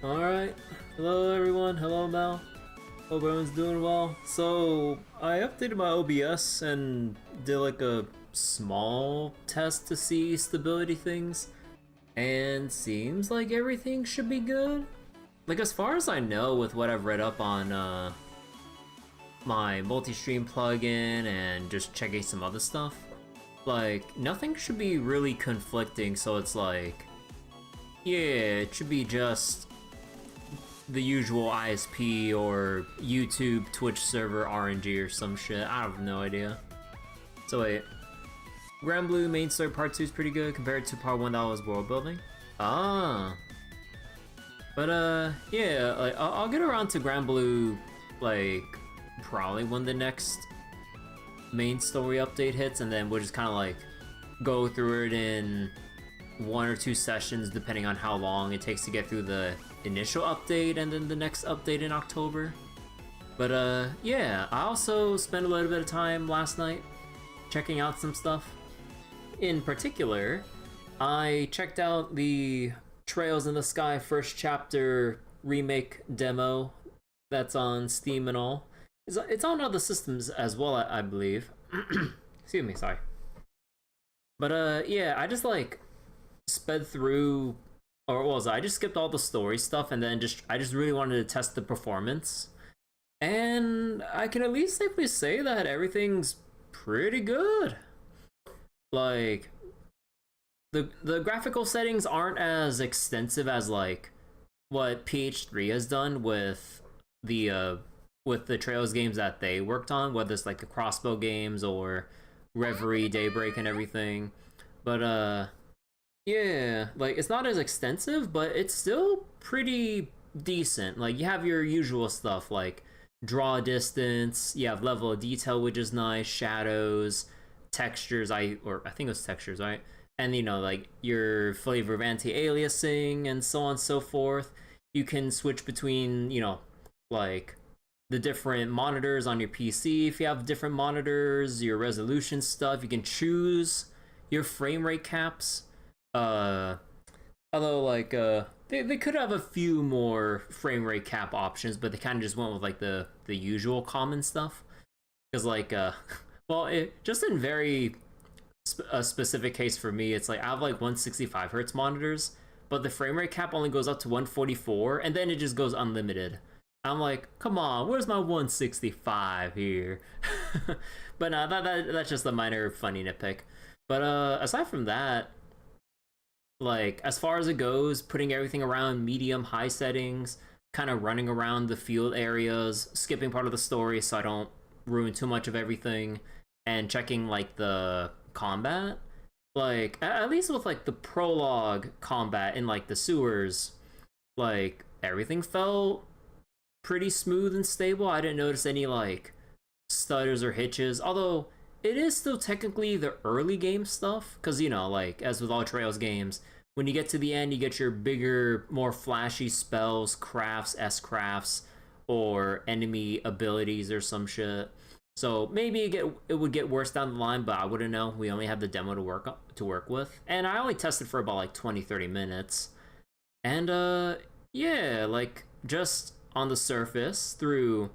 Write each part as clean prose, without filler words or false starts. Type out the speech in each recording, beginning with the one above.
Alright, hello everyone, hello Mel. Hope everyone's doing well. So, I updated my OBS and did like a small test to see stability things, and seems like everything should be good. Like, as far as I know, with what I've read up on my multi-stream plugin and just checking some other stuff, like, nothing should be really conflicting, so it's like, yeah, it should be just the usual ISP or YouTube Twitch server RNG or some shit. I have no idea. So wait, Grand Blue main story part 2 is pretty good compared to part 1 that was world building. Ah. But yeah, like I'll get around to Grand Blue like probably when the next main story update hits, and then we'll just kind of like go through it in 1 or 2 sessions depending on how long it takes to get through the initial update and then the next update in October. But yeah, I also spent a little bit of time last night checking out some stuff. In particular, I checked out the Trails in the Sky first chapter remake demo that's on Steam and all. It's on other systems as well, I believe. Excuse me, sorry. But yeah, I just like sped through, or what was it? I just skipped all the story stuff, and then I just really wanted to test the performance. And I can at least safely say that everything's pretty good. Like, the graphical settings aren't as extensive as like what PH3 has done with the Trails games that they worked on, whether it's like the Crossbow games or Reverie, Daybreak, and everything. But yeah, like it's not as extensive, but it's still pretty decent. Like you have your usual stuff like draw distance, you have level of detail, which is nice, shadows, textures, I think it was textures, right? And you know, like your flavor of anti-aliasing and so on and so forth. You can switch between, you know, like the different monitors on your PC if you have different monitors, your resolution stuff. You can choose your frame rate caps. Although like they could have a few more frame rate cap options, but they kind of just went with like the usual common stuff. Because like well, it just in very a specific case for me, it's like I have like 165 hertz monitors, but the frame rate cap only goes up to 144, and then it just goes unlimited. I'm like, come on, where's my 165 here? But no, that's just a minor funny nitpick. But aside from that, like as far as it goes, putting everything around medium high settings, kind of running around the field areas, skipping part of the story so I don't ruin too much of everything, and checking like the combat, like at least with like the prologue combat in like the sewers, like everything felt pretty smooth and stable. I didn't notice any like stutters or hitches, although it is still technically the early game stuff, because you know, like as with all Trails games, when you get to the end, you get your bigger, more flashy spells, crafts, S-crafts, or enemy abilities or some shit. So maybe it would get worse down the line, but I wouldn't know. We only have the demo to work with, and I only tested for about like 20-30 minutes. And yeah, like just on the surface, through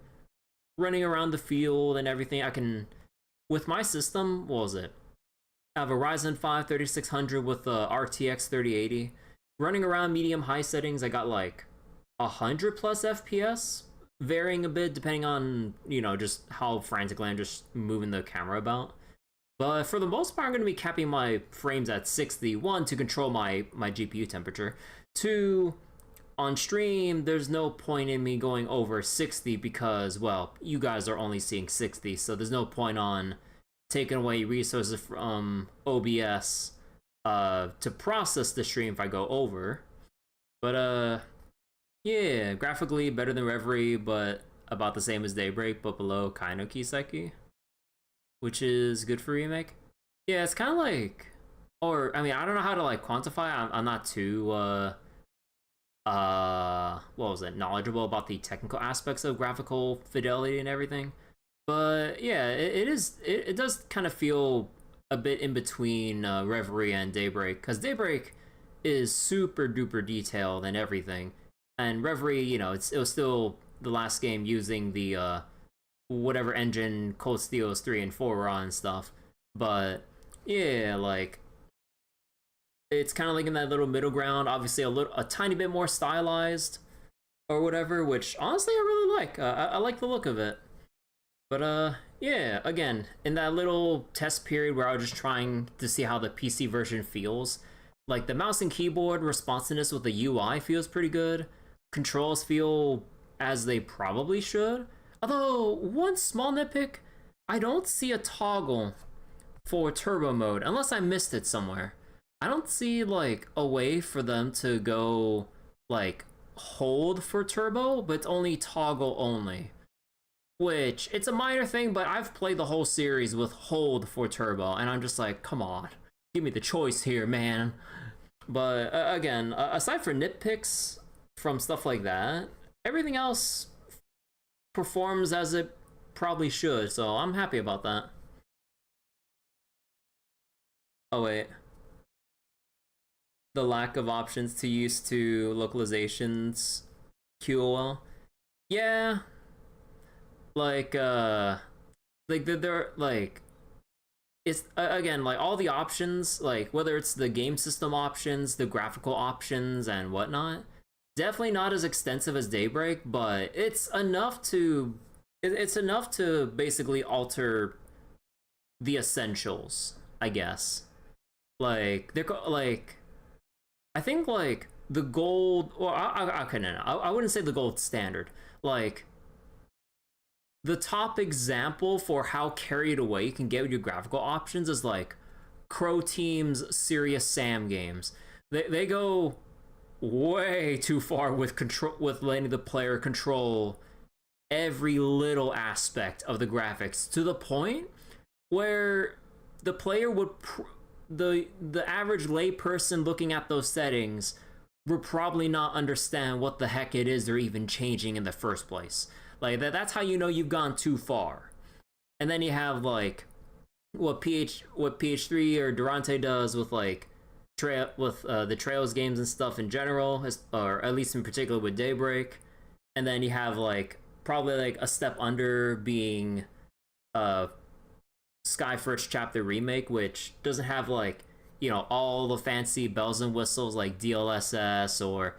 running around the field and everything, I can, with my system, what was it? I have a Ryzen 5 3600 with a RTX 3080. Running around medium high settings, I got like 100 plus FPS, varying a bit depending on, you know, just how frantically I'm just moving the camera about. But for the most part, I'm going to be capping my frames at 60. One, to control my GPU temperature. Two, on stream, there's no point in me going over 60 because, well, you guys are only seeing 60, so there's no point on taking away resources from OBS to process the stream if I go over. But yeah, graphically better than Reverie, but about the same as Daybreak, but below Kaino Kiseki, which is good for remake. Yeah, it's kind of like, or I mean, I don't know how to like quantify. I'm not too what was it, knowledgeable about the technical aspects of graphical fidelity and everything. But yeah, it does kind of feel a bit in between Reverie and Daybreak, because Daybreak is super duper detailed and everything. and Reverie, you know, it was still the last game using the whatever engine Cold Steel's 3 and 4 were on and stuff. But yeah, like it's kind of like in that little middle ground. Obviously, a tiny bit more stylized or whatever, which honestly I really like. I like the look of it. But yeah, again, in that little test period where I was just trying to see how the PC version feels, like the mouse and keyboard responsiveness with the UI feels pretty good. Controls feel as they probably should. Although, one small nitpick, I don't see a toggle for turbo mode, unless I missed it somewhere. I don't see, like, a way for them to go, like, hold for turbo, but it's only toggle only. Which, it's a minor thing, but I've played the whole series with hold for turbo, and I'm just like, come on, give me the choice here, man. But, again, aside from nitpicks from stuff like that, everything else performs as it probably should, so I'm happy about that. Oh wait. The lack of options to use to localizations QOL. Yeah. Like they're like it's again like all the options, like whether it's the game system options, the graphical options and whatnot, definitely not as extensive as Daybreak, but it's enough to basically alter the essentials, I guess. Like they're like I think like the gold, or I wouldn't say the gold standard. Like the top example for how carried away you can get with your graphical options is like Crow Team's Serious Sam games. They go way too far with control, with letting the player control every little aspect of the graphics to the point where the player would the average layperson looking at those settings would probably not understand what the heck it is they're even changing in the first place. Like that's how you know you've gone too far. And then you have like what PH3 or Durante does with like the Trails games and stuff in general, or at least in particular with Daybreak. And then you have like probably like a step under being Sky First Chapter Remake, which doesn't have like, you know, all the fancy bells and whistles like DLSS or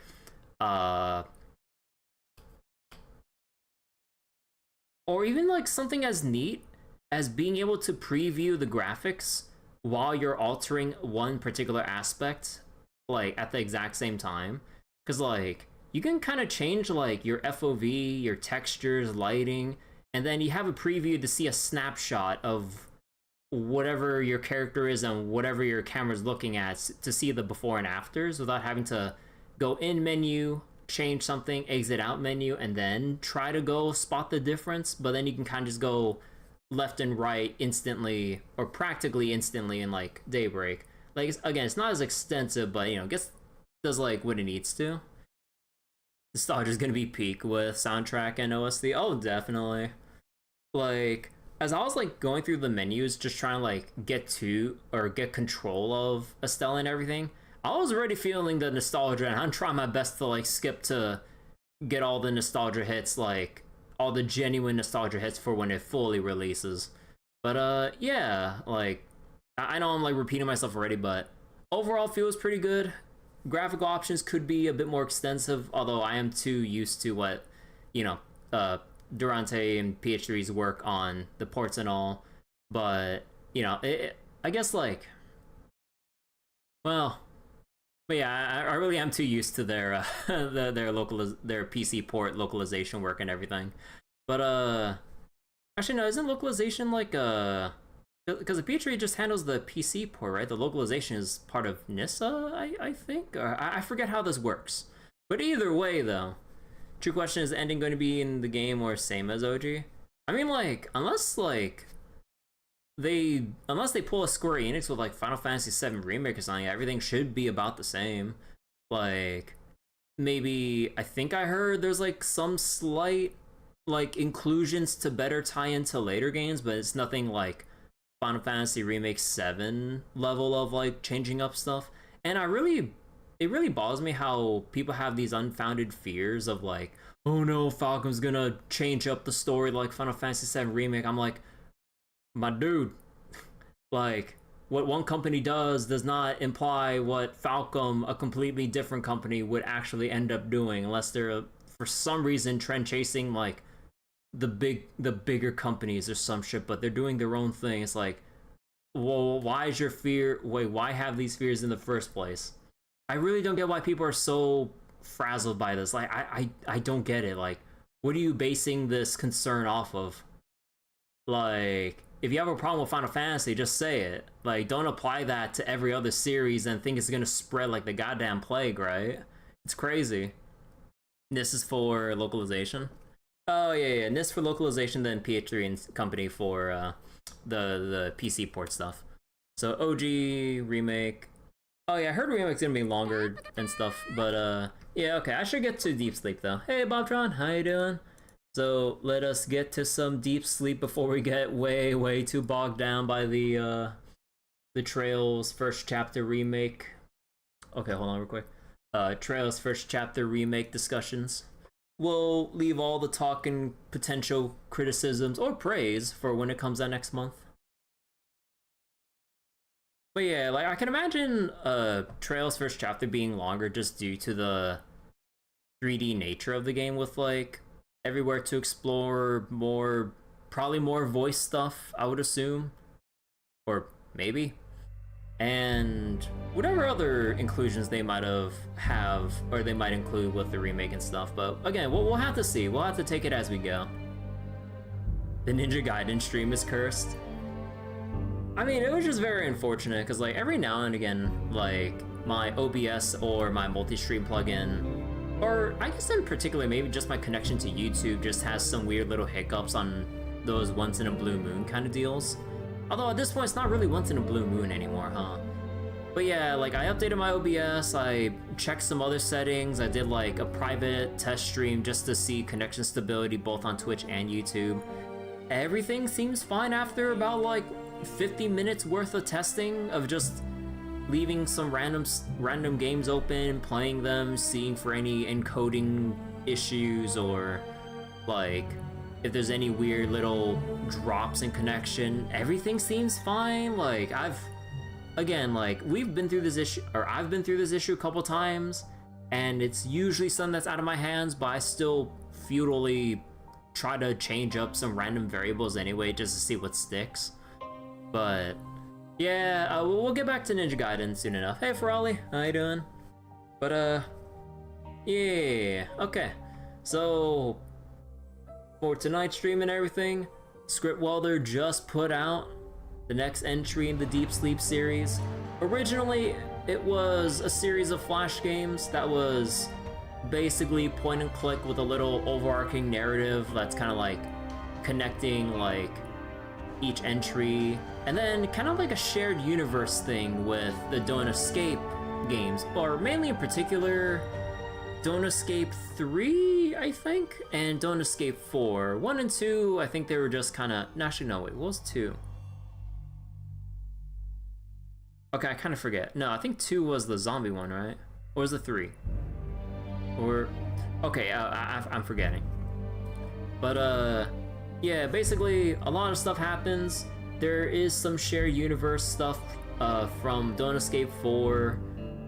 even like something as neat as being able to preview the graphics while you're altering one particular aspect like at the exact same time. Because like you can kind of change like your FOV, your textures, lighting, and then you have a preview to see a snapshot of whatever your character is and whatever your camera's looking at to see the before and afters without having to go in menu, change something, exit out menu, and then try to go spot the difference. But then you can kind of just go left and right instantly, or practically instantly, in like Daybreak. Like again, it's not as extensive, but you know, does like what it needs to. Nostalgia is gonna be peak with soundtrack and OST. Oh, definitely. Like as I was like going through the menus, just trying to like get control of Estelle and everything, I was already feeling the nostalgia, and I'm trying my best to like skip to get all the nostalgia hits, like all the genuine nostalgia hits for when it fully releases. But yeah, like I know I'm like repeating myself already, but overall feels pretty good. Graphical options could be a bit more extensive, although I am too used to what, you know, Durante and PH3's work on the ports and all. But you know, I guess like, well, but yeah, I really am too used to their their PC port localization work and everything. But actually no, isn't localization like because the PH3 just handles the PC port, right? The localization is part of Nissa, I think, or I forget how this works. But either way, though, true question, is the ending going to be in the game or same as OG? I mean, like, unless they pull a Square Enix with like Final Fantasy VII Remake or something, everything should be about the same. Like, maybe I think I heard there's like some slight like inclusions to better tie into later games, but it's nothing like Final Fantasy Remake 7 level of like changing up stuff. And I really it really bothers me how people have these unfounded fears of like, oh no, Falcom's gonna change up the story like Final Fantasy VII Remake. I'm like, my dude, like, what one company does not imply what Falcom, a completely different company, would actually end up doing, unless they're for some reason trend chasing like the bigger companies or some shit, but they're doing their own thing. It's like, well, why is your fear? Wait, why have these fears in the first place? I really don't get why people are so frazzled by this. Like, I don't get it. Like, what are you basing this concern off of? Like, if you have a problem with Final Fantasy, just say it. Like, don't apply that to every other series and think it's gonna spread like the goddamn plague, right? It's crazy. This is for localization. Oh yeah, yeah. This for localization, then PH3 and company for the PC port stuff. So OG remake. Oh yeah, I heard remake's gonna be longer and stuff, but yeah, okay. I should get to Deep Sleep though. Hey Bobtron, how you doing? So let us get to some deep sleep before we get way too bogged down by the Trails first chapter remake. Okay, hold on real quick. Trails first chapter remake discussions. We'll leave all the talk and potential criticisms or praise for when it comes out next month. But yeah, like I can imagine Trails first chapter being longer just due to the 3D nature of the game, with like everywhere to explore, more probably more voice stuff, I would assume, or maybe, and whatever other inclusions they might have or they might include with the remake and stuff. But again, we'll have to see. We'll have to take it as we go. The Ninja Gaiden stream is cursed. I mean, it was just very unfortunate because like every now and again, like my OBS or my multi-stream plugin, or I guess in particular maybe just my connection to YouTube, just has some weird little hiccups on those once in a blue moon kind of deals. Although at this point it's not really once in a blue moon anymore, huh? But yeah, like I updated my OBS, I checked some other settings, I did like a private test stream just to see connection stability both on Twitch and YouTube. Everything seems fine after about like 50 minutes worth of testing of just leaving some random games open, playing them, seeing for any encoding issues or like if there's any weird little drops in connection. Everything seems fine. Like we've been through this issue, or I've been through this issue a couple times, and it's usually something that's out of my hands, but I still futilely try to change up some random variables anyway just to see what sticks. But yeah, we'll get back to Ninja Gaiden soon enough. Hey Ferrali, how you doing? But yeah, okay. So for tonight's stream and everything, Scriptwelder just put out the next entry in the Deep Sleep series. Originally, it was a series of flash games that was basically point and click with a little overarching narrative that's kind of like connecting like each entry, and then kind of like a shared universe thing with the Don't Escape games, or mainly in particular Don't Escape 3, I think, and Don't Escape 4. 1 and 2, I think they were just kind of... Actually, no, wait, what was 2? Okay, I kind of forget. No, I think 2 was the zombie one, right? Or was it 3? Or... Okay, I'm forgetting. But, yeah, basically, a lot of stuff happens. There is some shared universe stuff from Don't Escape 4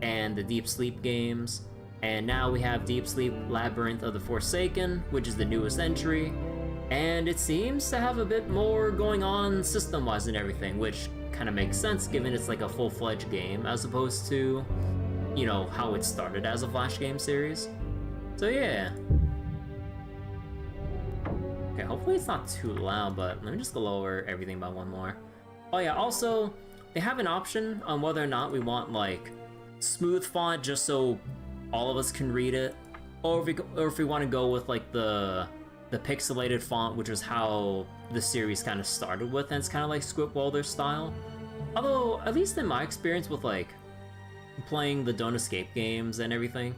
and the Deep Sleep games. And now we have Deep Sleep Labyrinth of the Forsaken, which is the newest entry. And it seems to have a bit more going on system-wise and everything, which kind of makes sense given it's like a full-fledged game as opposed to, you know, how it started as a Flash game series. So yeah. Okay, hopefully it's not too loud, but let me just lower everything by one more. Oh yeah, also, they have an option on whether or not we want, like, smooth font just so all of us can read it, or if we want to go with, like, the pixelated font, which is how the series kind of started with, and it's kind of like Scriptwelder style. Although, at least in my experience with, like, playing the Don't Escape games and everything,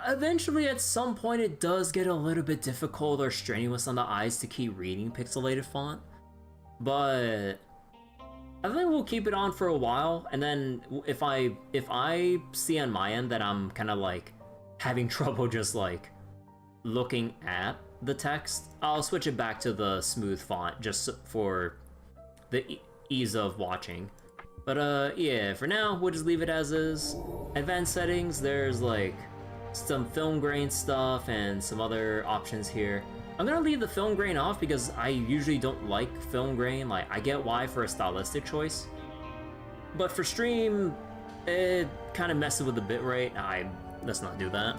eventually, at some point, it does get a little bit difficult or strenuous on the eyes to keep reading pixelated font. But I think we'll keep it on for a while, and then if I see on my end that I'm kind of like having trouble just like looking at the text, I'll switch it back to the smooth font just for the ease of watching. But yeah, for now we'll just leave it as is. Advanced settings, there's like some film grain stuff and some other options here. I'm gonna leave the film grain off because I usually don't like film grain. Like, I get why for a stylistic choice, but for stream, it kind of messes with the bitrate. Let's not do that.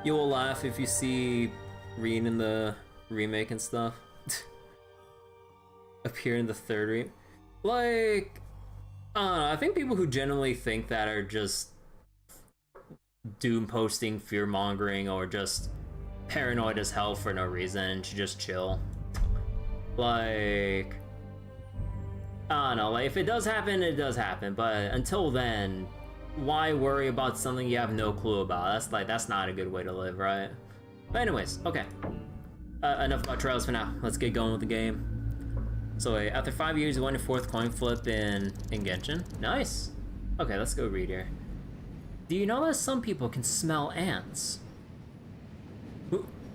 You will laugh if you see Reen in the remake and stuff appear in the third remake. Like, I don't know, I think people who genuinely think that are just doom posting, fear mongering, or just paranoid as hell for no reason and should just chill. Like, I don't know, like if it does happen, it does happen, but until then, why worry about something you have no clue about? That's not a good way to live, right? But anyways, okay. Enough about trails for now. Let's get going with the game. So wait, after 5 years, you won your 4th coin flip in Genshin. Nice. Okay, let's go read here. Do you know that some people can smell ants?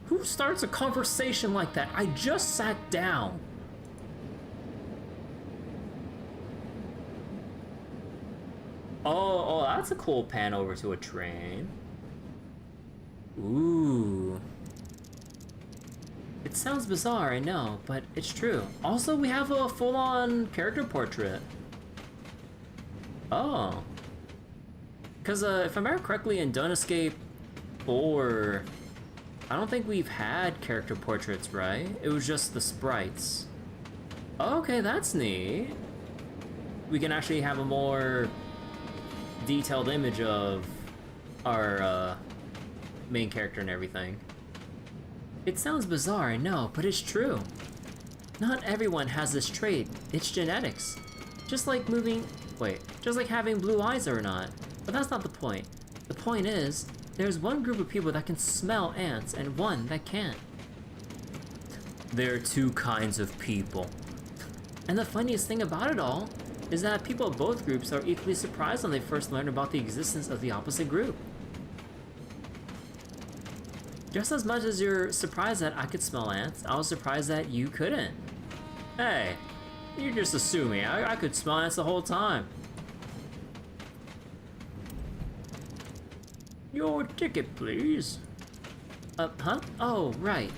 Who starts a conversation like that? I just sat down. Oh, that's a cool pan over to a train. Ooh. It sounds bizarre, I know, but it's true. Also, we have a full-on character portrait. Oh. Because if I remember correctly, in Don't Escape 4, I don't think we've had character portraits, right? It was just the sprites. Okay, that's neat. We can actually have a more detailed image of our main character and everything. It sounds bizarre, I know, but it's true. Not everyone has this trait. It's genetics. Just like having blue eyes or not. But that's not the point. The point is, there's one group of people that can smell ants and one that can't. There are two kinds of people. And the funniest thing about it all is that people of both groups are equally surprised when they first learn about the existence of the opposite group. Just as much as you're surprised that I could smell ants, I was surprised that you couldn't. Hey, you're just assuming. I could smell ants the whole time. Your ticket, please. Huh? Oh, right.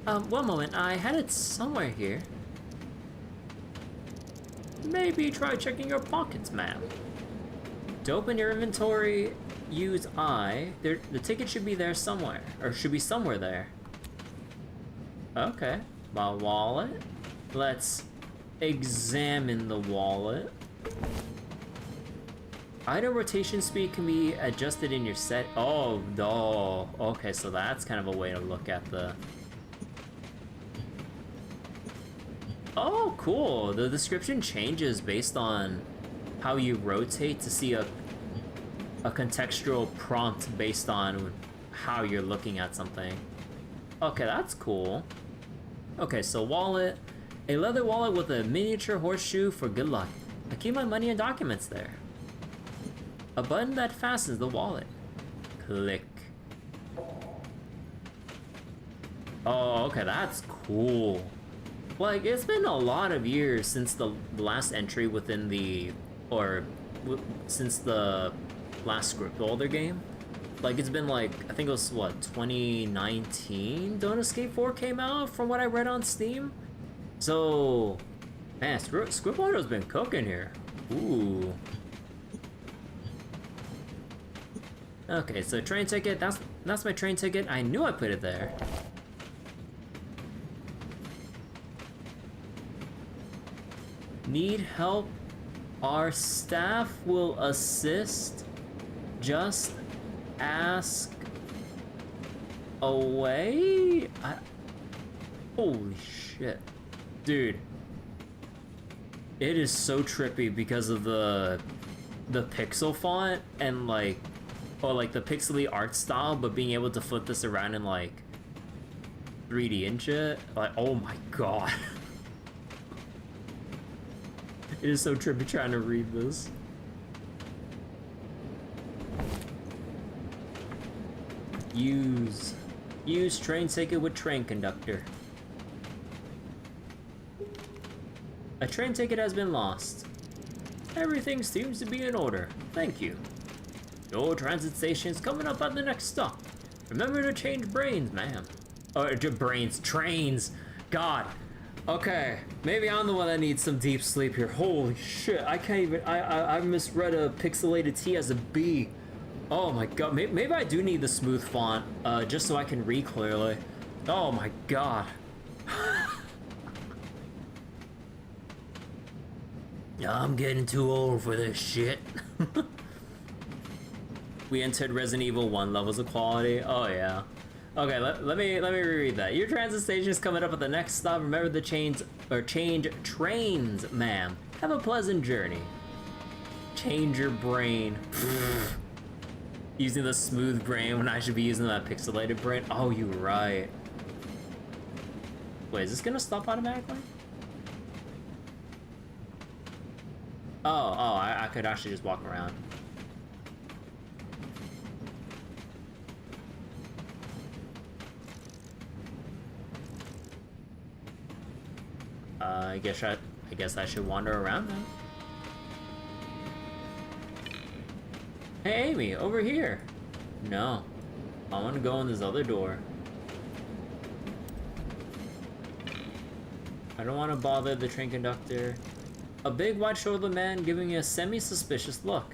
One moment, I had it somewhere here. Maybe try checking your pockets, ma'am. To open your inventory, use I. The ticket should be there somewhere, or should be somewhere there. Okay, my wallet. Let's examine the wallet. Item rotation speed can be adjusted in your set. Oh, no. Okay, so that's kind of a way to look at the... Oh, cool. The description changes based on how you rotate to see a contextual prompt based on how you're looking at something. Okay, that's cool. Okay, so wallet. A leather wallet with a miniature horseshoe for good luck. I keep my money and documents there. A button that fastens the wallet. Click. Oh, okay, that's cool. Like, it's been a lot of years since the last entry within the... since the last Scriptwelder game. Like, it's been like, I think it was, what, 2019 Don't Escape 4 came out, from what I read on Steam? So, man, Scriptwelder's been cooking here. Ooh. Okay, so train ticket, that's my train ticket. I knew I put it there. Need help? Our staff will assist. Just ask away? Holy shit. Dude. It is so trippy because of the pixel font and like, or like the pixely art style, but being able to flip this around in like 3D and shit. Like, oh my god. It is so trippy trying to read this. Use train ticket with train conductor. A train ticket has been lost. Everything seems to be in order. Thank you. Your transit station is coming up at the next stop. Remember to change brains, ma'am. Or trains. God. Okay, maybe I'm the one that needs some deep sleep here. Holy shit, I can't even, I misread a pixelated T as a B. Oh my god, maybe I do need the smooth font, just so I can read clearly. Oh my god. I'm getting too old for this shit. We entered Resident Evil 1 levels of quality. Oh yeah. Okay, let me reread that. Your transit station is coming up at the next stop. Remember the change trains, ma'am. Have a pleasant journey. Change your brain. Using the smooth brain when I should be using that pixelated brain. Oh, you're right. Wait, is this gonna stop automatically? Oh, I could actually just walk around. I guess I should wander around now. Hey Amy, over here. No, I want to go in this other door. I don't want to bother the train conductor. A big white-shouldered man giving me a semi-suspicious look.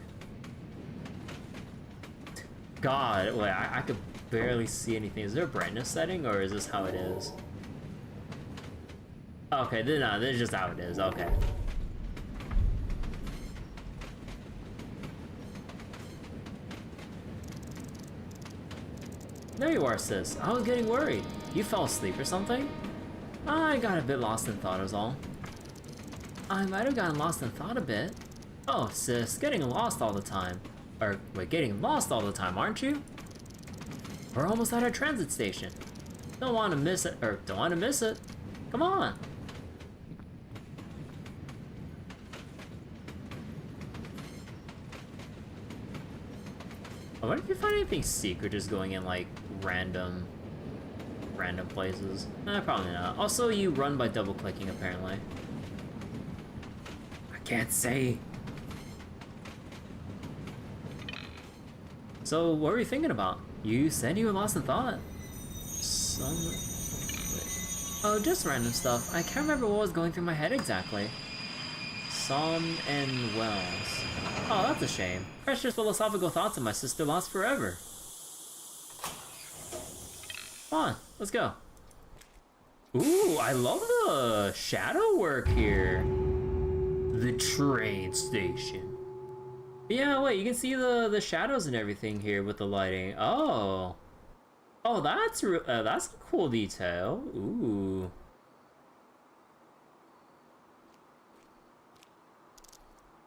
God, wait, I could barely see anything. Is there a brightness setting, or is this how it is? Okay, no, this is just how it is, okay. There you are, sis. I was getting worried. You fell asleep or something? I got a bit lost in thought is all. I might have gotten lost in thought a bit. Oh, sis, getting lost all the time. Or, wait, getting lost all the time, aren't you? We're almost at our transit station. Don't want to miss it, Come on. I wonder if you find anything secret just going in, like, random places. Probably not. Also, you run by double-clicking, apparently. I can't say. So, what were you thinking about? You said you were lost in thought. Oh, just random stuff. I can't remember what was going through my head exactly. Son and Wells. Oh, that's a shame. Precious philosophical thoughts of my sister lost forever. Come on, let's go. Ooh, I love the shadow work here. The train station. Yeah, wait, you can see the shadows and everything here with the lighting. Oh. Oh, that's a cool detail. Ooh.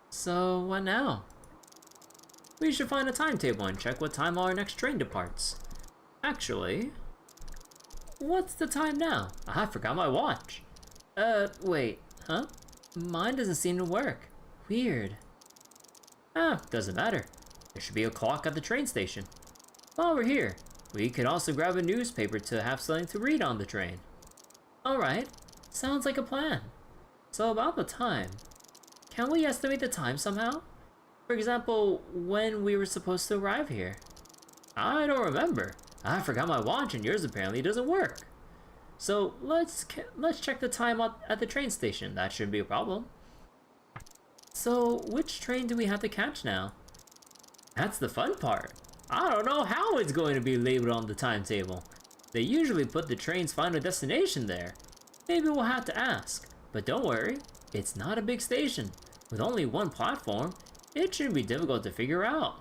So, what now? We should find a timetable and check what time our next train departs. Actually, what's the time now? I forgot my watch. Wait, huh? Mine doesn't seem to work. Weird. Doesn't matter. There should be a clock at the train station. While we're here, we could also grab a newspaper to have something to read on the train. Alright, sounds like a plan. So about the time, can we estimate the time somehow? For example, when we were supposed to arrive here? I don't remember. I forgot my watch and yours apparently doesn't work. So let's check the time at the train station. That shouldn't be a problem. So which train do we have to catch now? That's the fun part. I don't know how it's going to be labeled on the timetable. They usually put the train's final destination there. Maybe we'll have to ask. But don't worry, it's not a big station. With only one platform, it shouldn't be difficult to figure out.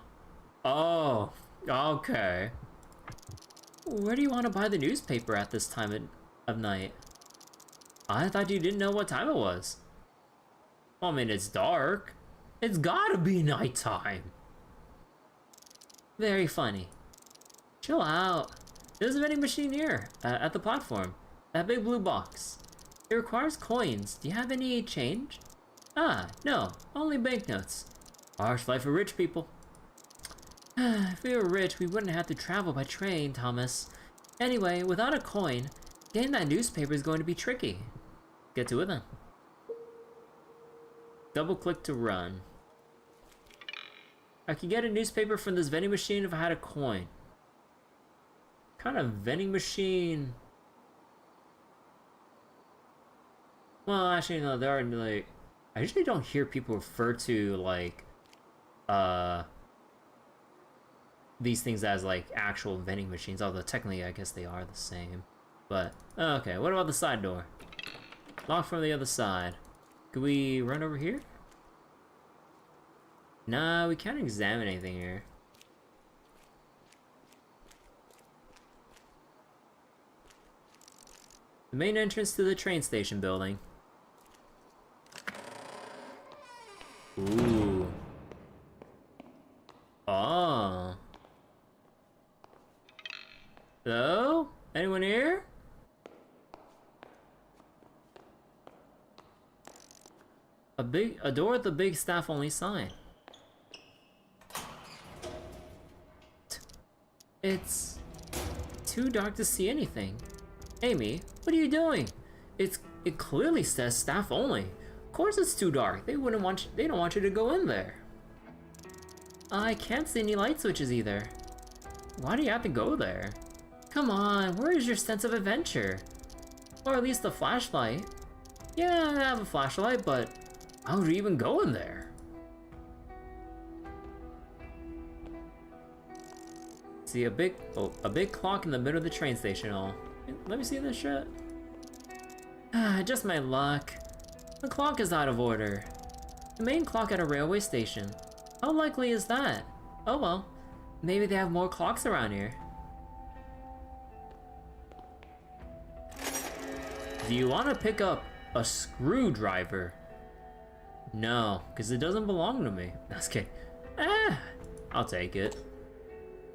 Oh, okay. Where do you want to buy the newspaper at this time of night? I thought you didn't know what time it was. Well, I mean, it's dark. It's gotta be nighttime. Very funny. Chill out. There's a vending machine here, at the platform. That big blue box. It requires coins. Do you have any change? Ah, no, only banknotes. Harsh life for rich people. If we were rich, we wouldn't have to travel by train, Thomas. Anyway, without a coin, getting that newspaper is going to be tricky. Get to it then. Double click to run. I could get a newspaper from this vending machine if I had a coin. What kind of vending machine? Well, actually, no, there are like... I usually don't hear people refer to, like, these things as, like, actual vending machines, although technically I guess they are the same. But, okay, what about the side door? Locked from the other side. Could we run over here? Nah, we can't examine anything here. The main entrance to the train station building. Ooh. Oh. Hello? Anyone here? A door with a big staff only sign. It's too dark to see anything. Amy, what are you doing? It clearly says staff only. Of course it's too dark. They don't want you to go in there. I can't see any light switches either. Why do you have to go there? Come on, where is your sense of adventure? Or at least a flashlight. Yeah, I have a flashlight, but how would you even go in there? See a big clock in the middle of the train station. Oh, let me see this shit. Just my luck. The clock is out of order. The main clock at a railway station. How likely is that? Oh well, maybe they have more clocks around here. Do you want to pick up a screwdriver? No, because it doesn't belong to me. That's kidding. I'll take it.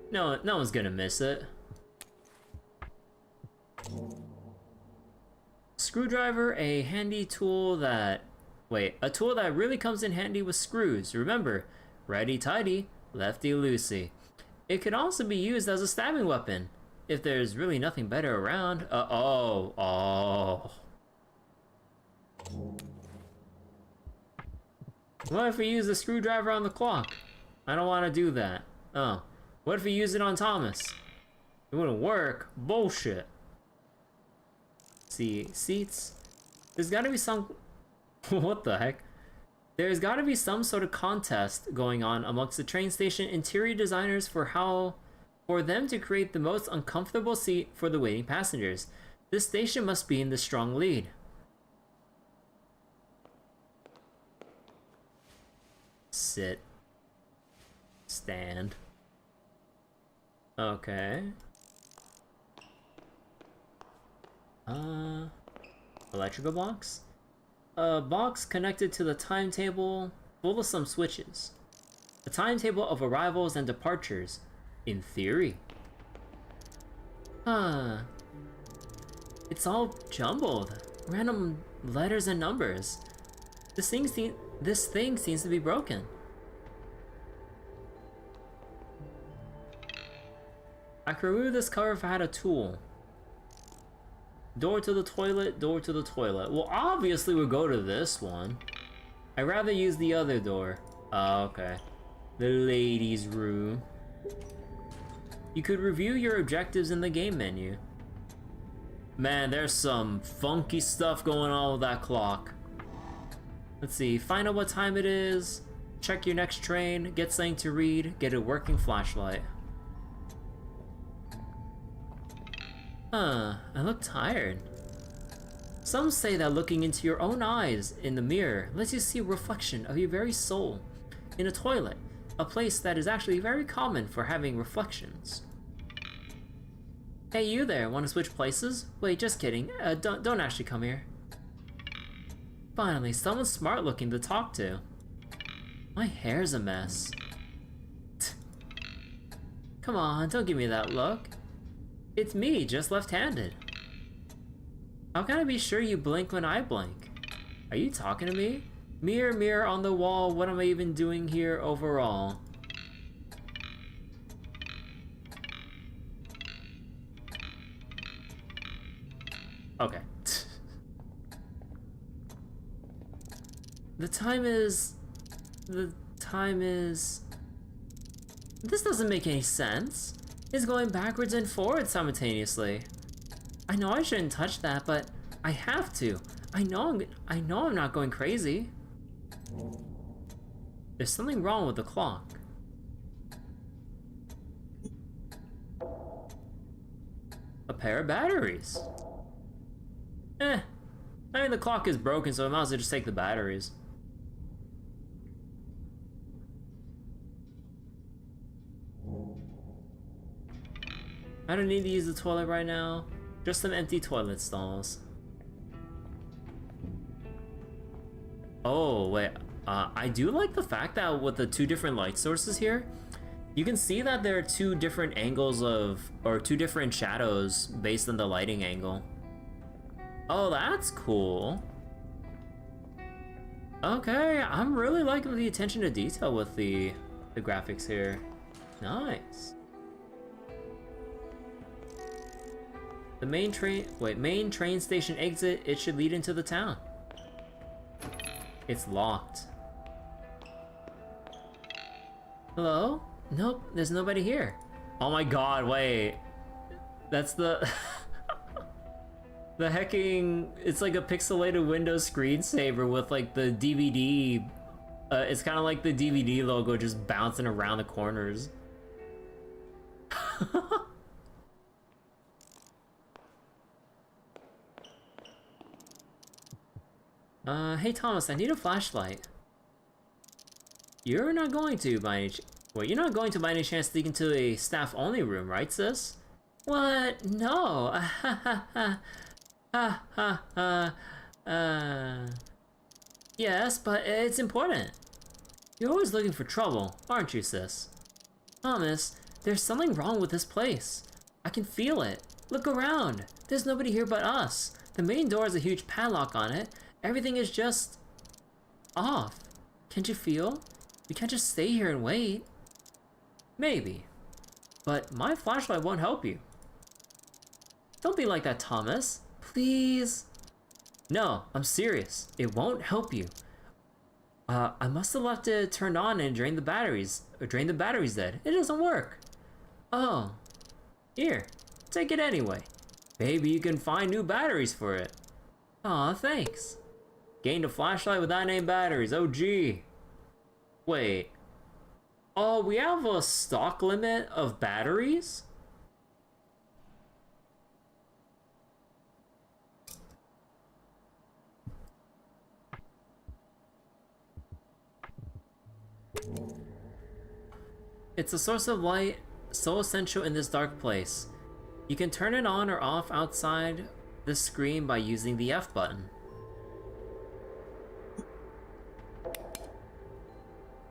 No one's gonna miss it. Screwdriver, a handy tool that... Wait, a tool that really comes in handy with screws. Remember, righty-tighty, lefty-loosey. It could also be used as a stabbing weapon, if there's really nothing better around. Oh. What if we use the screwdriver on the clock? I don't want to do that. Oh. What if we use it on Thomas? It wouldn't work. Bullshit. See, seats. There's gotta be some... What the heck? There's gotta be some sort of contest going on amongst the train station interior designers for them to create the most uncomfortable seat for the waiting passengers. This station must be in the strong lead. Sit. Stand. Okay. Electrical box? A box connected to the timetable full of some switches. A timetable of arrivals and departures, in theory. It's all jumbled. Random letters and numbers. This thing seems to be broken. I could remove this cover if I had a tool. Door to the toilet, door to the toilet. Well, obviously we'll go to this one. I'd rather use the other door. Oh, okay. The ladies' room. You could review your objectives in the game menu. Man, there's some funky stuff going on with that clock. Let's see, find out what time it is, check your next train, get something to read, get a working flashlight. I look tired. Some say that looking into your own eyes in the mirror lets you see a reflection of your very soul in a toilet, a place that is actually very common for having reflections. Hey, you there, want to switch places? Wait, just kidding. Don't actually come here. Finally, someone smart looking to talk to. My hair's a mess. Come on, don't give me that look. It's me, just left-handed. How can I be sure you blink when I blink? Are you talking to me? Mirror, mirror on the wall, what am I even doing here overall? Okay. The time is... This doesn't make any sense. It's going backwards and forwards simultaneously. I know I shouldn't touch that, but I have to. I know I'm not going crazy. There's something wrong with the clock. A pair of batteries. I mean, the clock is broken, so I might as well just take the batteries. I don't need to use the toilet right now. Just some empty toilet stalls. Oh, wait. I do like the fact that with the two different light sources here, you can see that there are two different angles or two different shadows based on the lighting angle. Oh, that's cool. Okay, I'm really liking the attention to detail with the graphics here. Nice. The main train station exit, it should lead into the town. It's locked. Hello? Nope, there's nobody here. Oh my god, wait. That's the... the hecking... It's like a pixelated Windows screensaver with like the DVD... it's kind of like the DVD logo just bouncing around the corners. Hey Thomas, I need a flashlight. You're not going to by any you're not going to by any chance sneak into a staff-only room, right, sis? What? No. Yes, but it's important. You're always looking for trouble, aren't you, sis? Thomas, there's something wrong with this place. I can feel it. Look around. There's nobody here but us. The main door has a huge padlock on it. Everything is just... off. Can't you feel? We can't just stay here and wait. Maybe. But my flashlight won't help you. Don't be like that, Thomas. Please. No, I'm serious. It won't help you. I must have left it turned on and drained the batteries. Or drained the batteries dead. It doesn't work. Oh. Here. Take it anyway. Maybe you can find new batteries for it. Aw, thanks. Gained a flashlight without any batteries. Oh, gee. Wait. Oh, we have a stock limit of batteries? It's a source of light so essential in this dark place. You can turn it on or off outside the screen by using the F button.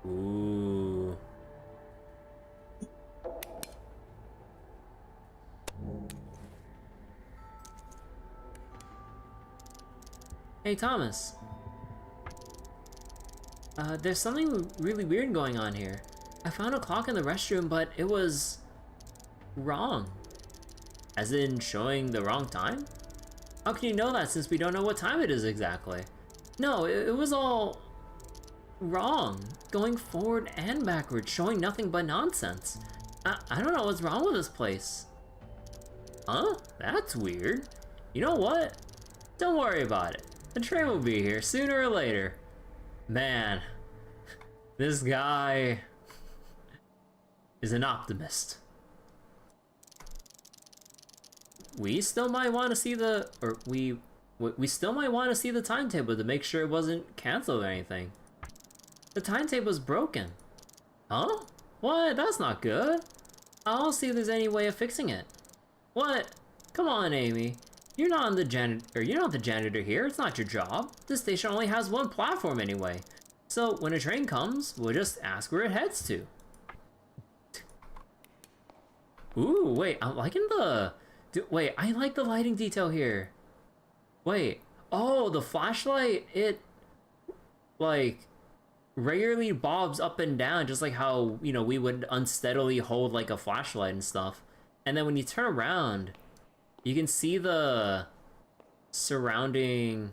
Ooh. Hey Thomas. There's something really weird going on here. I found a clock in the restroom, but it was wrong. As in showing the wrong time? How can you know that since we don't know what time it is exactly? No, it was all wrong. Going forward and backward, showing nothing but nonsense. I don't know what's wrong with this place. Huh? That's weird. You know what? Don't worry about it. The train will be here sooner or later. Man, this guy is an optimist. We still might want to see the, or we still might want to see the timetable to make sure it wasn't canceled or anything. The timetable's broken. Huh? What? That's not good. I'll see if there's any way of fixing it. What? Come on, Amy. You're not the janitor here. It's not your job. This station only has one platform anyway. So when a train comes, we'll just ask where it heads to. Ooh, wait, I'm liking the... Wait, I like the lighting detail here. Wait, oh, the flashlight, like regularly bobs up and down, just like how, you know, we would unsteadily hold like a flashlight and stuff. And then when you turn around, you can see the surrounding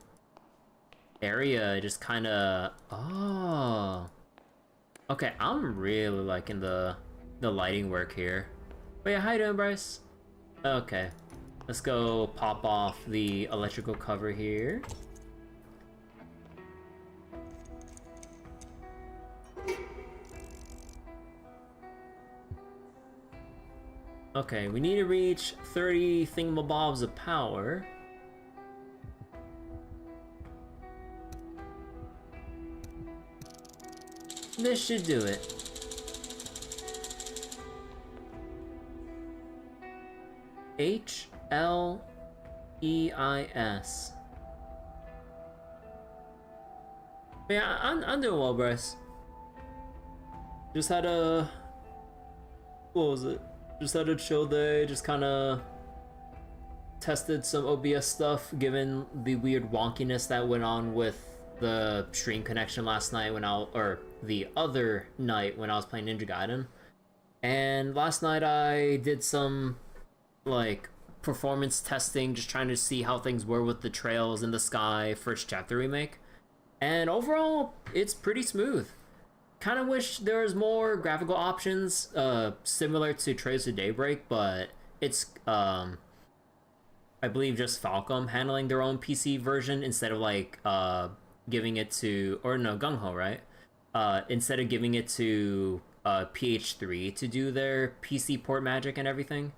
area just kind of... Oh. Okay, I'm really liking the lighting work here. But yeah, how you doing, Bryce? Okay, let's go pop off the electrical cover here. Okay, we need to reach 30 thingamabobs of power. This should do it. HLEIS. Yeah, I'm doing well, Bryce. Just had a... What was it? Just had a chill day, just kind of tested some OBS stuff, given the weird wonkiness that went on with the stream connection last night when or the other night when I was playing Ninja Gaiden. And last night I did some, like, performance testing, just trying to see how things were with the trails in the sky first chapter remake. And overall, it's pretty smooth. Kind of wish there was more graphical options, similar to Trails of Daybreak, but it's, I believe just Falcom handling their own PC version instead of, like, giving it to, or no, Gung Ho, right? Instead of giving it to, PH3 to do their PC port magic and everything.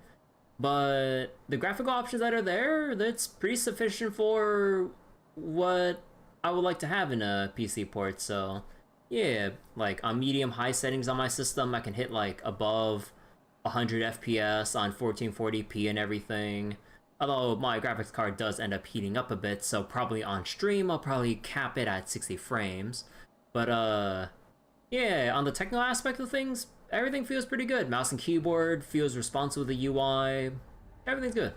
But the graphical options that are there, that's pretty sufficient for what I would like to have in a PC port, so... Yeah, like on medium-high settings on my system, I can hit like above 100 FPS on 1440p and everything. Although my graphics card does end up heating up a bit, so probably on stream I'll probably cap it at 60 frames. But yeah, on the technical aspect of things, everything feels pretty good. Mouse and keyboard feels responsive with the UI. Everything's good.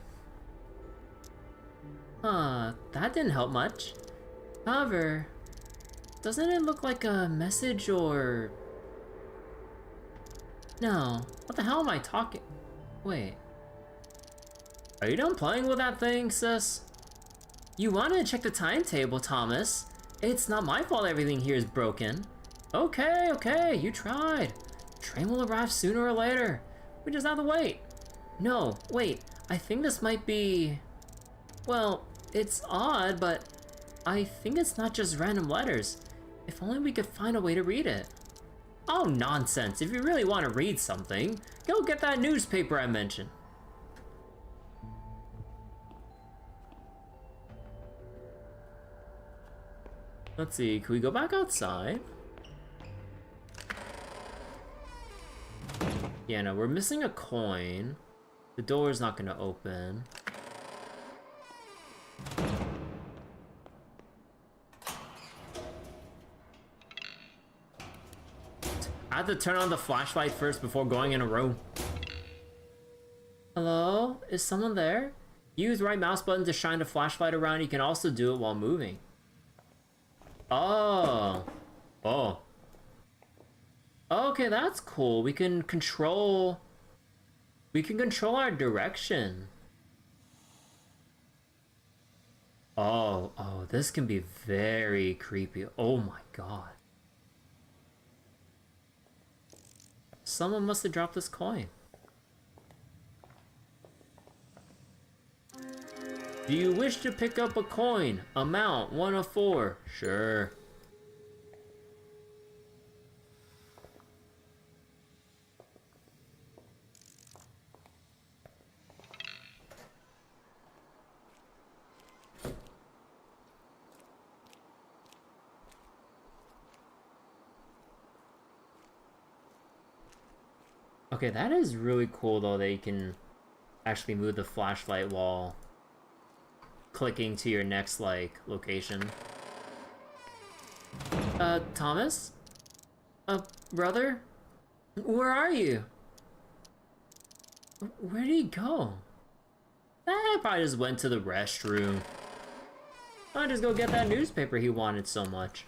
That didn't help much. However... Doesn't it look like a message or... No. What the hell am I talking... Wait. Are you done playing with that thing, sis? You wanted to check the timetable, Thomas. It's not my fault everything here is broken. Okay, you tried. Train will arrive sooner or later. We just have to wait. No, wait. I think this might be... Well, it's odd, but... I think it's not just random letters. If only we could find a way to read it. Oh, nonsense. If you really want to read something, go get that newspaper I mentioned. Let's see, can we go back outside? Yeah, no, we're missing a coin. The door's not gonna open. I have to turn on the flashlight first before going in a room. Hello? Is someone there? Use right mouse button to shine the flashlight around. You can also do it while moving. Oh. Oh. Okay, that's cool. We can control our direction. Oh, this can be very creepy. Oh my god. Someone must have dropped this coin. Do you wish to pick up a coin? Amount 1 of 4. Sure. Okay, that is really cool though that you can actually move the flashlight while clicking to your next, like, location. Thomas? Brother? Where are you? Where did he go? I probably just went to the restroom. I'll just go get that newspaper he wanted so much.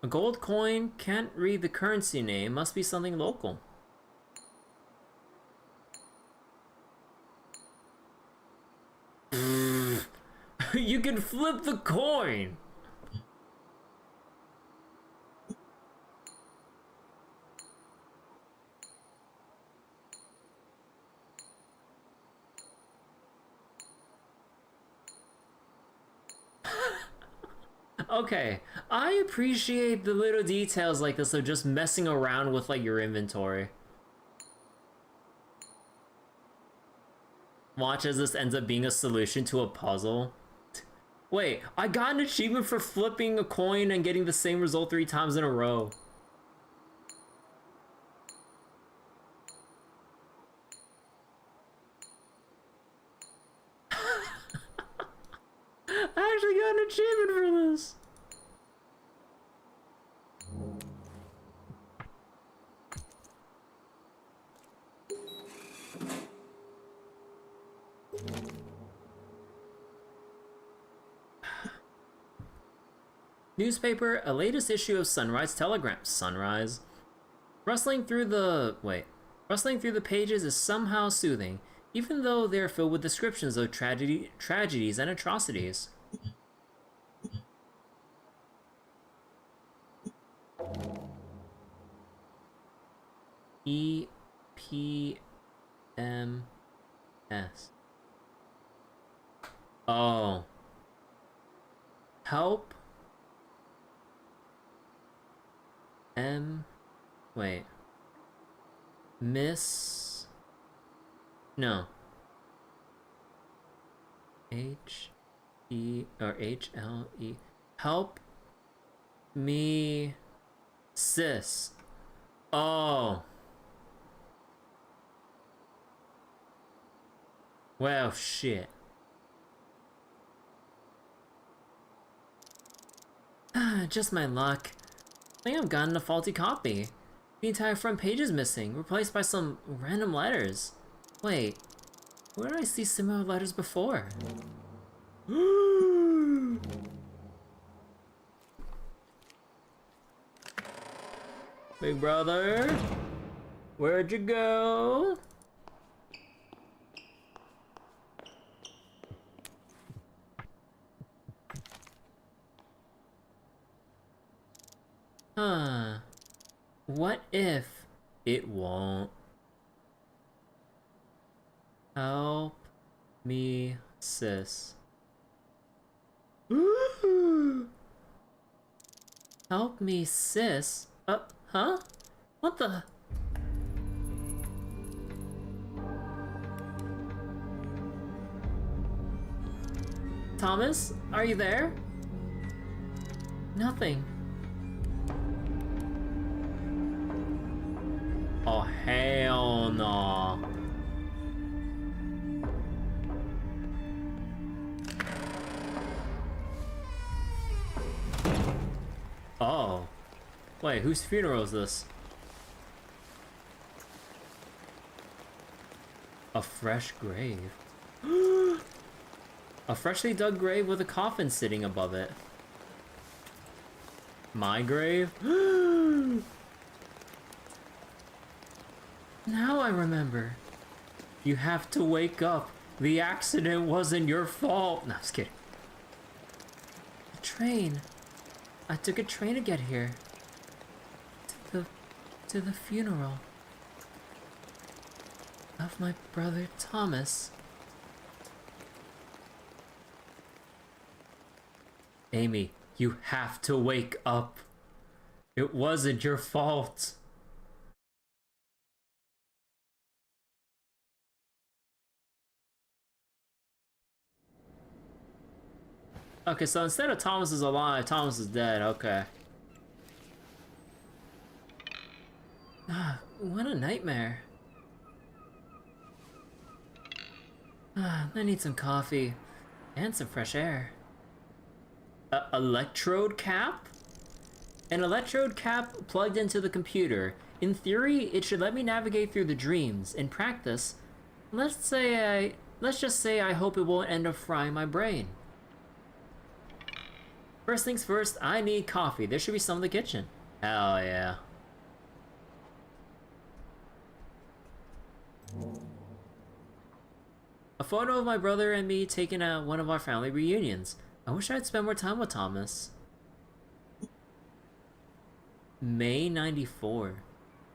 A gold coin can't read the currency name, must be something local. You can flip the coin! Okay, I appreciate the little details like this of just messing around with like your inventory. Watch as this ends up being a solution to a puzzle. Wait, I got an achievement for flipping a coin and getting the same result 3 times in a row. I actually got an achievement for this. Newspaper, a latest issue of Sunrise Telegram. Sunrise. Rustling through the pages is somehow soothing, even though they are filled with descriptions of tragedies and atrocities. EPMS. Oh. Help. Wait. Miss. No. HLE. Help me, sis. Oh. Well, shit. Just my luck. I think I've gotten a faulty copy. The entire front page is missing, replaced by some random letters. Wait, where did I see similar letters before? Big brother, where'd you go? Huh. What if it won't? Help me, sis. Help me, sis? Huh? What the? Thomas, are you there? Nothing. Oh, hell no. Oh. Wait, whose funeral is this? A fresh grave. A freshly dug grave with a coffin sitting above it. My grave? Now I remember. You have to wake up. The accident wasn't your fault. No, I was kidding. The train. I took a train to get here. To the funeral of my brother Thomas. Amy, you have to wake up. It wasn't your fault. Okay, so instead of Thomas is alive, Thomas is dead. Okay. Ah, what a nightmare. Ah, I need some coffee and some fresh air. Electrode cap? An electrode cap plugged into the computer. In theory, it should let me navigate through the dreams. In practice, let's just say I hope it won't end up frying my brain. First things first, I need coffee. There should be some in the kitchen. Hell yeah. A photo of my brother and me taken at one of our family reunions. I wish I'd spent more time with Thomas. May 94.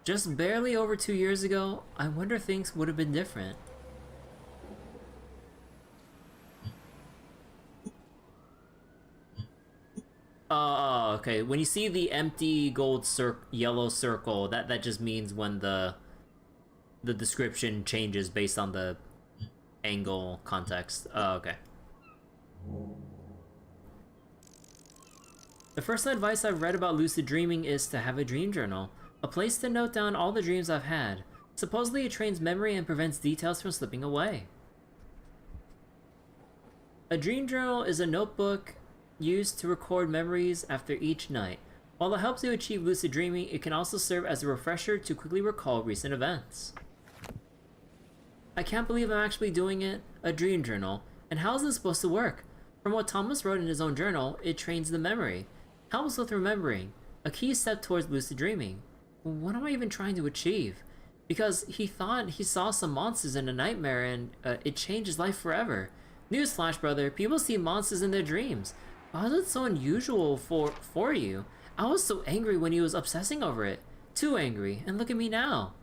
Just barely over 2 years ago, I wonder things would have been different. Okay. When you see the empty gold yellow circle, that just means when the description changes based on the angle context. Oh, okay. The first advice I've read about lucid dreaming is to have a dream journal, a place to note down all the dreams I've had. Supposedly it trains memory and prevents details from slipping away. A dream journal is a notebook used to record memories after each night. While it helps you achieve lucid dreaming, it can also serve as a refresher to quickly recall recent events. I can't believe I'm actually doing it, a dream journal, and how is this supposed to work? From what Thomas wrote in his own journal, it trains the memory, helps with remembering, a key step towards lucid dreaming. What am I even trying to achieve? Because he thought he saw some monsters in a nightmare and it changed his life forever. Newsflash, brother, people see monsters in their dreams. Why was it so unusual for you? I was so angry when he was obsessing over it. Too angry, and look at me now.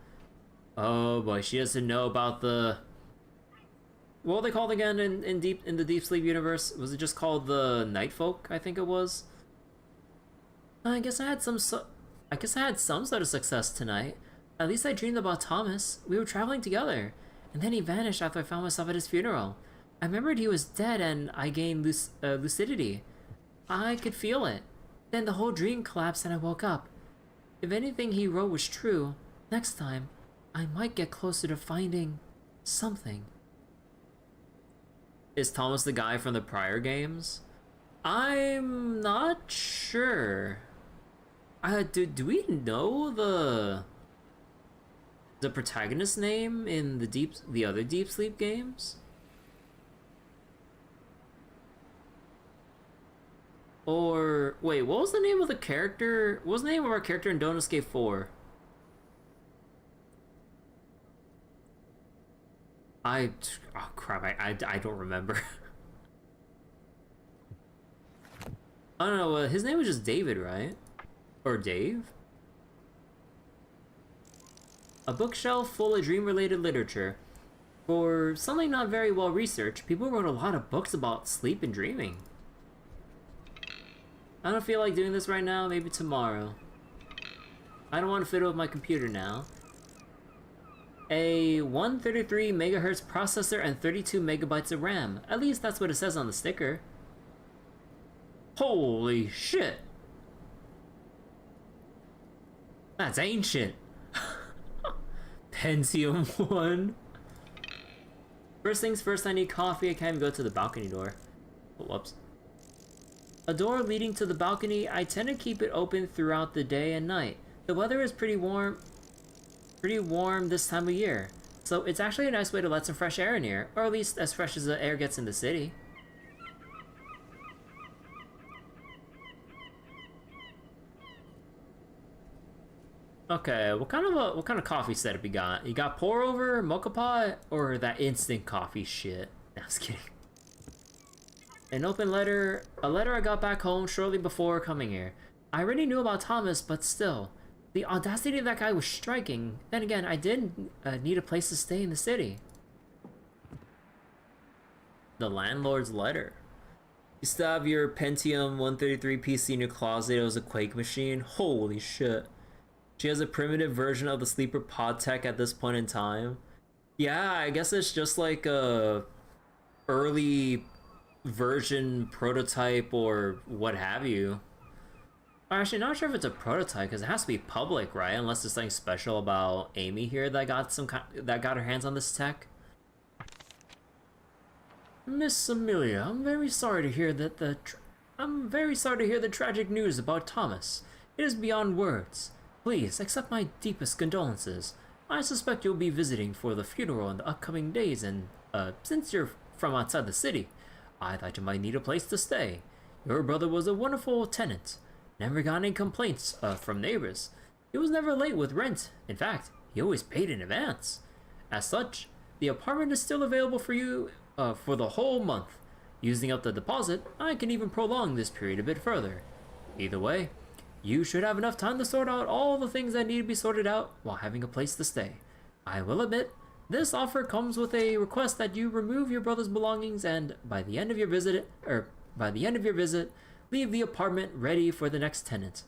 Oh boy, she doesn't know about the... What were they called again in the Deep Sleep universe? Was it just called the Night Folk, I think it was? I guess I had some sort of success tonight. At least I dreamed about Thomas. We were traveling together, and then he vanished after I found myself at his funeral. I remembered he was dead and I gained lucidity. I could feel it. Then the whole dream collapsed and I woke up. If anything he wrote was true, next time, I might get closer to finding something. Is Thomas the guy from the prior games? I'm not sure. Do we know the protagonist's name in the other Deep Sleep games? Or wait, what was the name of the character? What was the name of our character in Don't Escape 4? Oh crap, I don't remember. I don't know, his name was just David, right? Or Dave? A bookshelf full of dream-related literature. For something not very well researched, people wrote a lot of books about sleep and dreaming. I don't feel like doing this right now, maybe tomorrow. I don't want to fiddle with my computer now. A 133 megahertz processor and 32 megabytes of RAM. At least that's what it says on the sticker. Holy shit! That's ancient! Pentium 1. First things first, I need coffee. I can't even go to the balcony door. Oh, whoops. A door leading to the balcony. I tend to keep it open throughout the day and night. The weather is pretty warm this time of year, so it's actually a nice way to let some fresh air in here, or at least as fresh as the air gets in the city. Okay, what kind of coffee setup you got? You got pour over, mocha pot, or that instant coffee shit? No, I was kidding. An open letter, a letter I got back home shortly before coming here. I already knew about Thomas, but still, the audacity of that guy was striking. Then again, I did need a place to stay in the city. The landlord's letter. You still have your Pentium 133 PC in your closet. It was a Quake machine. Holy shit. She has a primitive version of the sleeper pod tech at this point in time. Yeah, I guess it's just like a early version prototype or what have you. I'm actually not sure if it's a prototype because it has to be public, right? Unless there's something special about Amy here that got her hands on this tech. Miss Amelia, I'm very sorry to hear the tragic news about Thomas. It is beyond words. Please accept my deepest condolences. I suspect you'll be visiting for the funeral in the upcoming days, and since you're from outside the city, I thought you might need a place to stay. Your brother was a wonderful tenant. Never got any complaints from neighbors. He was never late with rent. In fact, he always paid in advance. As such, the apartment is still available for you for the whole month. Using up the deposit, I can even prolong this period a bit further. Either way, you should have enough time to sort out all the things that need to be sorted out while having a place to stay. I will admit, this offer comes with a request that you remove your brother's belongings and by the end of your visit, leave the apartment ready for the next tenant.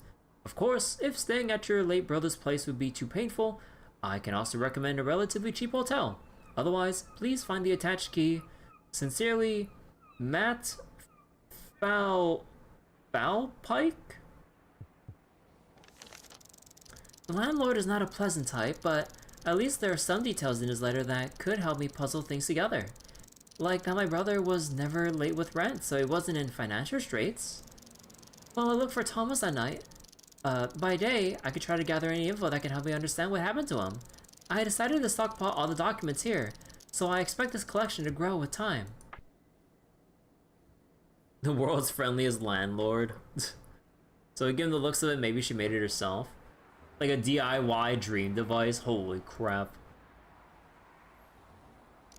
Of course, if staying at your late brother's place would be too painful, I can also recommend a relatively cheap hotel. Otherwise, please find the attached key. Sincerely, Matt Foulpike? The landlord is not a pleasant type, but at least there are some details in his letter that could help me puzzle things together. Like that my brother was never late with rent, so he wasn't in financial straits. Well, I looked for Thomas that night. By day, I could try to gather any info that can help me understand what happened to him. I decided to stockpile all the documents here, so I expect this collection to grow with time. The world's friendliest landlord. So given the looks of it, maybe she made it herself. Like a DIY dream device. Holy crap.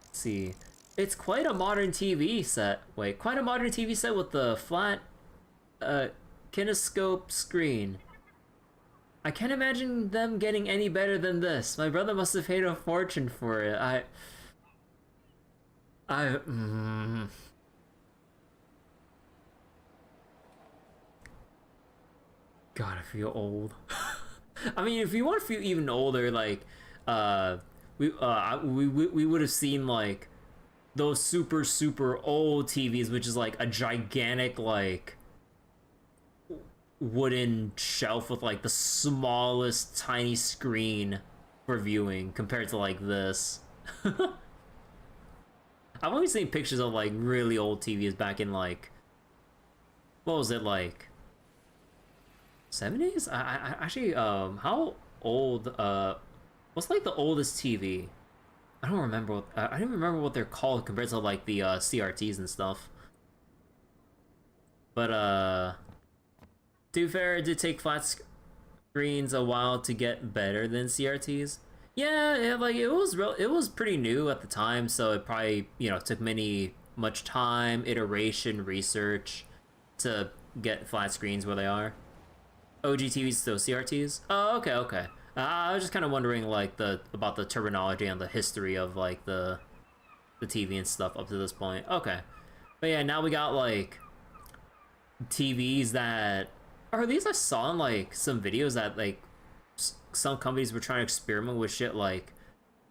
Let's see. It's quite a modern TV set. Wait, quite a modern TV set with the flat kinescope screen. I can't imagine them getting any better than this. My brother must have paid a fortune for it. God, I feel old. I mean, if you want to feel even older, like, we would have seen, like, those super old TVs, which is, like, a gigantic, like, wooden shelf with, like, the smallest tiny screen for viewing compared to, like, this. I've only seen pictures of, like, really old TVs back in, like, what was it, like, 70s? I actually, how old, what's like the oldest TV? I don't remember what, I don't even remember what they're called compared to like the CRTs and stuff. But to be fair, it did take flat screens a while to get better than CRTs. Yeah, like it was pretty new at the time, so it probably, you know, took much time, iteration, research to get flat screens where they are. OG TVs still CRTs? Oh, okay. I was just kind of wondering, like, about the terminology and the history of, like, the TV and stuff up to this point. Okay. But yeah, now we got, like, TVs that... Or at least I saw in, like, some videos that, like, some companies were trying to experiment with shit, like,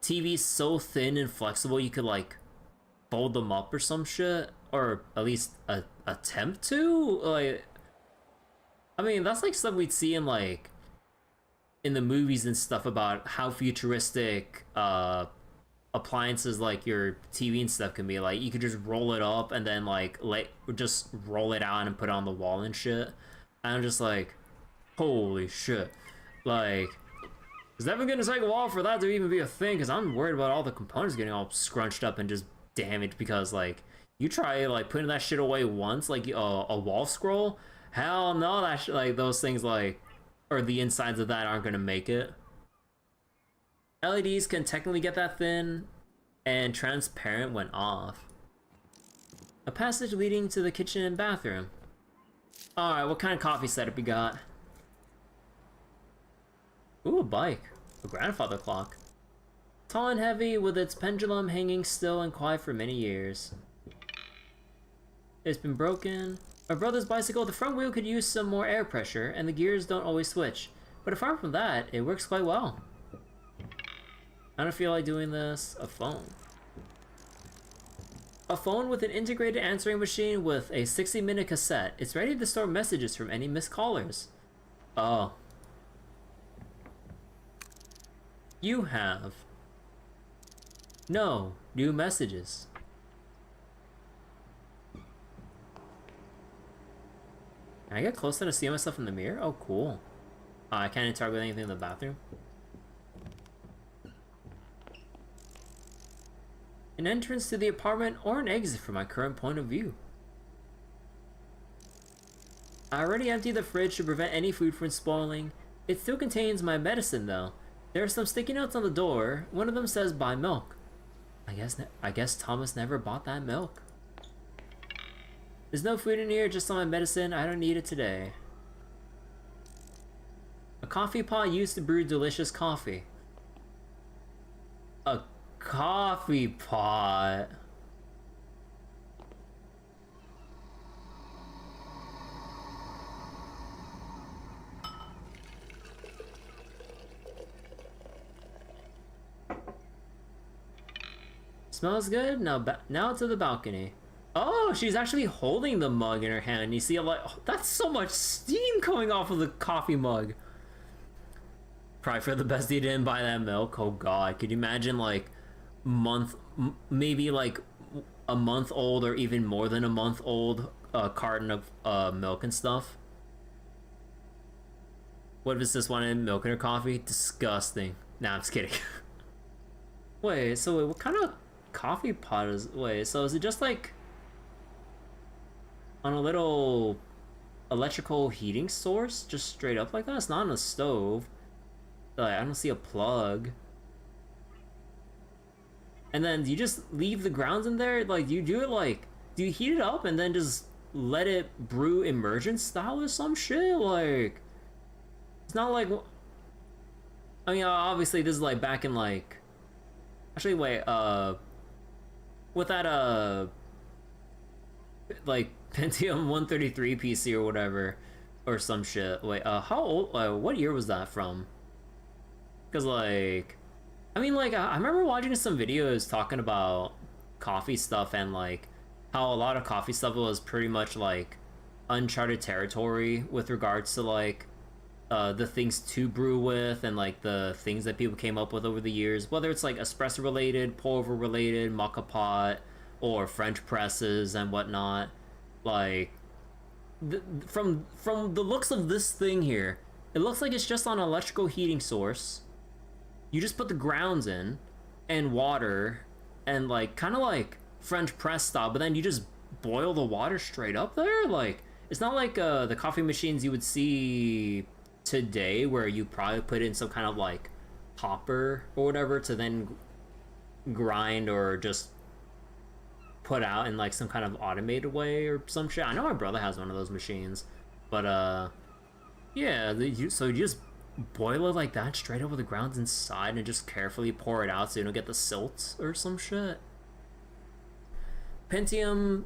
TVs so thin and flexible you could, like, fold them up or some shit. Or at least attempt to? Like... I mean, that's like stuff we'd see in like in the movies and stuff about how futuristic appliances like your TV and stuff can be. Like you could just roll it up and then like just roll it out and put it on the wall and shit. And I'm just like, holy shit! Like, is that even gonna take a while for that to even be a thing? Because I'm worried about all the components getting all scrunched up and just damaged. Because like you try like putting that shit away once, like a wall scroll. Hell no, like those things like, or the insides of that aren't gonna make it. LEDs can technically get that thin, and transparent when off. A passage leading to the kitchen and bathroom. Alright, what kind of coffee setup you got? Ooh, a bike. A grandfather clock. Tall and heavy, with its pendulum hanging still and quiet for many years. It's been broken. My brother's bicycle, the front wheel could use some more air pressure, and the gears don't always switch. But apart from that, it works quite well. I don't feel like doing this. A phone. A phone with an integrated answering machine with a 60-minute cassette. It's ready to store messages from any missed callers. Oh. You have no new messages. Can I get close enough to see myself in the mirror? Oh, cool. I can't interact with anything in the bathroom. An entrance to the apartment or an exit from my current point of view. I already emptied the fridge to prevent any food from spoiling. It still contains my medicine though. There are some sticky notes on the door. One of them says buy milk. I guess Thomas never bought that milk. There's no food in here, just some my medicine. I don't need it today. A coffee pot used to brew delicious coffee. A coffee pot. Smells good. Now to the balcony. Oh, she's actually holding the mug in her hand. You see, that's so much steam coming off of the coffee mug. Probably for the best he didn't buy that milk. Oh god, could you imagine like maybe like a month old or even more than a month old carton of milk and stuff? What if it's just wanted milk in her coffee? Disgusting. Nah, I'm just kidding. Wait, what kind of coffee pot is... Wait, so is it just like on a little electrical heating source? Just straight up like that? It's not on a stove. Like, I don't see a plug. And then do you just leave the grounds in there? Like, do you do it like... Do you heat it up and then just let it brew immersion style or some shit? Like... It's not like... I mean, obviously this is like back in like... Actually, wait, with that, like, Pentium 133 PC or whatever, or some shit. Wait, how old, what year was that from? Because, like, I mean, like, I remember watching some videos talking about coffee stuff and, like, how a lot of coffee stuff was pretty much, like, uncharted territory with regards to, like, the things to brew with and like the things that people came up with over the years, whether it's like espresso related, pour over related, mocha pot, or French presses and whatnot. Like from the looks of this thing here, it looks like it's just on an electrical heating source. You just put the grounds in and water and like kind of like French press style, but then you just boil the water straight up there. Like it's not like the coffee machines you would see today where you probably put in some kind of like hopper or whatever to then grind or just put out in like some kind of automated way or some shit. I know my brother has one of those machines, but yeah, so you just boil it like that straight over the grounds inside and just carefully pour it out so you don't get the silt or some shit. Pentium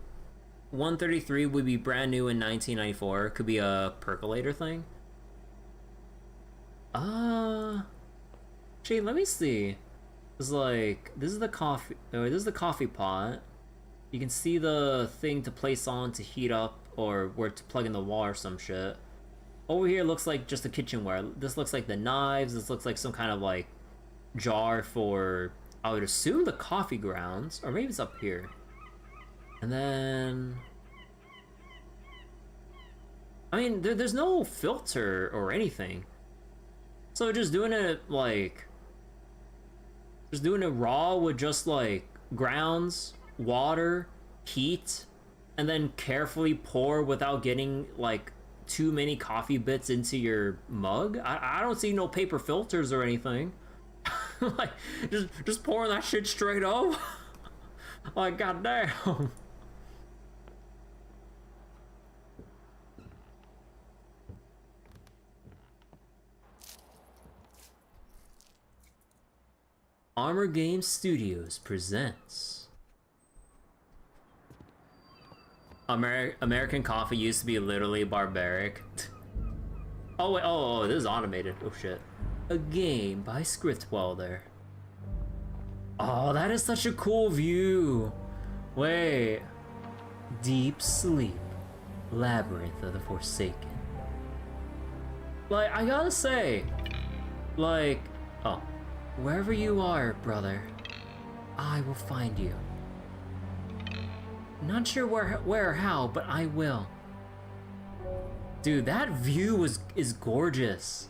133 would be brand new in 1994. Could be a percolator thing. Gee, let me see. It's like, this is the coffee, or this is the coffee pot. You can see the thing to place on to heat up or where to plug in the wall or some shit. Over here looks like just the kitchenware. This looks like the knives. This looks like some kind of like jar for, I would assume, the coffee grounds, or maybe it's up here. And then, I mean, there's no filter or anything. So just doing it like, just doing it raw with just like grounds, water, heat, and then carefully pour without getting like too many coffee bits into your mug. I don't see no paper filters or anything. Like just pouring that shit straight up. Like goddamn. Armor Games Studios presents American coffee used to be literally barbaric. Oh wait, oh, this is automated. Oh shit. A game by Scriptwelder. Oh, that is such a cool view. Wait. Deep Sleep. Labyrinth of the Forsaken. Like, I gotta say, like, oh. Wherever you are, brother, I will find you. Not sure where or how, but I will. Dude, that view is gorgeous.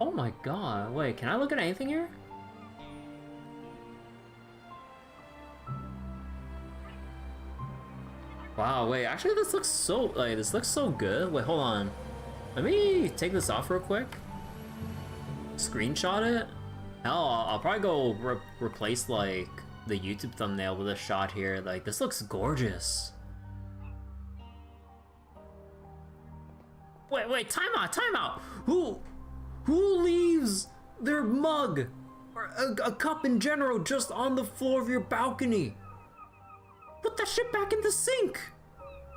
Oh my god, wait, can I look at anything here? Wow, wait, actually this looks so good. Wait, hold on. Let me take this off real quick. Screenshot it. Hell, I'll probably go replace like the YouTube thumbnail with a shot here. Like, this looks gorgeous. Wait, time out. Who leaves their mug or a cup in general just on the floor of your balcony? Put that shit back in the sink.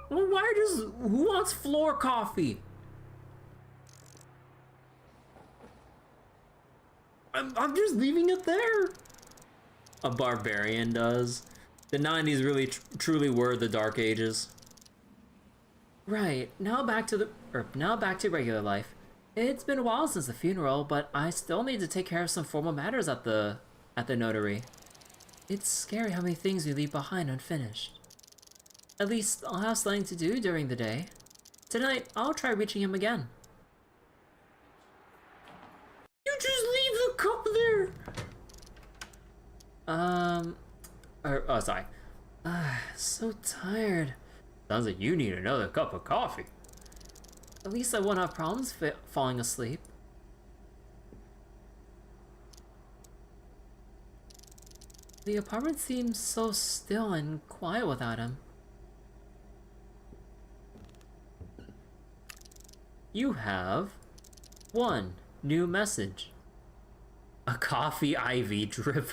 Who wants floor coffee? I'm just leaving it there. A barbarian does. The 90s really truly were the dark ages. Right, now back to regular life. It's been a while since the funeral, but I still need to take care of some formal matters at the notary. It's scary how many things we leave behind unfinished. At least I'll have something to do during the day. Tonight, I'll try reaching him again. You just leave the cup there! Sorry. So tired. Sounds like you need another cup of coffee. At least I won't have problems falling asleep. The apartment seems so still and quiet without him. You have 1 new message. A coffee IV drip.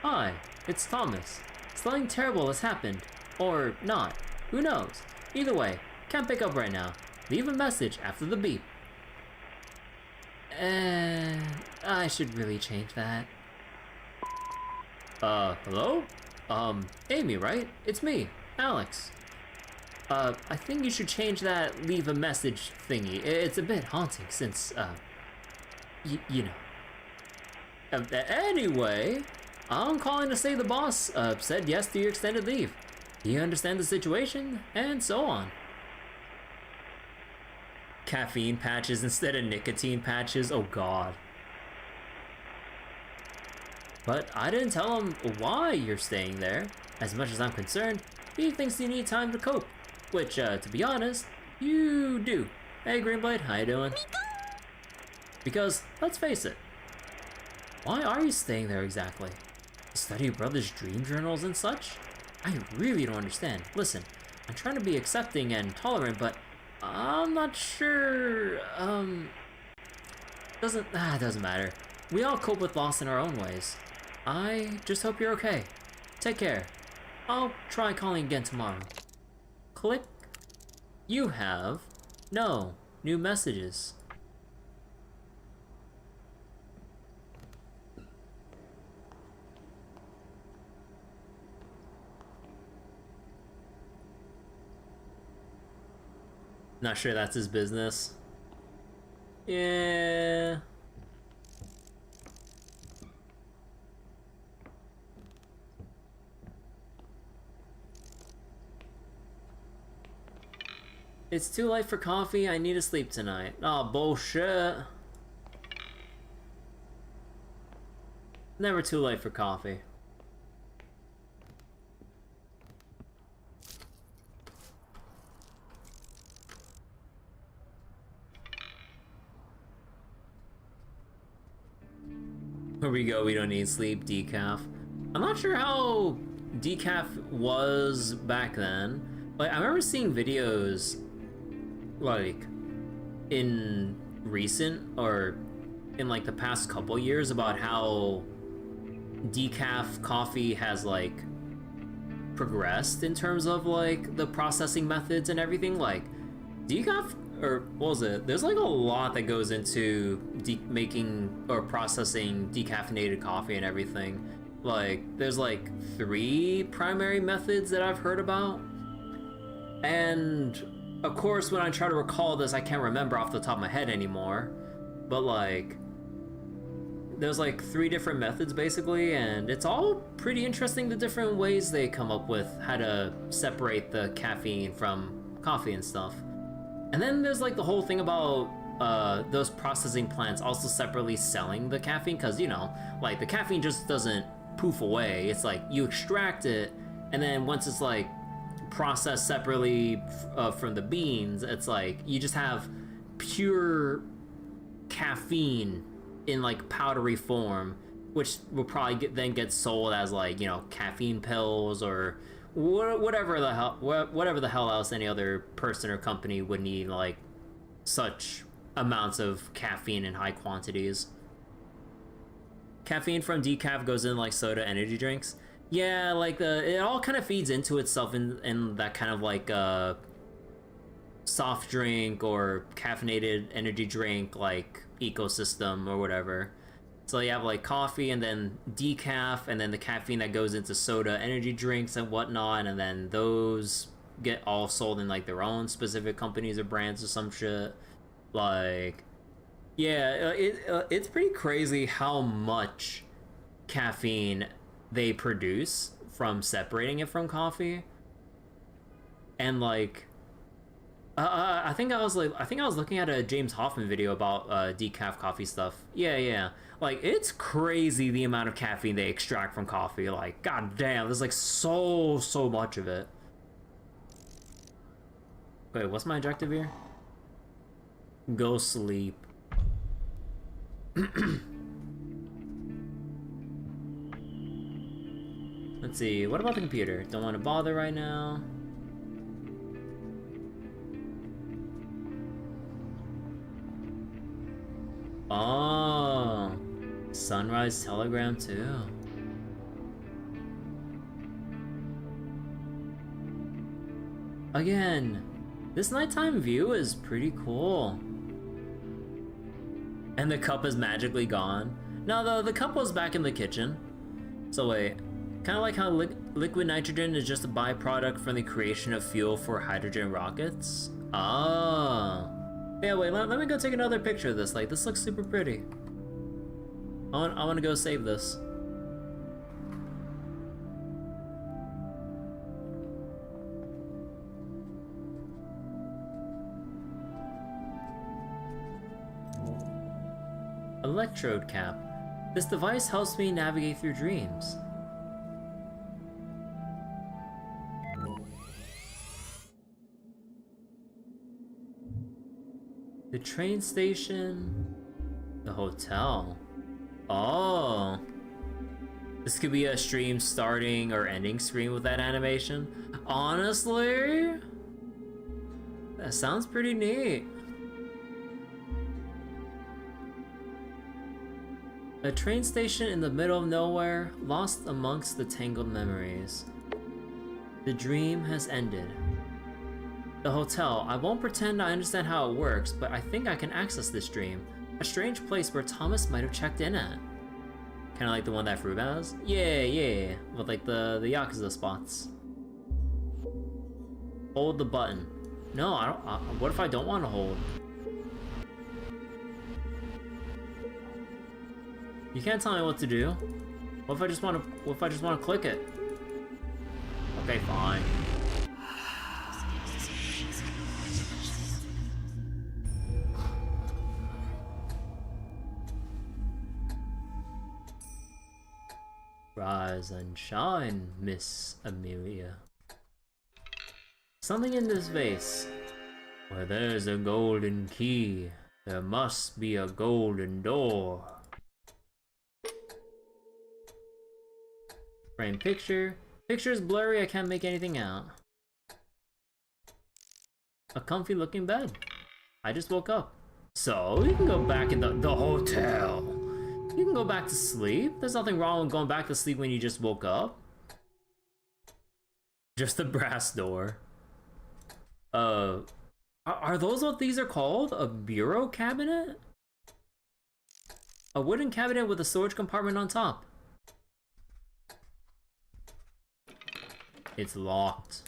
Hi, it's Thomas. Something terrible has happened. Or not. Who knows? Either way, can't pick up right now. Leave a message after the beep. I should really change that. Hello? Amy, right? It's me, Alex. I think you should change that leave a message thingy. It's a bit haunting since, you know. Anyway, I'm calling to say the boss, said yes to your extended leave. He understands the situation, and so on. Caffeine patches instead of nicotine patches, oh god. But I didn't tell him why you're staying there. As much as I'm concerned, he thinks you need time to cope. Which, to be honest, you do. Hey Greenblade, how you doing? Because, let's face it, why are you staying there exactly? To study your brother's dream journals and such? I really don't understand. Listen, I'm trying to be accepting and tolerant, but I'm not sure, doesn't matter. We all cope with loss in our own ways. I just hope you're okay. Take care. I'll try calling again tomorrow. Click. You have no new messages. Not sure that's his business. Yeah. It's too late for coffee, I need to sleep tonight. Oh, bullshit. Never too late for coffee. Here we go, we don't need sleep, decaf. I'm not sure how decaf was back then. Like, I remember seeing videos like in recent or in like the past couple years about how decaf coffee has like progressed in terms of like the processing methods and everything. Like decaf, or what was it? There's like a lot that goes into making or processing decaffeinated coffee and everything. Like there's like 3 primary methods that I've heard about, and of course, when I try to recall this, I can't remember off the top of my head anymore. But like, there's like 3 different methods basically, and it's all pretty interesting, the different ways they come up with how to separate the caffeine from coffee and stuff. And then there's like the whole thing about those processing plants also separately selling the caffeine, because, you know, like the caffeine just doesn't poof away. It's like you extract it, And then once it's like processed separately from the beans, it's like you just have pure caffeine in like powdery form, which will probably then get sold as like, you know, caffeine pills or whatever the hell else any other person or company would need like such amounts of caffeine in high quantities. Caffeine from decaf goes in like soda energy drinks. Yeah, like it all kind of feeds into itself in that kind of like soft drink or caffeinated energy drink like ecosystem or whatever. So you have like coffee and then decaf and then the caffeine that goes into soda energy drinks and whatnot, and then those get all sold in like their own specific companies or brands or some shit. Like, yeah, it's pretty crazy how much caffeine they produce from separating it from coffee. And like I think I was looking at a James Hoffman video about decaf coffee stuff. Yeah. Like, it's crazy the amount of caffeine they extract from coffee. Like, god damn, there's like so much of it. Wait, what's my objective here? Go sleep. Let's see, what about the computer? Don't want to bother right now. Oh, sunrise telegram too. Again, this nighttime view is pretty cool. And the cup is magically gone. No, the cup was back in the kitchen. So wait, kind of like how liquid nitrogen is just a byproduct from the creation of fuel for hydrogen rockets. Oh. Yeah, wait, let me go take another picture of this. Like, this looks super pretty. I want to go save this. Electrode cap. This device helps me navigate through dreams. The train station, the hotel. Oh, this could be a stream starting or ending screen with that animation. Honestly, that sounds pretty neat. A train station in the middle of nowhere, lost amongst the tangled memories. The dream has ended. The hotel. I won't pretend I understand how it works, but I think I can access this dream. A strange place where Thomas might have checked in at. Kind of like the one that Fruit has? Yeah. With like the Yakuza spots. Hold the button. No, I don't. What if I don't want to hold? You can't tell me what to do. What if I just want to click it? Okay, fine. Rise and shine, Miss Amelia. Something in this vase. Where there's a golden key, there must be a golden door. Frame picture. Picture's blurry, I can't make anything out. A comfy looking bed. I just woke up. So, you can go back in the hotel. You can go back to sleep. There's nothing wrong with going back to sleep when you just woke up. Just a brass door. Are those what these are called? A bureau cabinet? A wooden cabinet with a storage compartment on top. It's locked.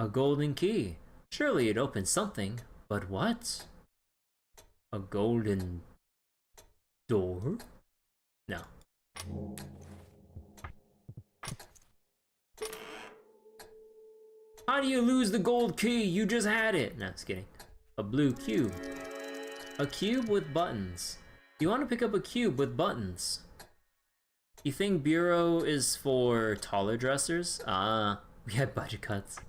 A golden key. Surely it opens something. But what? A golden door? No. How do you lose the gold key? You just had it. No, just kidding. A blue cube. A cube with buttons. You want to pick up a cube with buttons. You think bureau is for taller dressers? Ah, we had budget cuts.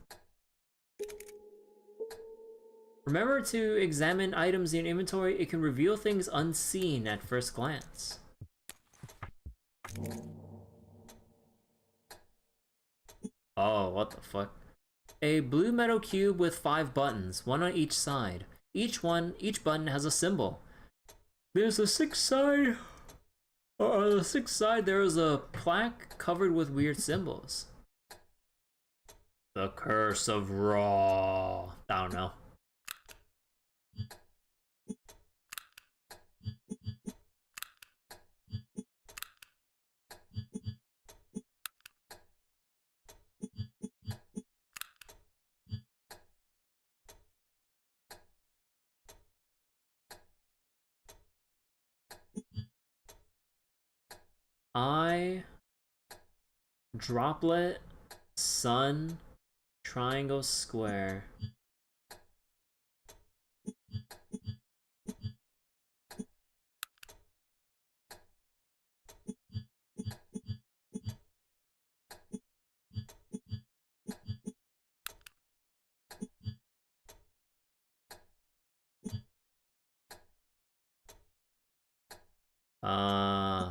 Remember to examine items in your inventory. It can reveal things unseen at first glance. Oh, what the fuck? A blue metal cube with 5 buttons, one on each side. Each button has a symbol. There's a 6th side. On the 6th side, there is a plaque covered with weird symbols. The Curse of Raw. I don't know. Eye, droplet, sun, triangle, square.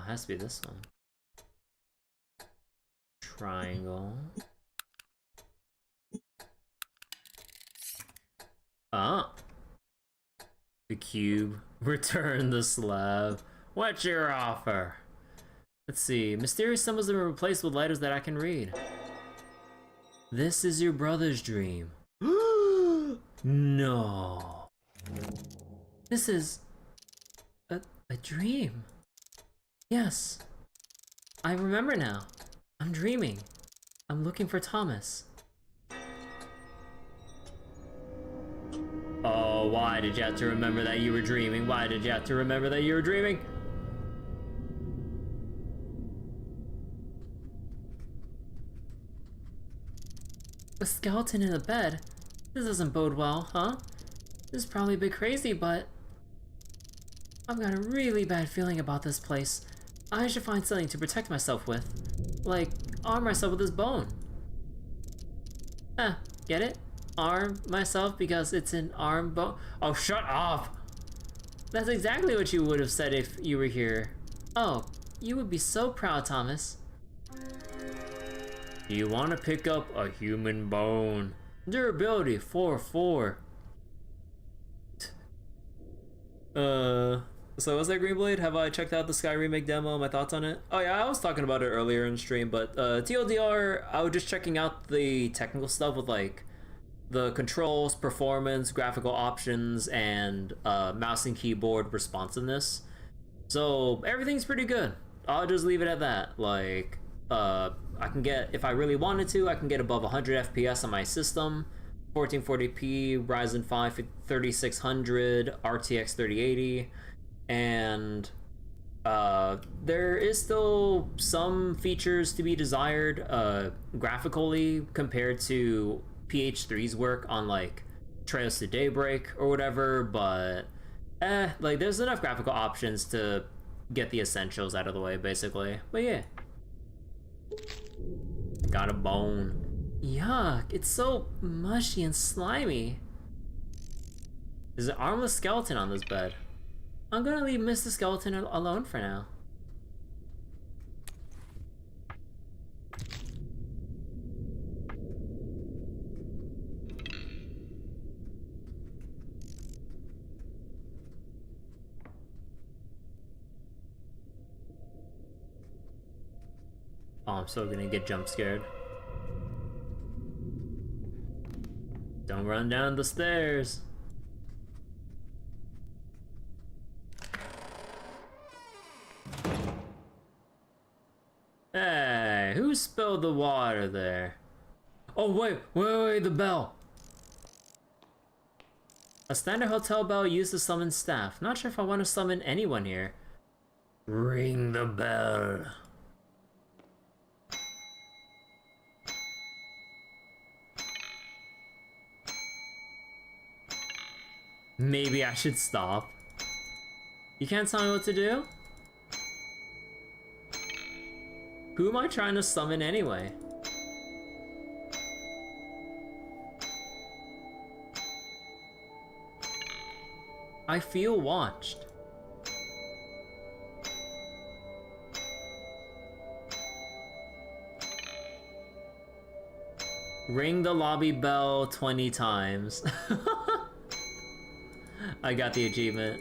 Has to be this one. Triangle. Ah. The cube. Return the slab. What's your offer? Let's see. Mysterious symbols have been replaced with letters that I can read. This is your brother's dream. No. This is a dream. Yes. I remember now. I'm dreaming. I'm looking for Thomas. Oh, why did you have to remember that you were dreaming? Why did you have to remember that you were dreaming? A skeleton in a bed? This doesn't bode well, huh? This is probably a bit crazy, but I've got a really bad feeling about this place. I should find something to protect myself with. Like, arm myself with this bone. Get it? Arm myself because it's an arm bone. Oh, shut up! That's exactly what you would have said if you were here. Oh, you would be so proud, Thomas. You want to pick up a human bone. Durability 4/4. So what's that, Greenblade? Have I checked out the Sky Remake demo? My thoughts on it? Oh yeah, I was talking about it earlier in stream, but TLDR, I was just checking out the technical stuff with like the controls, performance, graphical options, and mouse and keyboard responsiveness. So everything's pretty good. I'll just leave it at that. Like, I can get, if I really wanted to, I can get above 100 FPS on my system. 1440p, Ryzen 5 3600, RTX 3080, and there is still some features to be desired graphically compared to PH3's work on like Trails to Daybreak or whatever, but like there's enough graphical options to get the essentials out of the way, basically. But yeah, got a bone. Yuck, it's so mushy and slimy. There's an armless skeleton on this bed. I'm gonna leave Mr. Skeleton alone for now. Oh, I'm so gonna get jump scared. Don't run down the stairs. Hey, who spilled the water there? Oh, wait, the bell. A standard hotel bell used to summon staff. Not sure if I want to summon anyone here. Ring the bell. Maybe I should stop. You can't tell me what to do? Who am I trying to summon anyway? I feel watched. Ring the lobby bell 20 times. I got the achievement.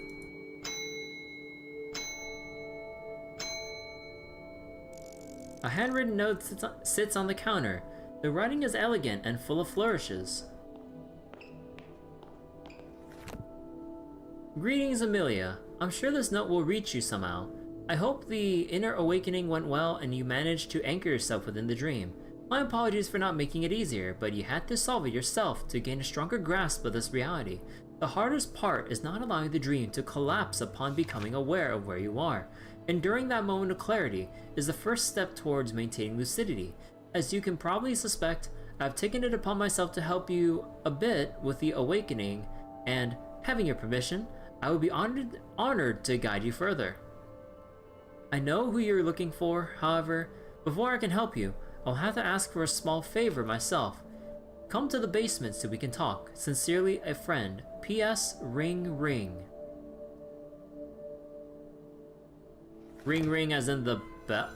A handwritten note sits on the counter. The writing is elegant and full of flourishes. Greetings, Amelia. I'm sure this note will reach you somehow. I hope the inner awakening went well and you managed to anchor yourself within the dream. My apologies for not making it easier, but you had to solve it yourself to gain a stronger grasp of this reality. The hardest part is not allowing the dream to collapse upon becoming aware of where you are. Enduring that moment of clarity is the first step towards maintaining lucidity. As you can probably suspect, I've taken it upon myself to help you a bit with the awakening, and, having your permission, I would be honored to guide you further. I know who you're looking for, however, before I can help you, I'll have to ask for a small favor myself. Come to the basement so we can talk. Sincerely, a friend. P.S. Ring ring. Ring ring as in the bell?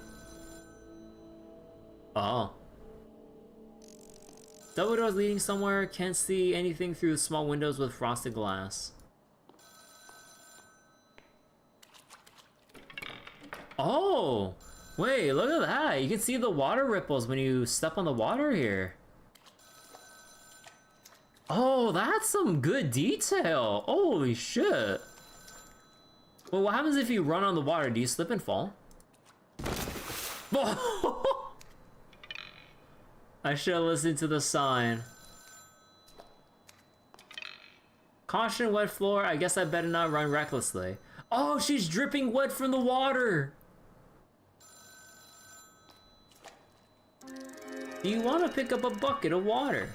Oh. Double doors leading somewhere, can't see anything through the small windows with frosted glass. Oh! Wait, look at that! You can see the water ripples when you step on the water here. Oh, that's some good detail! Holy shit! Well, what happens if you run on the water? Do you slip and fall? I should have listened to the sign. Caution, wet floor. I guess I better not run recklessly. Oh, she's dripping wet from the water! Do you want to pick up a bucket of water?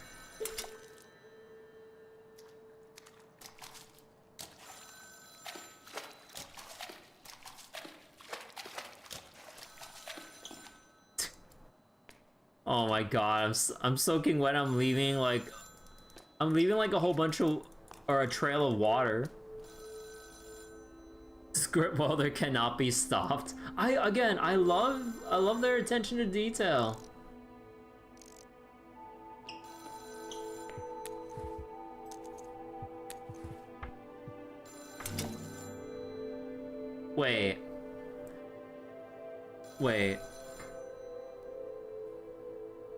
Oh my god, I'm soaking wet. I'm leaving like a whole bunch of, or a trail of water. Scriptwelder cannot be stopped. I love their attention to detail. Wait.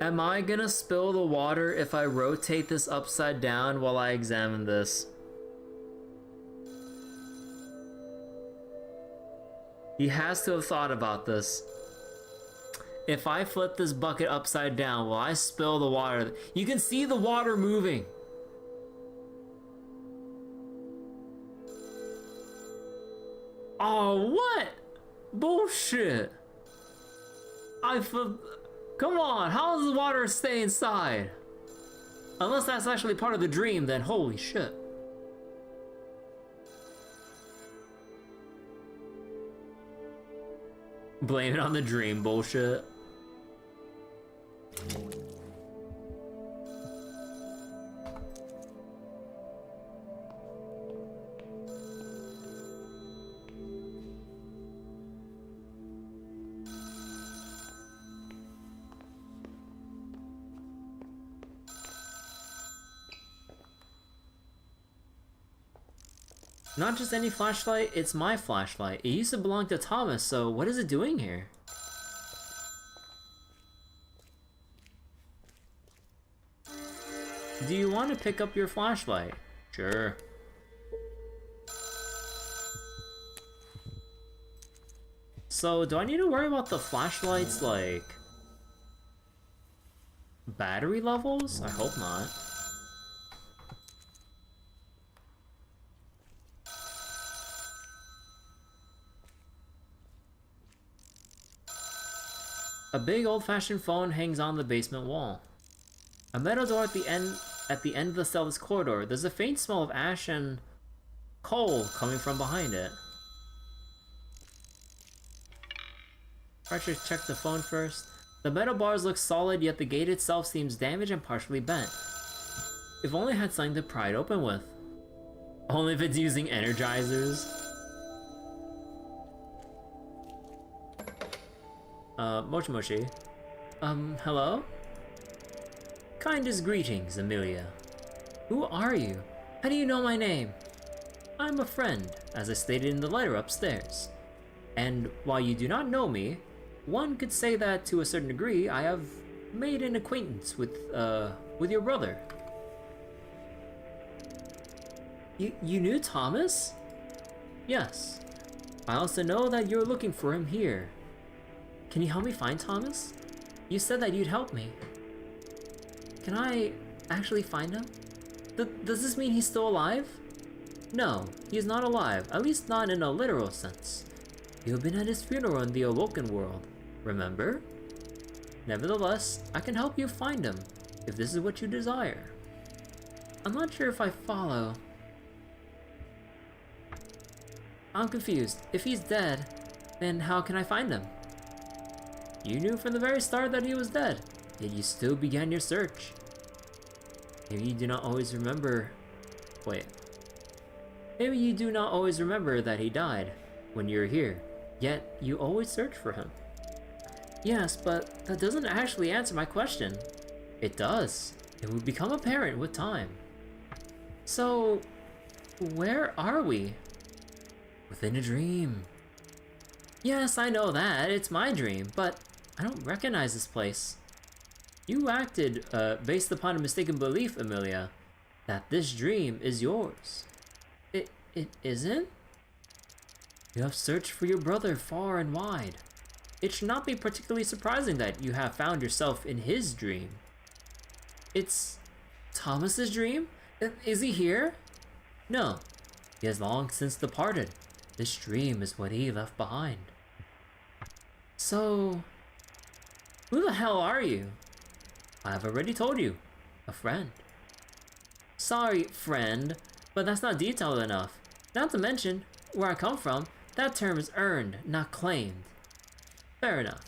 Am I gonna spill the water if I rotate this upside down while I examine this? He has to have thought about this. If I flip this bucket upside down, will I spill the water? You can see the water moving. Oh, what? Bullshit. Come on, how does the water stay inside? Unless that's actually part of the dream, then holy shit. Blame it on the dream, bullshit. Not just any flashlight, it's my flashlight. It used to belong to Thomas, so what is it doing here? Do you want to pick up your flashlight? Sure. So, do I need to worry about the flashlight's, like, battery levels? I hope not. A big old-fashioned phone hangs on the basement wall. A metal door at the end of the cell's corridor. There's a faint smell of ash and coal coming from behind it. I should check the phone first. The metal bars look solid, yet the gate itself seems damaged and partially bent. If only I had something to pry it open with. Only if it's using energizers. Mochi Mochi. Hello? Kindest greetings, Amelia. Who are you? How do you know my name? I'm a friend, as I stated in the letter upstairs. And while you do not know me, one could say that to a certain degree I have made an acquaintance with your brother. You knew Thomas? Yes. I also know that you're looking for him here. Can you help me find Thomas? You said that you'd help me. Can I actually find him? Does this mean he's still alive? No, he is not alive, at least not in a literal sense. You have been at his funeral in the awoken world, remember? Nevertheless, I can help you find him, if this is what you desire. I'm not sure if I follow. I'm confused. If he's dead, then how can I find him? You knew from the very start that he was dead, yet you still began your search. Maybe you do not always remember... Wait. Maybe you do not always remember that he died when you're here, yet you always search for him. Yes, but that doesn't actually answer my question. It does. It will become apparent with time. So, where are we? Within a dream. Yes, I know that. It's my dream, but I don't recognize this place. You acted based upon a mistaken belief, Amelia, that this dream is yours. It isn't? You have searched for your brother far and wide. It should not be particularly surprising that you have found yourself in his dream. It's Thomas's dream? Is he here? No, he has long since departed. This dream is what he left behind. So, who the hell are you? I have already told you. A friend. Sorry, friend, but that's not detailed enough. Not to mention, where I come from, that term is earned, not claimed. Fair enough.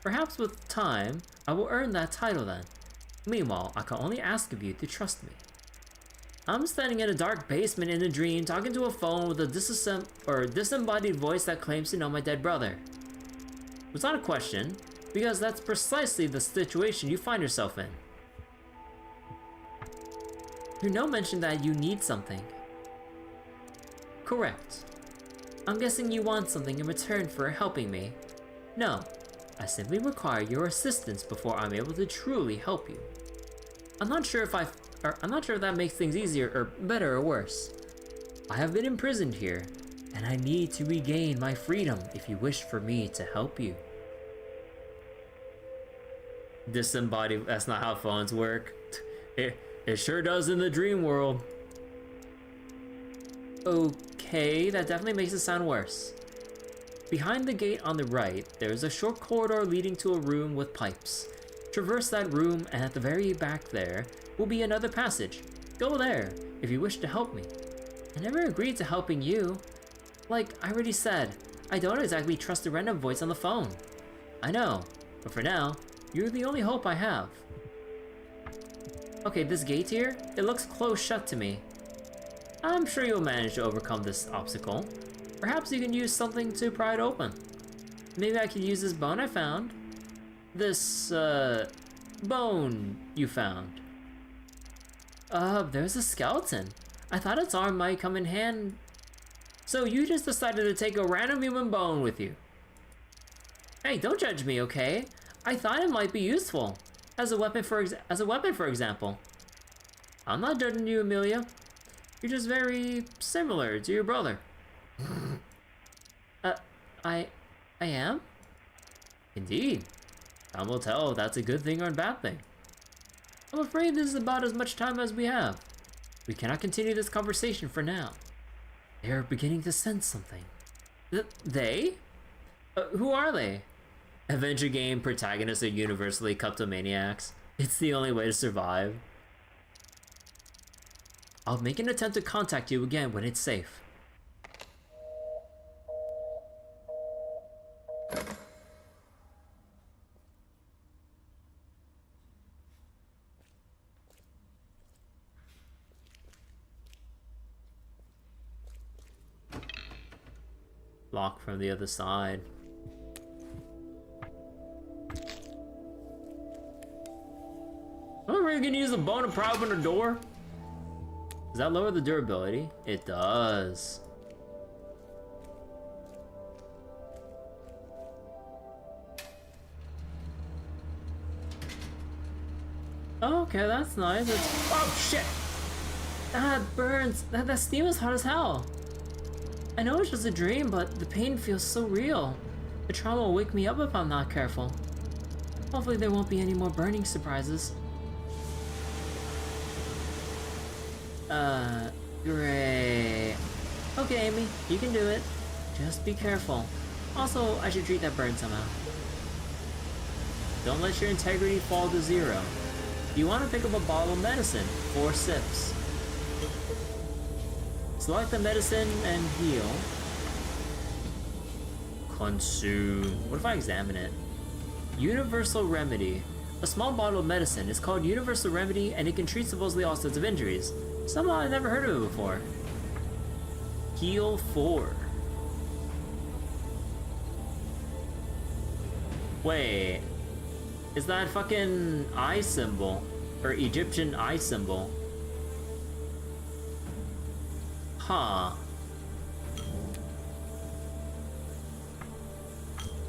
Perhaps with time, I will earn that title then. Meanwhile, I can only ask of you to trust me. I'm standing in a dark basement in a dream, talking to a phone with a disembodied voice that claims to know my dead brother. It's not a question, because that's precisely the situation you find yourself in. Your note mentioned that you need something. Correct. I'm guessing you want something in return for helping me. No, I simply require your assistance before I'm able to truly help you. I'm not sure if that makes things easier or better or worse. I have been imprisoned here, and I need to regain my freedom if you wish for me to help you. Disembodied, that's not how phones work. It sure does in the dream world. Okay, that definitely makes it sound worse. Behind the gate on the right, there is a short corridor leading to a room with pipes. Traverse that room, and at the very back there will be another passage. Go there, if you wish to help me. I never agreed to helping you. Like I already said, I don't exactly trust the random voice on the phone. I know, but for now, you're the only hope I have. Okay, this gate here, it looks closed shut to me. I'm sure you'll manage to overcome this obstacle. Perhaps you can use something to pry it open. Maybe I could use this bone I found. This, bone you found. There's a skeleton. I thought its arm might come in hand. So you just decided to take a random human bone with you. Hey, don't judge me, okay? I thought it might be useful. As a weapon, for example. I'm not judging you, Amelia. You're just very similar to your brother. I am? Indeed. Time will tell if that's a good thing or a bad thing. I'm afraid this is about as much time as we have. We cannot continue this conversation for now. They are beginning to sense something. They? Who are they? Adventure game protagonists are universally kleptomaniacs. It's the only way to survive. I'll make an attempt to contact you again when it's safe. Lock from the other side. Am I really gonna use a bone to pry open a door? Does that lower the durability? It does. Okay, that's nice. Oh shit! That burns. That steam is hot as hell. I know it's just a dream, but the pain feels so real. The trauma will wake me up if I'm not careful. Hopefully there won't be any more burning surprises. Great. Okay, Amy, you can do it. Just be careful. Also, I should treat that burn somehow. Don't let your integrity fall to 0. You want to pick up a bottle of medicine, 4 sips. Select the medicine and heal. Consume. What if I examine it? Universal Remedy. A small bottle of medicine is called Universal Remedy and it can treat supposedly all sorts of injuries. Somehow I've never heard of it before. Heal 4. Wait. Is that fucking eye symbol? Or Egyptian eye symbol? Huh.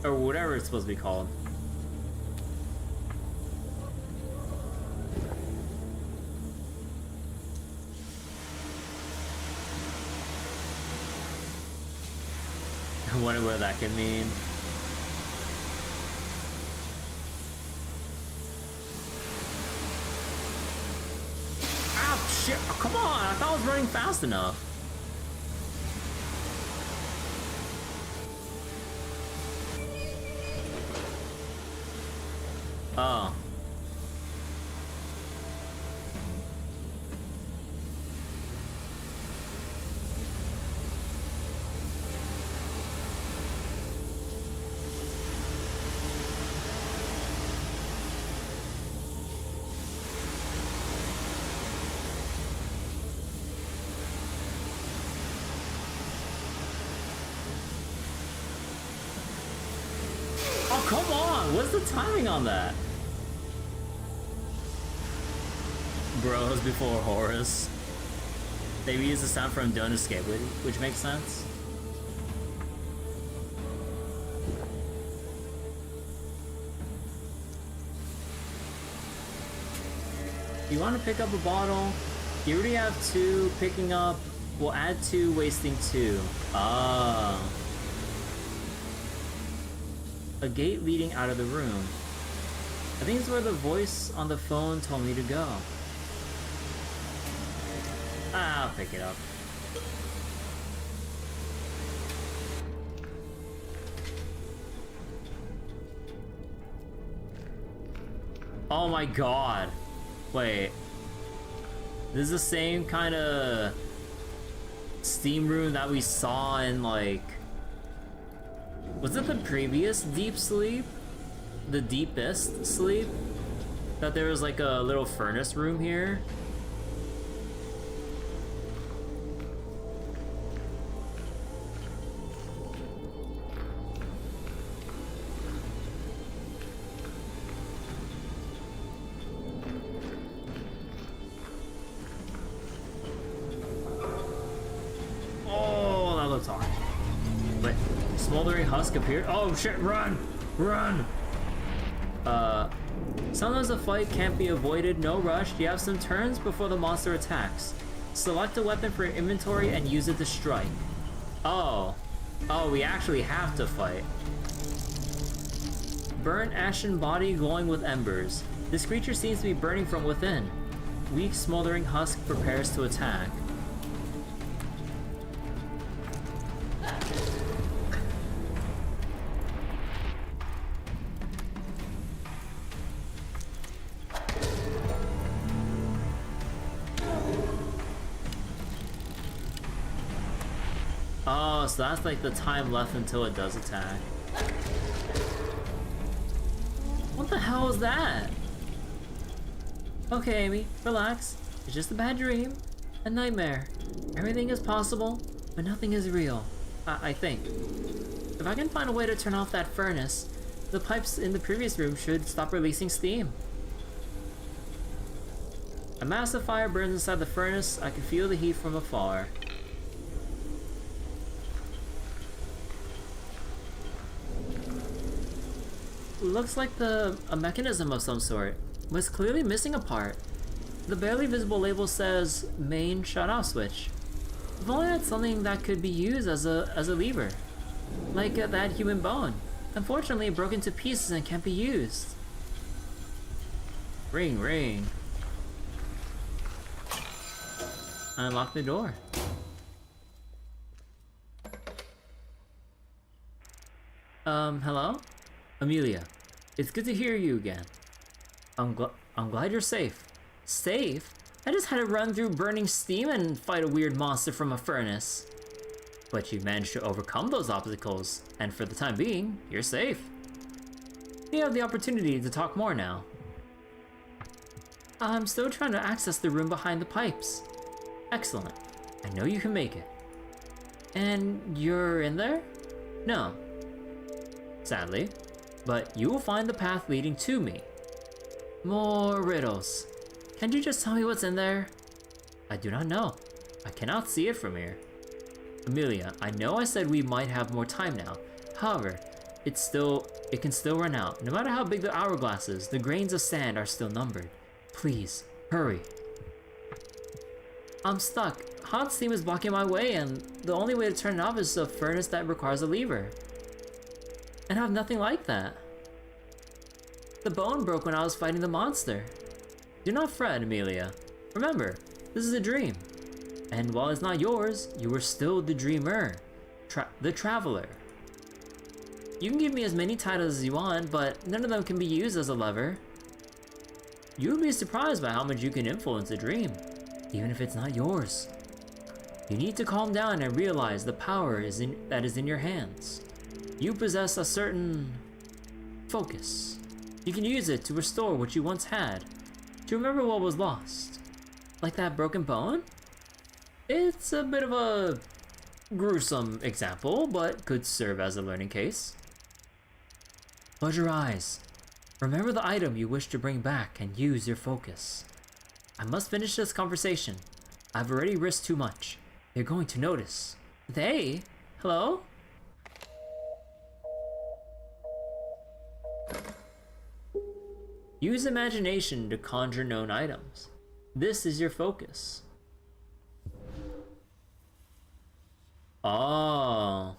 Or whatever it's supposed to be called. I wonder what that could mean. Ow, shit! Oh, come on! I thought I was running fast enough. Oh. Oh, come on! What's the timing on that? Bros before Horus. They reuse the sound from Don't Escape, which makes sense. You want to pick up a bottle? You already have 2. Picking up. We'll add 2, wasting 2. Ah. A gate leading out of the room. I think it's where the voice on the phone told me to go. I'll pick it up. Oh my god. Wait. This is the same kind of steam room that we saw in, like... Was it the previous Deep Sleep? The Deepest Sleep? That there was like a little furnace room here? Oh, that looks hard. Wait, smoldering husk appeared? Oh shit, run! Run! Sometimes a fight can't be avoided, no rush. You have some turns before the monster attacks. Select a weapon for your inventory and use it to strike. Oh. Oh, we actually have to fight. Burnt ashen body glowing with embers. This creature seems to be burning from within. Weak smoldering husk prepares to attack. Oh, so that's like the time left until it does attack. What the hell is that? Okay, Amy, relax. It's just a bad dream. A nightmare. Everything is possible, but nothing is real. I think. If I can find a way to turn off that furnace, the pipes in the previous room should stop releasing steam. A massive fire burns inside the furnace. I can feel the heat from afar. Looks like a mechanism of some sort, but it's clearly missing a part. The barely visible label says main shut-off switch. If only that's something that could be used as a lever, like that human bone. Unfortunately, it broke into pieces and can't be used. Ring, ring. Unlock the door. Hello? Amelia, it's good to hear you again. I'm glad you're safe. Safe? I just had to run through burning steam and fight a weird monster from a furnace. But you managed to overcome those obstacles, and for the time being, you're safe. You have the opportunity to talk more now. I'm still trying to access the room behind the pipes. Excellent. I know you can make it. And you're in there? No. Sadly. But you will find the path leading to me. More riddles. Can't you just tell me what's in there? I do not know. I cannot see it from here. Amelia, I know I said we might have more time now. However, it can still run out. No matter how big the hourglass is, the grains of sand are still numbered. Please, hurry. I'm stuck. Hot steam is blocking my way, and the only way to turn it off is a furnace that requires a lever. And I have nothing like that. The bone broke when I was fighting the monster. Do not fret, Amelia. Remember, this is a dream. And while it's not yours, you are still the dreamer. The traveler. You can give me as many titles as you want, but none of them can be used as a lever. You would be surprised by how much you can influence a dream, even if it's not yours. You need to calm down and realize the power that is in your hands. You possess a certain focus. You can use it to restore what you once had, to remember what was lost. Like that broken bone? It's a bit of a gruesome example, but could serve as a learning case. Close your eyes. Remember the item you wish to bring back and use your focus. I must finish this conversation. I've already risked too much. They're going to notice. They? Hello? Use imagination to conjure known items. This is your focus. Oh.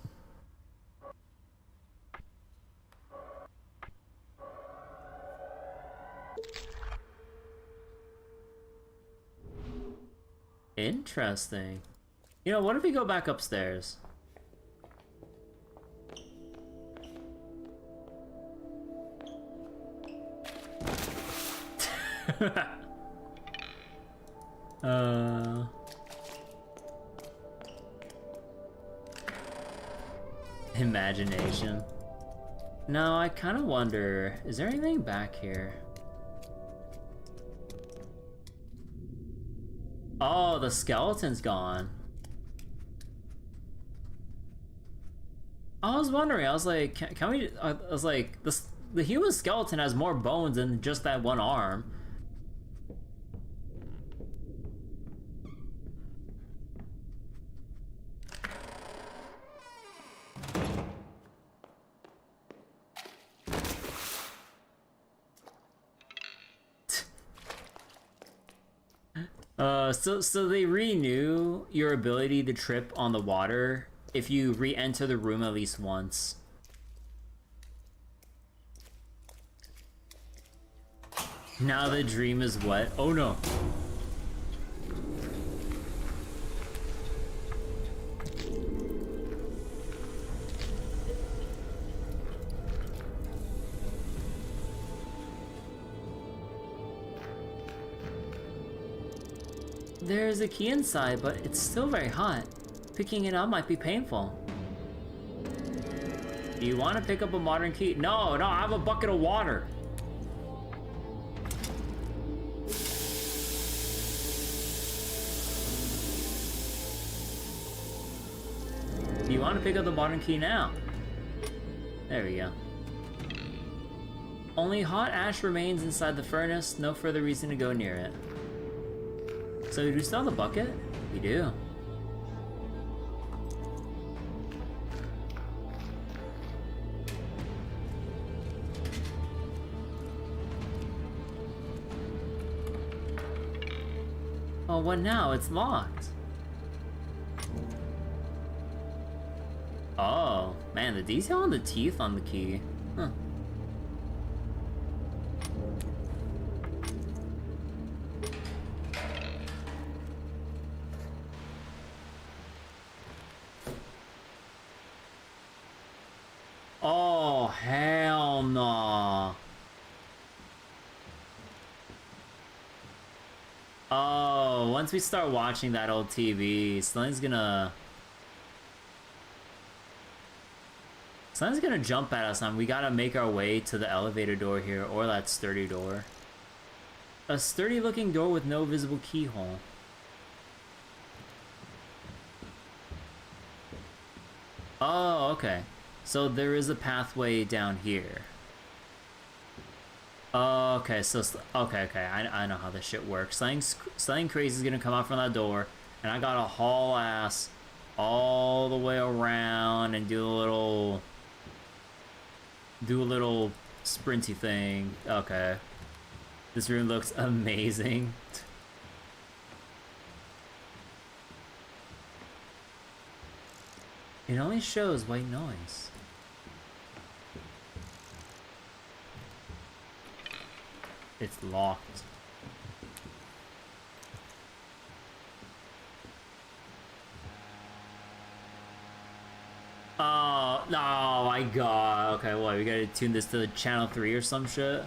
Interesting. You know, what if we go back upstairs? Imagination. No, I kind of wonder, is there anything back here? Oh, the skeleton's gone. I was wondering, I was like, can we, I was like, the human skeleton has more bones than just that one arm. So they renew your ability to trip on the water if you re-enter the room at least once. Now the dream is wet. Oh no. There's a key inside, but it's still very hot. Picking it up might be painful. Do you want to pick up a modern key? No, I have a bucket of water. Do you want to pick up the modern key now? There we go. Only hot ash remains inside the furnace, no further reason to go near it. So do we still have the bucket? We do. Oh, what now? It's locked. Oh, man, the detail on the teeth on the key. Huh. Oh, hell no. Oh, once we start watching that old TV, something's gonna jump at us, and we gotta make our way to the elevator door here, or that sturdy door. A sturdy looking door with no visible keyhole. Oh, okay. So there is a pathway down here. Oh, okay, so, okay, I know how this shit works. Something crazy is gonna come out from that door, and I gotta haul ass all the way around and do a little sprinty thing. Okay. This room looks amazing. It only shows white noise. It's locked. Oh, no, my god. Okay, what, we gotta tune this to channel 3 or some shit?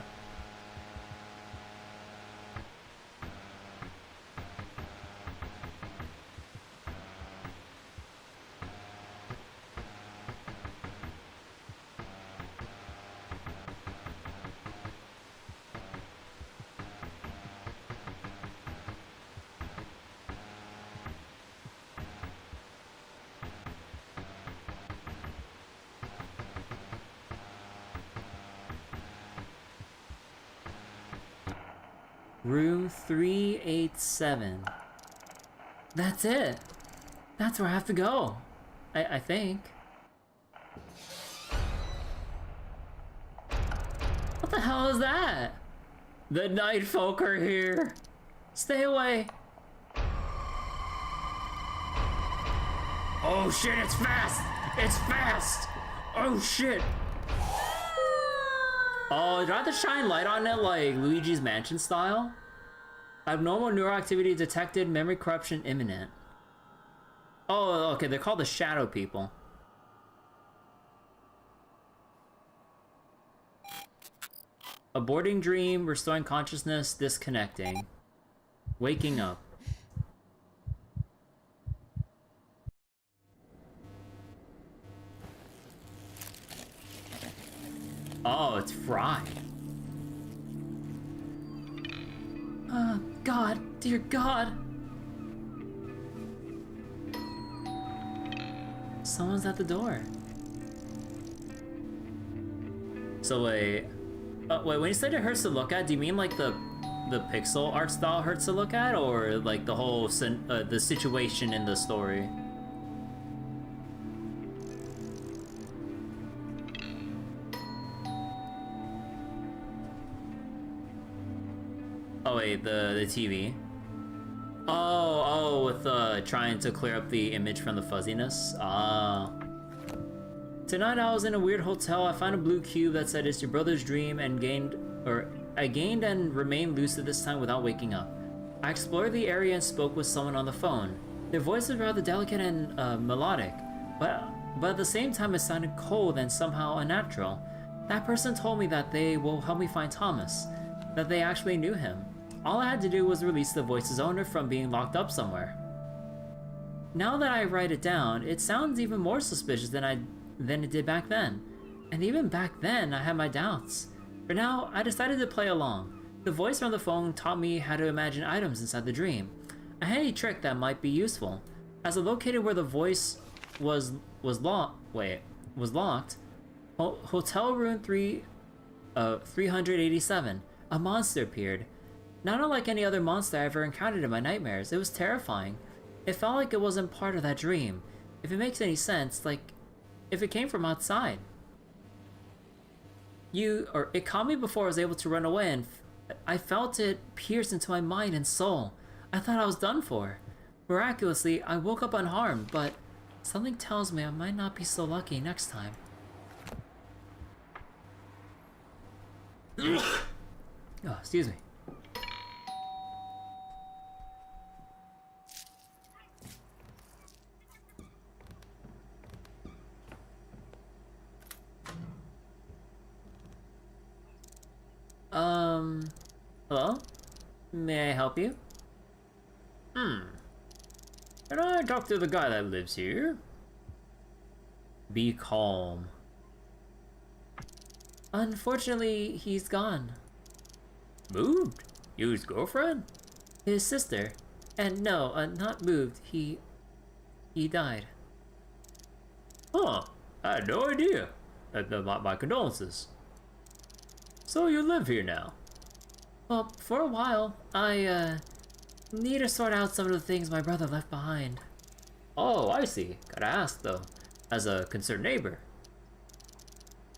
Room 387. That's it. That's where I have to go. I think. What the hell is that? The night folk are here. Stay away. Oh shit, it's fast. It's fast. Oh shit. Oh, do I have to shine light on it like Luigi's Mansion style? Abnormal neuroactivity detected, memory corruption imminent. Oh, okay, they're called the Shadow People. Aborting dream, restoring consciousness, disconnecting. Waking up. Oh, it's fried. God, dear God. Someone's at the door. So wait, wait, when you said it hurts to look at, do you mean like the pixel art style hurts to look at, or like the whole the situation in the story? Oh wait, the TV. Oh, with trying to clear up the image from the fuzziness. Ah. Tonight I was in a weird hotel. I found a blue cube that said it's your brother's dream, and I gained and remained lucid this time without waking up. I explored the area and spoke with someone on the phone. Their voice was rather delicate and melodic, but at the same time it sounded cold and somehow unnatural. That person told me that they will help me find Thomas, that they actually knew him. All I had to do was release the voice's owner from being locked up somewhere. Now that I write it down, it sounds even more suspicious than it did back then. And even back then, I had my doubts. For now, I decided to play along. The voice from the phone taught me how to imagine items inside the dream. A handy trick that might be useful. As I located where the voice was locked, Hotel room 387. A monster appeared. Not unlike any other monster I ever encountered in my nightmares. It was terrifying. It felt like it wasn't part of that dream. If it makes any sense, like if it came from outside. It caught me before I was able to run away, and I felt it pierce into my mind and soul. I thought I was done for. Miraculously, I woke up unharmed, but something tells me I might not be so lucky next time. Oh, excuse me. Hello? May I help you? Can I talk to the guy that lives here? Be calm. Unfortunately, he's gone. Moved? You his girlfriend? His sister. And no, not moved. He died. Huh. I had no idea. My condolences. So you live here now? Well, for a while. I, need to sort out some of the things my brother left behind. Oh, I see. Gotta ask, though. As a concerned neighbor.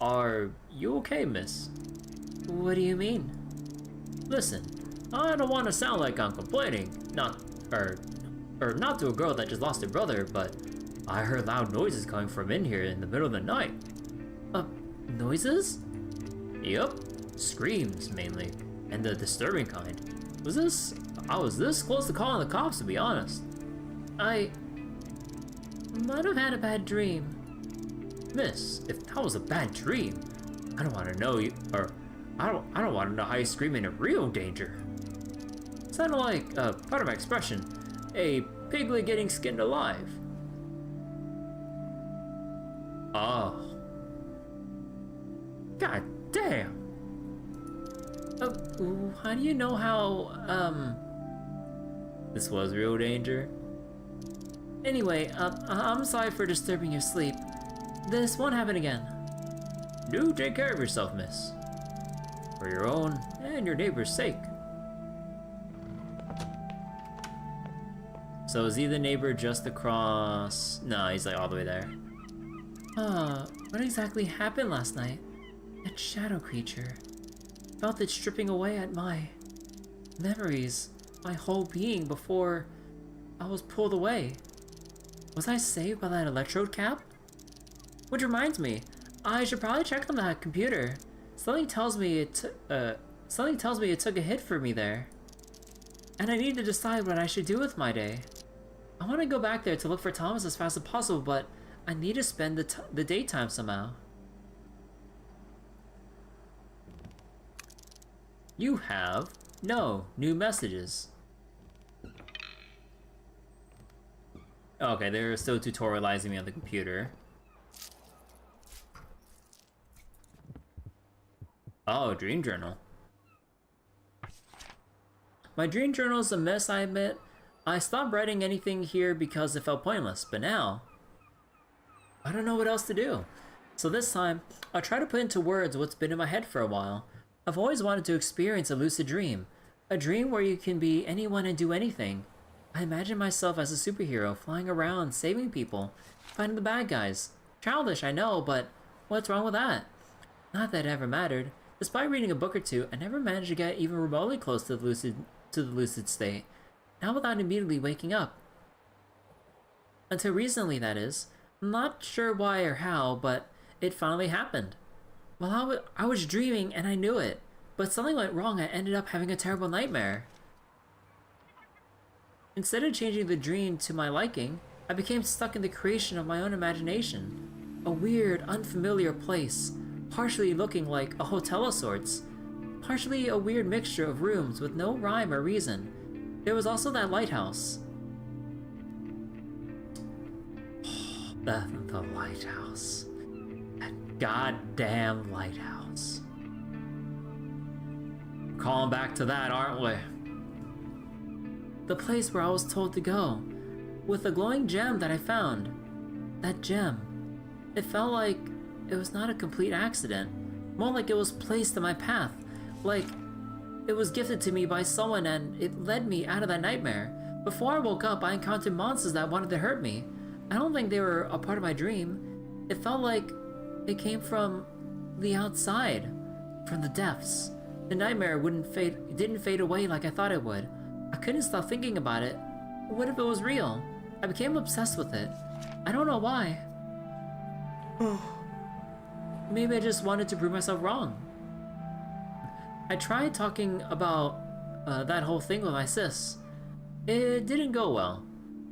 Are you okay, miss? What do you mean? Listen, I don't want to sound like I'm complaining. Not to a girl that just lost her brother, but I heard loud noises coming from in here in the middle of the night. Noises? Yep. Screams, mainly. And the disturbing kind. I was this close to calling the cops, to be honest. I might have had a bad dream. Miss, if that was a bad dream, I don't want to know you, or I don't want to know how you scream in real danger. Sounded like, pardon my expression, a piglet getting skinned alive. Oh. God damn. How do you know how, this was real danger? Anyway, I'm sorry for disturbing your sleep. This won't happen again. Do take care of yourself, miss. For your own and your neighbor's sake. So is he the neighbor just across? No, he's like all the way there. What exactly happened last night? That shadow creature. Felt it stripping away at my memories, my whole being before I was pulled away. Was I saved by that electrode cap? Which reminds me, I should probably check on that computer. Something tells me it took a hit for me there. And I need to decide what I should do with my day. I want to go back there to look for Thomas as fast as possible, but I need to spend the daytime somehow. You have no new messages. Okay, they're still tutorializing me on the computer. Oh, dream journal. My dream journal is a mess, I admit. I stopped writing anything here because it felt pointless, but now I don't know what else to do. So this time, I'll try to put into words what's been in my head for a while. I've always wanted to experience a lucid dream. A dream where you can be anyone and do anything. I imagine myself as a superhero, flying around, saving people, fighting the bad guys. Childish, I know, but what's wrong with that? Not that it ever mattered. Despite reading a book or two, I never managed to get even remotely close to the lucid state. Not without immediately waking up. Until recently, that is. I'm not sure why or how, but it finally happened. Well, I was dreaming and I knew it, but something went wrong. I ended up having a terrible nightmare. Instead of changing the dream to my liking, I became stuck in the creation of my own imagination. A weird, unfamiliar place, partially looking like a hotel of sorts, partially a weird mixture of rooms with no rhyme or reason. There was also that lighthouse. The lighthouse. That goddamn lighthouse. Calling back to that, aren't we? The place where I was told to go, with the glowing gem that I found. That gem. It felt like it was not a complete accident. More like it was placed in my path. Like, it was gifted to me by someone and it led me out of that nightmare. Before I woke up, I encountered monsters that wanted to hurt me. I don't think they were a part of my dream. It felt like it came from the outside, from the depths. The nightmare didn't fade away like I thought it would. I couldn't stop thinking about it. What if it was real? I became obsessed with it. I don't know why. Maybe I just wanted to prove myself wrong. I tried talking about that whole thing with my sis. It didn't go well.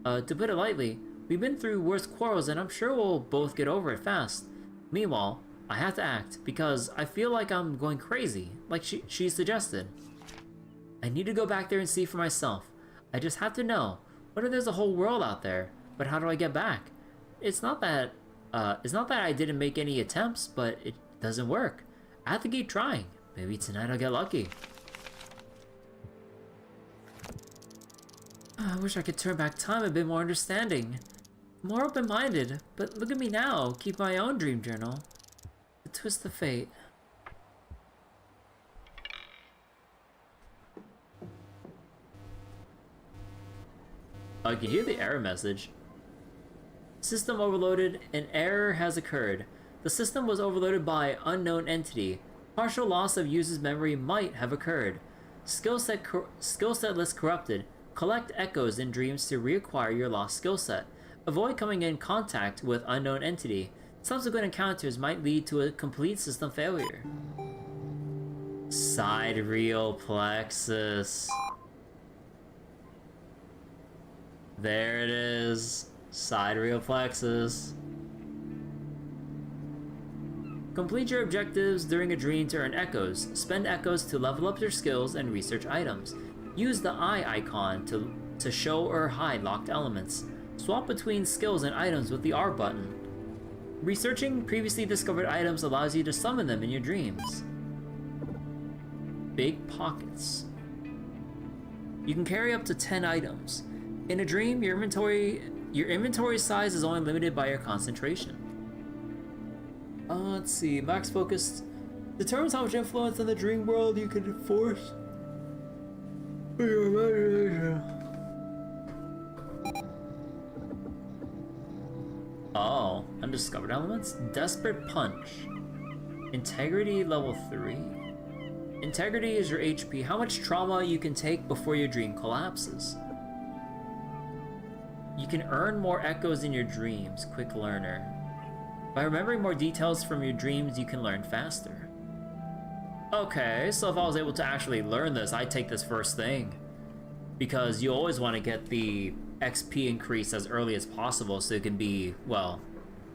To put it lightly, we've been through worse quarrels and I'm sure we'll both get over it fast. Meanwhile, I have to act because I feel like I'm going crazy, like she suggested. I need to go back there and see for myself. I just have to know, what if there's a whole world out there? But how do I get back? It's not that I didn't make any attempts, but it doesn't work. I have to keep trying. Maybe tonight I'll get lucky. I wish I could turn back time a bit more understanding. More open-minded, but look at me now, keep my own dream journal. The twist of fate. I can hear the error message. System overloaded. An error has occurred. The system was overloaded by unknown entity. Partial loss of user's memory might have occurred. Skill set list corrupted. Collect echoes in dreams to reacquire your lost skill set. Avoid coming in contact with unknown entity. Subsequent encounters might lead to a complete system failure. Sidereal plexus. There it is. Sidereal plexus. Complete your objectives during a dream to earn echoes. Spend echoes to level up your skills and research items. Use the eye icon to show or hide locked elements. Swap between skills and items with the R button. Researching previously discovered items allows you to summon them in your dreams. Big pockets. You can carry up to 10 items. In a dream, your inventory size is only limited by your concentration. Let's see, max focus determines how much influence in the dream world you can enforce. Your imagination. Oh, undiscovered elements? Desperate Punch. Integrity level 3. Integrity is your HP, how much trauma you can take before your dream collapses. You can earn more echoes in your dreams, quick learner. By remembering more details from your dreams, you can learn faster. Okay, so if I was able to actually learn this, I'd take this first thing. Because you always want to get the XP increase as early as possible so it can be, well,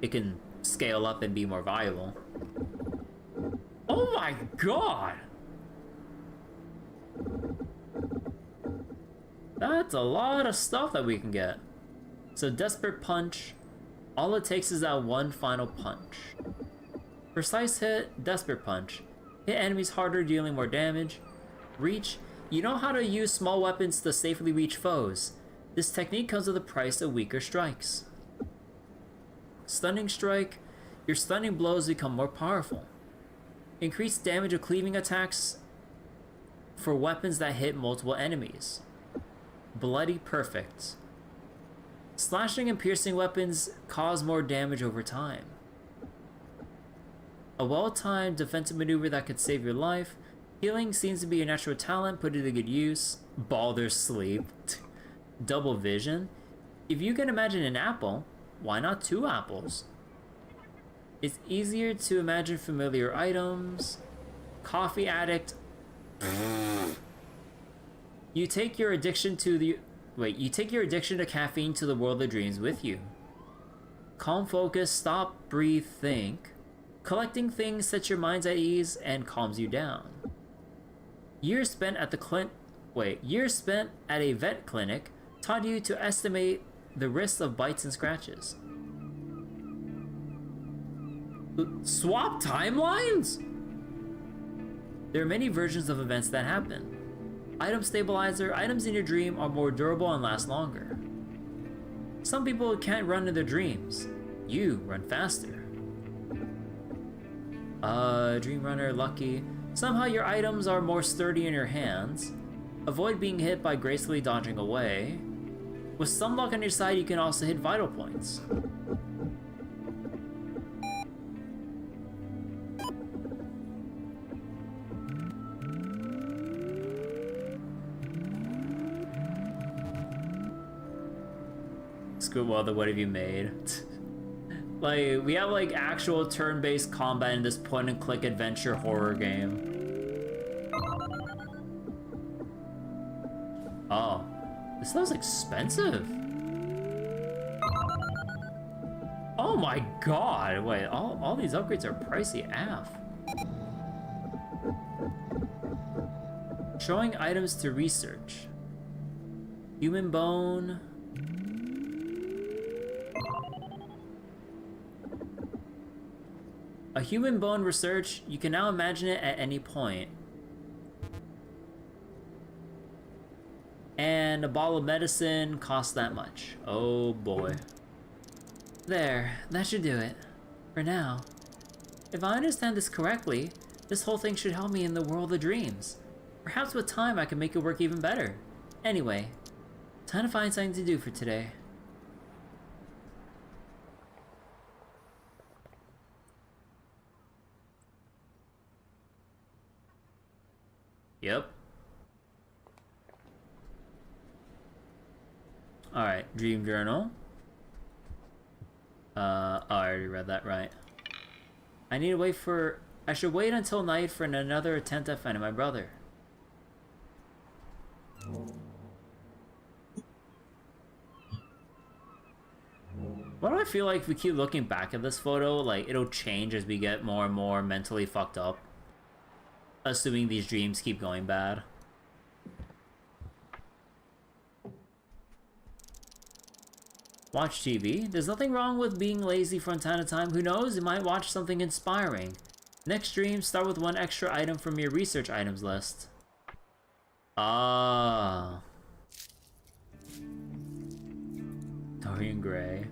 it can scale up and be more valuable. Oh my god! That's a lot of stuff that we can get. So Desperate Punch, all it takes is that one final punch. Precise Hit, Desperate Punch. Hit enemies harder, dealing more damage. Reach, you know how to use small weapons to safely reach foes. This technique comes with the price of weaker strikes. Stunning Strike, your stunning blows become more powerful. Increased damage of cleaving attacks for weapons that hit multiple enemies. Bloody Perfect. Slashing and piercing weapons cause more damage over time. A well-timed defensive maneuver that could save your life. Healing seems to be your natural talent, put it to good use. Baldur's Sleep. Double Vision. If you can imagine an apple, why not 2 apples? It's easier to imagine familiar items. Coffee Addict. You take your addiction to caffeine to the world of dreams with you. Calm Focus, Stop, Breathe, Think. Collecting things sets your minds at ease and calms you down. Years spent at a vet clinic taught you to estimate the risks of bites and scratches. Swap timelines? There are many versions of events that happen. Item Stabilizer, items in your dream are more durable and last longer. Some people can't run in their dreams. You run faster. Dream Runner, lucky. Somehow your items are more sturdy in your hands. Avoid being hit by gracefully dodging away. With some luck on your side, you can also hit vital points. Scriptwelder, what have you made? Like, we have like actual turn-based combat in this point-and-click adventure horror game. Oh, this sounds expensive. Oh my god, wait, all these upgrades are pricey AF. Showing items to research. Human bone. A human bone research, you can now imagine it at any point. And a bottle of medicine costs that much. Oh boy. There, that should do it. For now. If I understand this correctly, this whole thing should help me in the world of dreams. Perhaps with time I can make it work even better. Anyway, time to find something to do for today. Yep. Alright, dream journal. I already read that right. I should wait until night for another attempt at finding my brother. Why do I feel like if we keep looking back at this photo, like, it'll change as we get more and more mentally fucked up? Assuming these dreams keep going bad. Watch TV. There's nothing wrong with being lazy from time to time. Who knows? You might watch something inspiring. Next dream, start with one extra item from your research items list. Ah. Dorian Gray.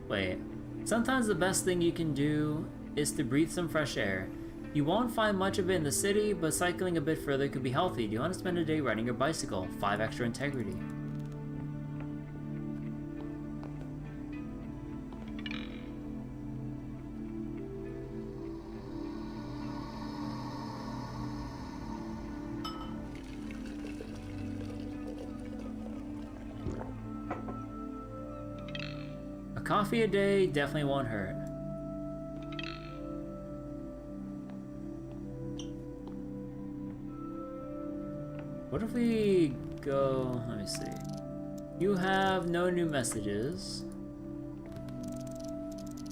Wait. Sometimes the best thing you can do is to breathe some fresh air. You won't find much of it in the city, but cycling a bit further could be healthy. Do you want to spend a day riding your bicycle? 5 extra integrity. A coffee a day definitely won't hurt. What if we go, let me see. You have no new messages.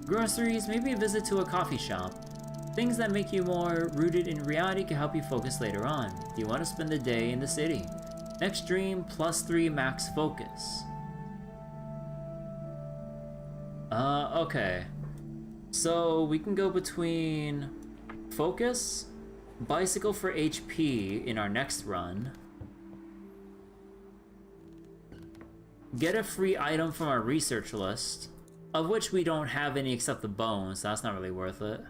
Groceries, maybe a visit to a coffee shop. Things that make you more rooted in reality can help you focus later on. Do you want to spend the day in the city? Next dream, +3 max focus. Okay. So we can go between focus, bicycle for HP in our next run. Get a free item from our research list, of which we don't have any except the bones, so that's not really worth it.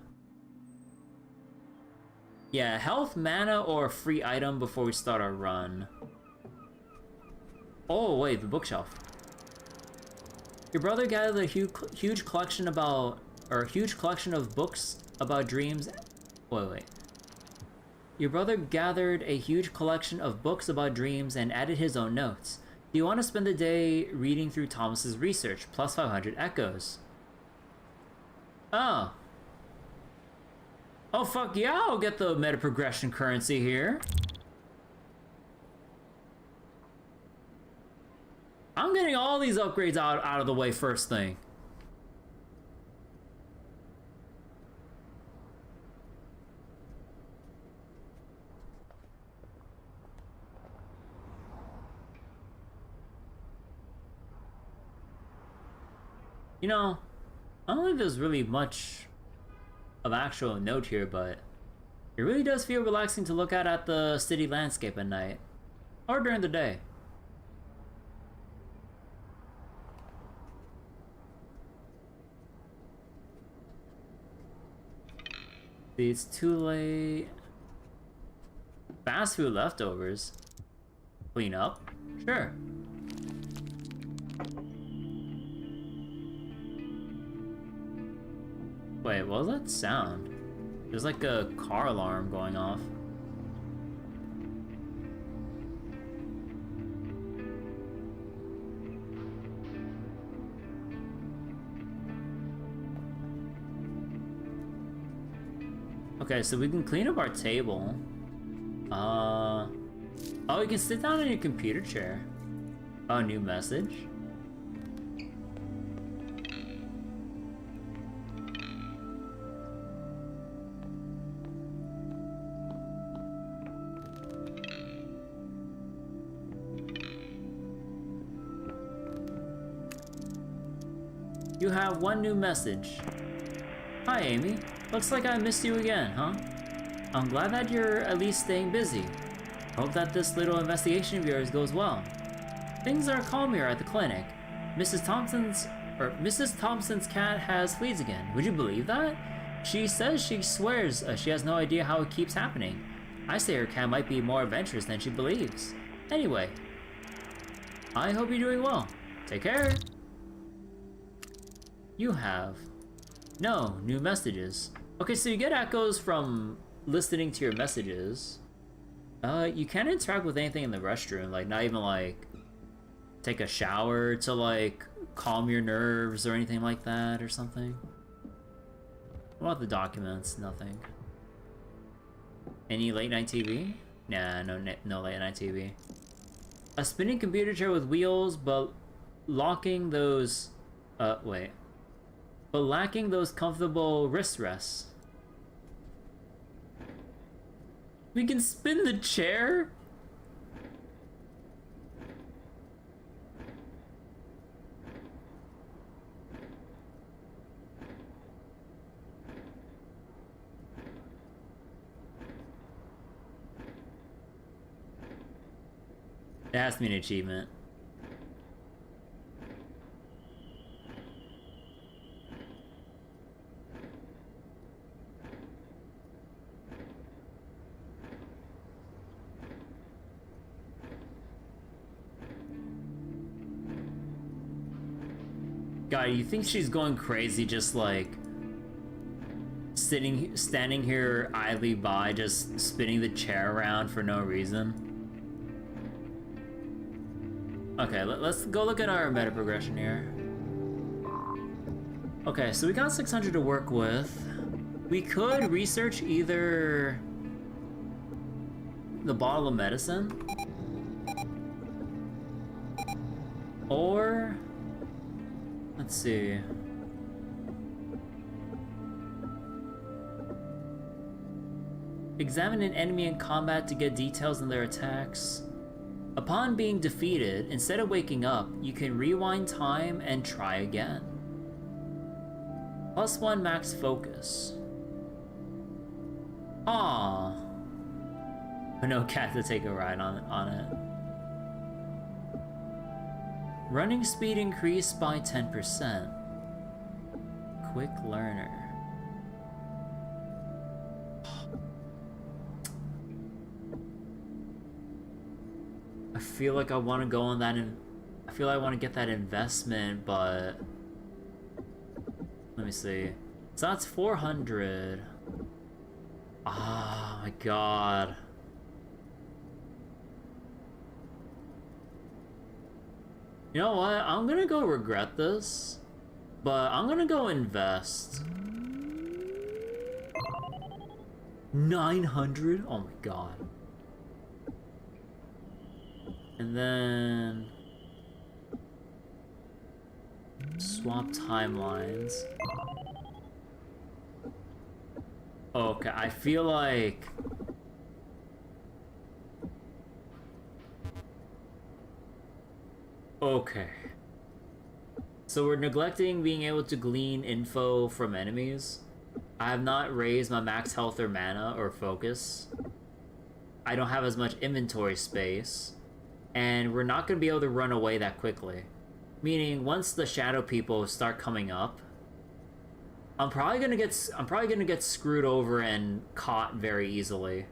Yeah, health, mana, or a free item before we start our run. Oh wait, the bookshelf. Your brother gathered a huge collection of books about dreams. Wait. Your brother gathered a huge collection of books about dreams and added his own notes. Do you want to spend the day reading through Thomas's research? +500 echoes. Oh. Oh fuck yeah, I'll get the meta progression currency here. I'm getting all these upgrades out of the way first thing. You know, I don't think there's really much of actual note here, but it really does feel relaxing to look at the city landscape at night. Or during the day. It's too late. Fast food leftovers. Clean up? Sure. Wait, what was that sound? There's like a car alarm going off. Okay, so we can clean up our table. Oh, you can sit down in your computer chair. Oh, new message. You have one new message. Hi, Amy. Looks like I missed you again, huh? I'm glad that you're at least staying busy. Hope that this little investigation of yours goes well. Things are calm here at the clinic. Mrs. Thompson's cat has fleas again. Would you believe that? She says she swears she has no idea how it keeps happening. I say her cat might be more adventurous than she believes. Anyway, I hope you're doing well. Take care. You have no new messages. Okay, so you get echoes from listening to your messages. You can't interact with anything in the restroom, like not even like take a shower to like calm your nerves or anything like that or something. What about the documents? Nothing. Any late night TV? Nah, no late night TV. A spinning computer chair with wheels, but lacking those comfortable wrist rests. We can spin the chair? It has to be an achievement. God, you think she's going crazy just like standing here idly by, just spinning the chair around for no reason? Okay, let's go look at our meta progression here. Okay, so we got 600 to work with. We could research either the bottle of medicine or let's see. Examine an enemy in combat to get details on their attacks. Upon being defeated, instead of waking up, you can rewind time and try again. +1 max focus. Aww. No cat to take a ride on it. Running speed increased by 10%. Quick learner. I feel like I want to go on that I feel like I want to get that investment, but let me see. So that's 400. Oh my god. You know what? I'm gonna go regret this, but I'm gonna go invest. 900? Oh my god. And then swap timelines. Okay, I feel like okay. So we're neglecting being able to glean info from enemies. I have not raised my max health or mana or focus. I don't have as much inventory space. And we're not going to be able to run away that quickly. Meaning, once the shadow people start coming up, I'm probably gonna get screwed over and caught very easily.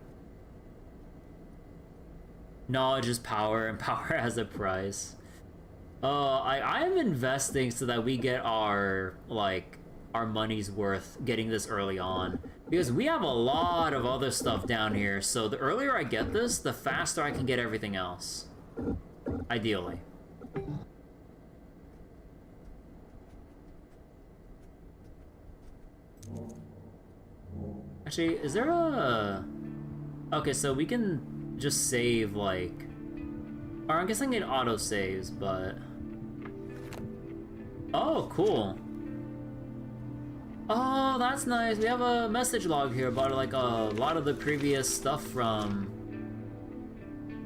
Knowledge is power, and power has a price. I am investing so that we get our our money's worth getting this early on, because we have a lot of other stuff down here. So the earlier I get this, the faster I can get everything else. Ideally. Actually, is there a... Okay, so we can just save, like... Or I'm guessing it auto-saves, but... Oh, cool. Oh, that's nice. We have a message log here about, like, a lot of the previous stuff from...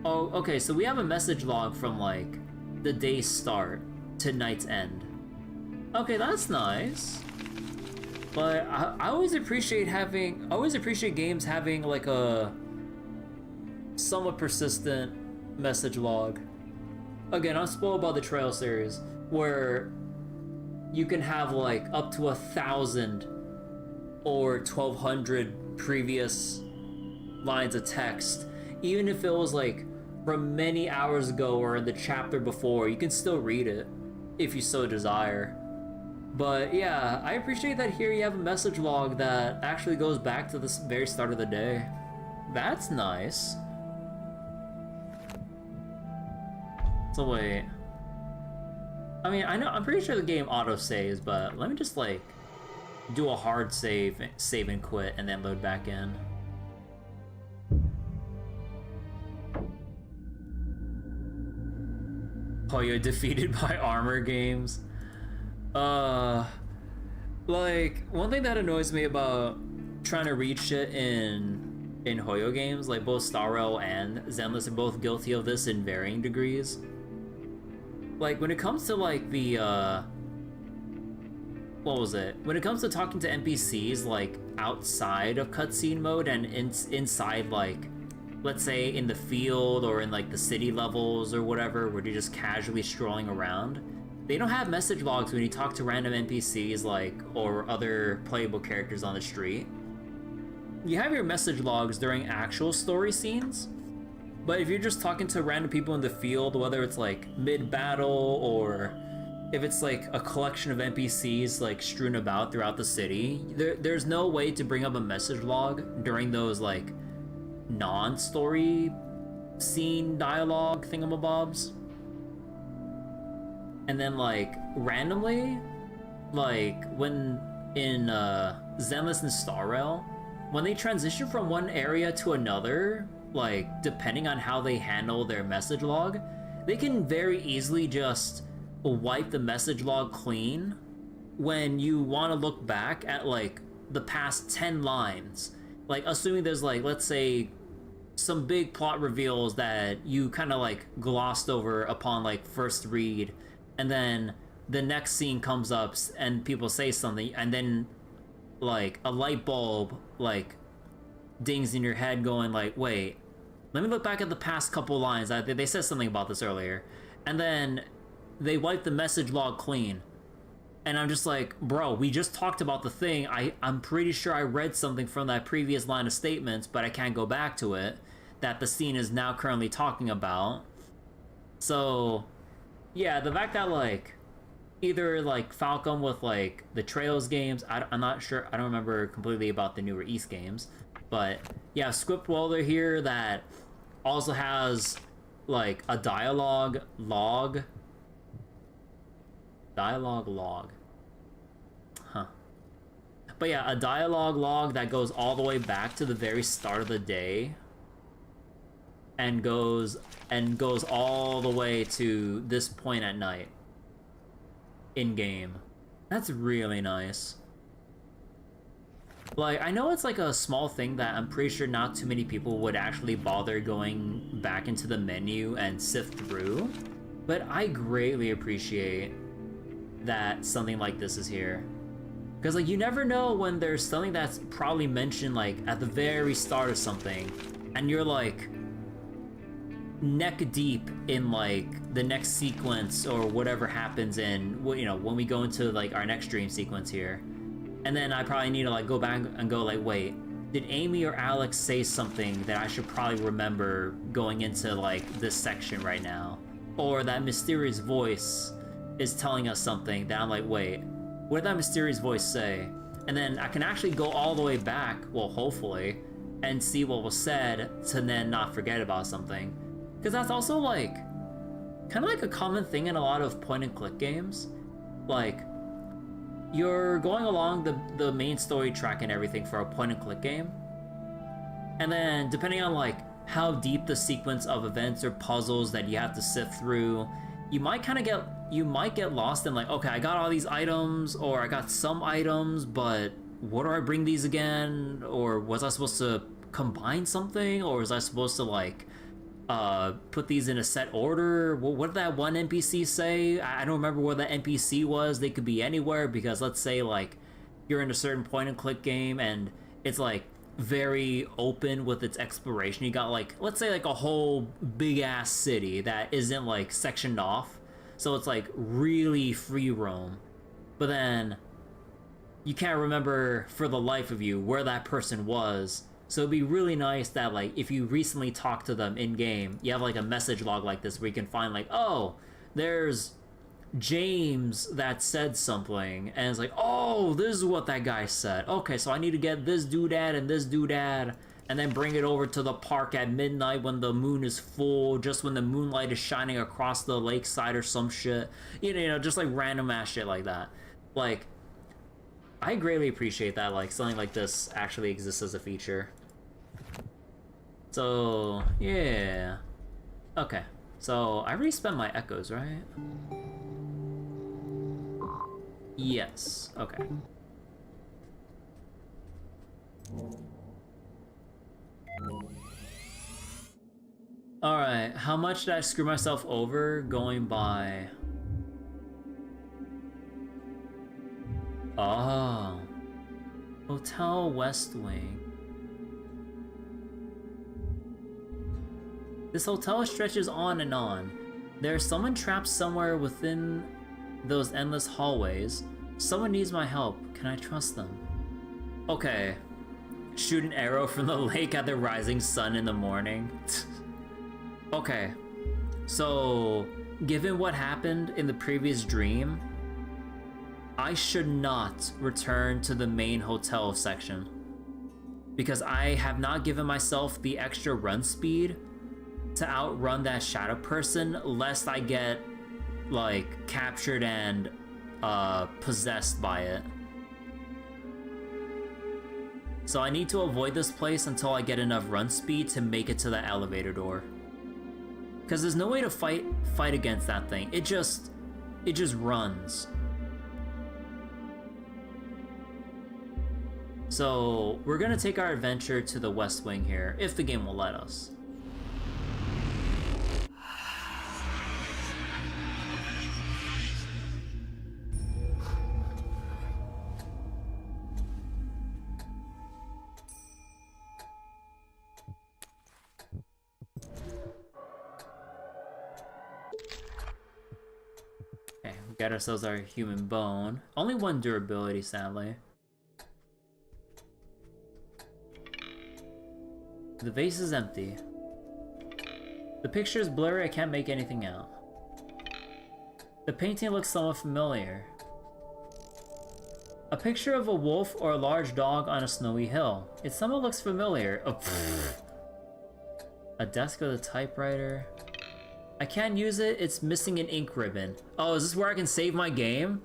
Oh, okay, so we have a message log from, like, the day's start to night's end. Okay, that's nice. But I always appreciate games having like a somewhat persistent message log. Again, I'm spoiled by the Trail series, where you can have like up to 1,000 or 1,200 previous lines of text, even if it was like from many hours ago or in the chapter before. You can still read it if you so desire. But yeah, I appreciate that here you have a message log that actually goes back to the very start of the day. That's nice. So wait. I mean, I'm pretty sure the game auto-saves, but let me just like do a hard save and quit, and then load back in. Oh, you're defeated by armor games. Like, one thing that annoys me about trying to read shit in Hoyo games, like both Star Rail and Zenless are both guilty of this in varying degrees. Like, when it comes to, like, the, what was it? When it comes to talking to NPCs, like, outside of cutscene mode and inside, like, let's say in the field or in, like, the city levels or whatever, where you're just casually strolling around, they don't have message logs when you talk to random NPCs, like, or other playable characters on the street. You have your message logs during actual story scenes, but if you're just talking to random people in the field, whether it's, like, mid-battle or if it's, like, a collection of NPCs, like, strewn about throughout the city, there's no way to bring up a message log during those, like, non-story scene dialogue thingamabobs. And then, like, randomly, like, when in Zenless and Star Rail, when they transition from one area to another, like, depending on how they handle their message log, they can very easily just wipe the message log clean when you want to look back at, like, the past 10 lines. Like, assuming there's, like, let's say, some big plot reveals that you kind of, like, glossed over upon, like, first read, and then the next scene comes up and people say something, and then like a light bulb like dings in your head going like, wait, let me look back at the past couple lines. They said something about this earlier, and then they wipe the message log clean, and I'm just like, bro, we just talked about the thing. I'm pretty sure I read something from that previous line of statements, but I can't go back to it, that the scene is now currently talking about. So yeah, the fact that, like, either, like, Falcom with, like, the Trails games, I'm not sure, I don't remember completely about the newer East games, but, yeah, Scriptwelder here that also has, like, a dialogue log. Dialogue log. Huh. But yeah, a dialogue log that goes all the way back to the very start of the day, and goes all the way to this point at night in game. That's really nice. Like, I know it's like a small thing that I'm pretty sure not too many people would actually bother going back into the menu and sift through, but I greatly appreciate that something like this is here. Because, like, you never know when there's something that's probably mentioned, like, at the very start of something, and you're like neck deep in, like, the next sequence or whatever happens in, you know, when we go into, like, our next dream sequence here, And then I probably need to like go back and go like, wait, did Amy or Alex say something that I should probably remember going into like this section right now? Or that mysterious voice is telling us something that I'm like, wait, what did that mysterious voice say? And then I can actually go all the way back, well, hopefully, and see what was said to then not forget about something. Because that's also like, kind of like a common thing in a lot of point and click games. Like, you're going along the main story track and everything for a point and click game. And then depending on like how deep the sequence of events or puzzles that you have to sift through, you might get lost in like, okay, I got all these items, or I got some items, but what do I bring these again? Or was I supposed to combine something? Or was I supposed to like put these in a set order? What did that one NPC say? I don't remember where that NPC was. They could be anywhere, because let's say like you're in a certain point and click game and it's like very open with its exploration. You got like, let's say like a whole big ass city that isn't like sectioned off, so it's like really free roam, but then you can't remember for the life of you where that person was. So it'd be really nice that like if you recently talked to them in game, you have like a message log like this where you can find like, oh, there's James that said something, and it's like, oh, this is what that guy said. Okay, so I need to get this doodad and this doodad, and then bring it over to the park at midnight when the moon is full, just when the moonlight is shining across the lakeside or some shit. You know, just like random ass shit like that. Like, I greatly appreciate that, like, something like this actually exists as a feature. So, yeah. Okay, so I already spent my echoes, right? Yes, okay. Alright, how much did I screw myself over going by? Oh. Hotel West Wing. This hotel stretches on and on. There's someone trapped somewhere within those endless hallways. Someone needs my help. Can I trust them? Okay. Shoot an arrow from the lake at the rising sun in the morning. Okay. So, given what happened in the previous dream, I should not return to the main hotel section, because I have not given myself the extra run speed to outrun that shadow person, lest I get like captured and possessed by it. So I need to avoid this place until I get enough run speed to make it to the elevator door, because there's no way to fight against that thing. It just runs. So we're gonna take our adventure to the West Wing here, if the game will let us. Okay, we got ourselves our human bone. Only one durability, sadly. The vase is empty. The picture is blurry, I can't make anything out. The painting looks somewhat familiar. A picture of a wolf or a large dog on a snowy hill. It somewhat looks familiar. Oh, a desk with a typewriter. I can't use it, it's missing an ink ribbon. Oh, is this where I can save my game?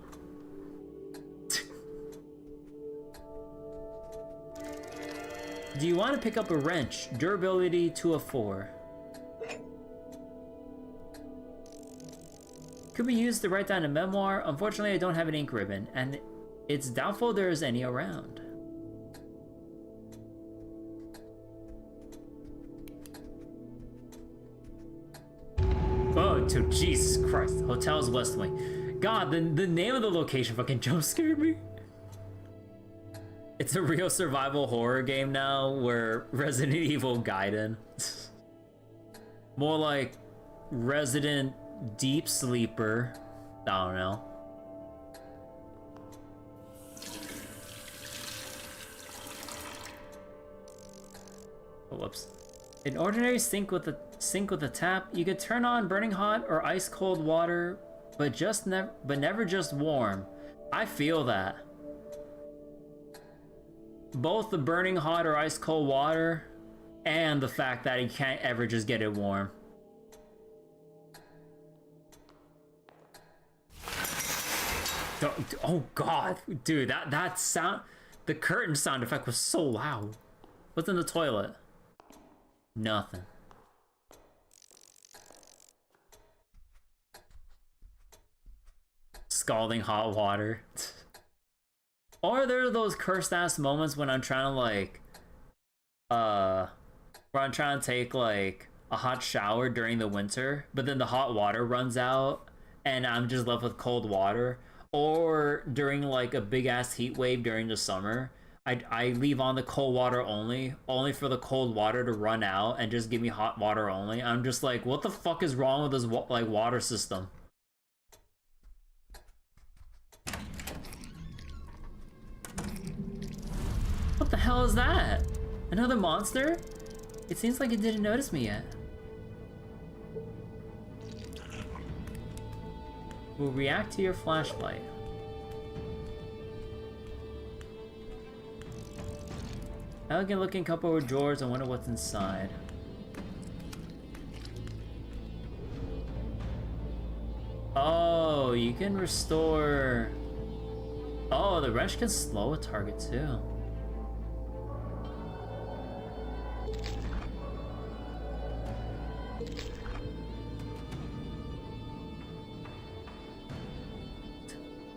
Do you want to pick up a wrench? Durability 2 of 4. Could be used to write down a memoir. Unfortunately, I don't have an ink ribbon, and it's doubtful there is any around. Oh, to Jesus Christ. Hotel's West Wing. God, the name of the location fucking jump scared me. It's a real survival horror game now, where Resident Evil Gaiden. More like Resident Deep Sleeper. I don't know. whoops. In ordinary sink with a tap, you could turn on burning hot or ice cold water, but never just warm. I feel that. Both the burning hot or ice cold water and the fact that you can't ever just get it warm. Oh god, dude, that sound, the curtain sound effect was so loud. What's in the toilet? Nothing. Scalding hot water. Or there are those cursed ass moments when I'm trying to like, where I'm trying to take like a hot shower during the winter, but then the hot water runs out and I'm just left with cold water. Or during like a big ass heat wave during the summer, I leave on the cold water only for the cold water to run out and just give me hot water only. I'm just like, what the fuck is wrong with this like water system? What the hell is that? Another monster? It seems like it didn't notice me yet. Will react to your flashlight. Elegant looking couple of drawers, I wonder what's inside. Oh, you can restore... Oh, the wrench can slow a target too.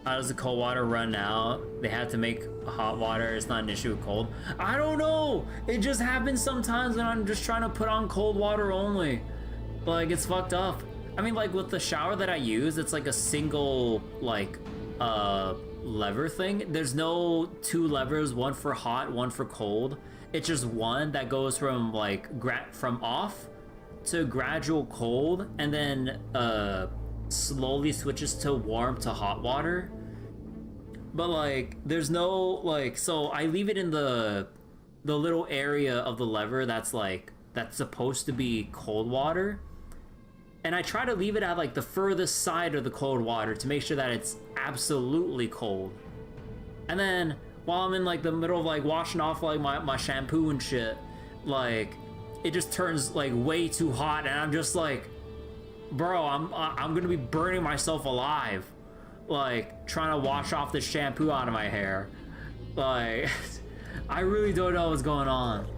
How does the cold water run out? They have to make hot water. It's not an issue with cold. I don't know. It just happens sometimes when I'm just trying to put on cold water only. Like, it's fucked up. I mean, like with the shower that I use, it's like a single like lever thing. There's no two levers, one for hot, one for cold. It's just one that goes from like from off to gradual cold, and then slowly switches to warm to hot water. But like there's no like, so I leave it in the little area of the lever that's supposed to be cold water, and I try to leave it at like the furthest side of the cold water to make sure that it's absolutely cold. And then while I'm in like the middle of like washing off like my shampoo and shit, like it just turns like way too hot, and I'm just like, bro, I'm gonna be burning myself alive, like trying to wash off the shampoo out of my hair. Like, I really don't know what's going on.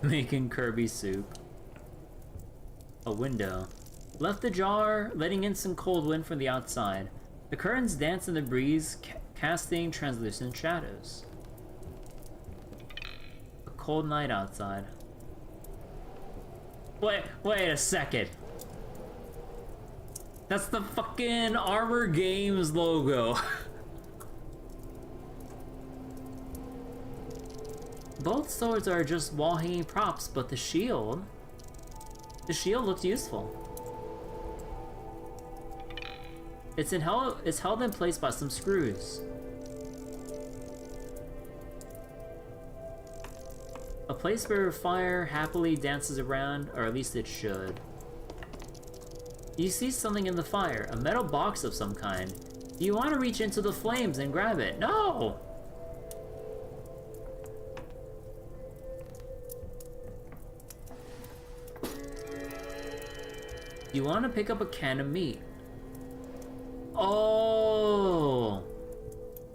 Making Kirby soup. A window. Left ajar, letting in some cold wind from the outside. The curtains dance in the breeze, casting translucent shadows. A cold night outside. Wait a second. That's the fucking Armor Games logo. Both swords are just wall-hanging props, but the shield looks useful. It's held in place by some screws. A place where fire happily dances around, or at least it should. You see something in the fire, a metal box of some kind. You want to reach into the flames and grab it. No! You want to pick up a can of meat. Oh!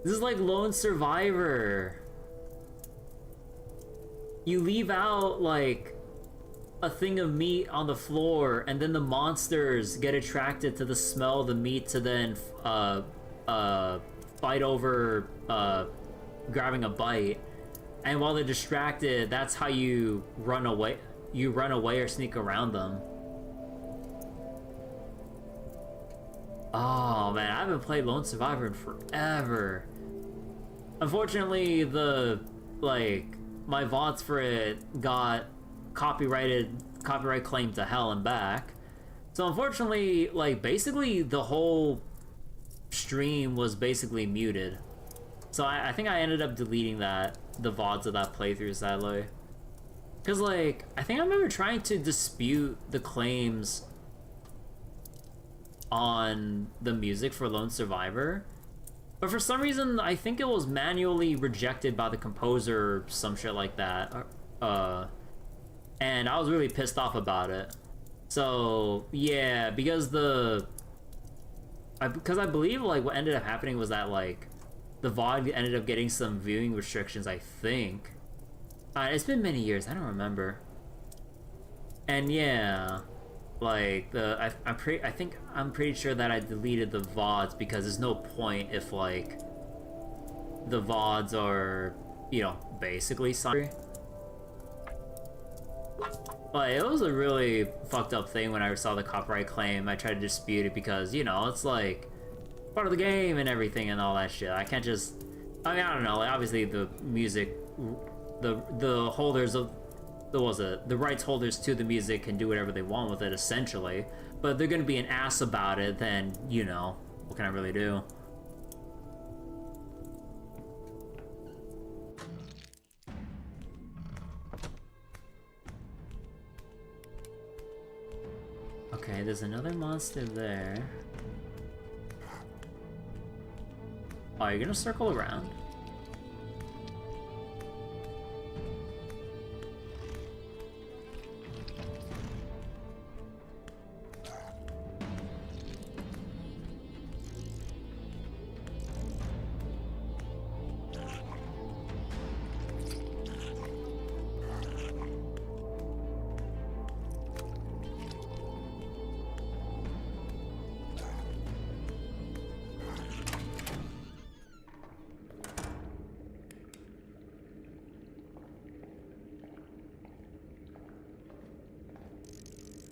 This is like Lone Survivor. You leave out like a thing of meat on the floor, and then the monsters get attracted to the smell of the meat to then fight over grabbing a bite. And while they're distracted, that's how you run away. You run away or sneak around them. Oh man, I haven't played Lone Survivor in forever. Unfortunately, my VODs for it got copyright claim to hell and back. So unfortunately, like, basically the whole stream was basically muted. So I think I ended up deleting the VODs of that playthrough, sadly. Because, like, I think I remember trying to dispute the claims on the music for Lone Survivor, but for some reason, I think it was manually rejected by the composer or some shit like that. And I was really pissed off about it. So, yeah, because I believe, like, what ended up happening was that, like, the VOD ended up getting some viewing restrictions, I think. It's been many years, I don't remember. And yeah, like, I'm pretty sure that I deleted the VODs because there's no point if, like, the VODs are, you know, basically sorry. But it was a really fucked up thing when I saw the copyright claim. I tried to dispute it because, you know, it's like part of the game and everything and all that shit. I can't just, I mean, I don't know, like, obviously the music, the holders of, the rights holders to the music can do whatever they want with it, essentially. But they're gonna be an ass about it, then, you know, what can I really do? Okay, there's another monster there. Oh, you're gonna circle around?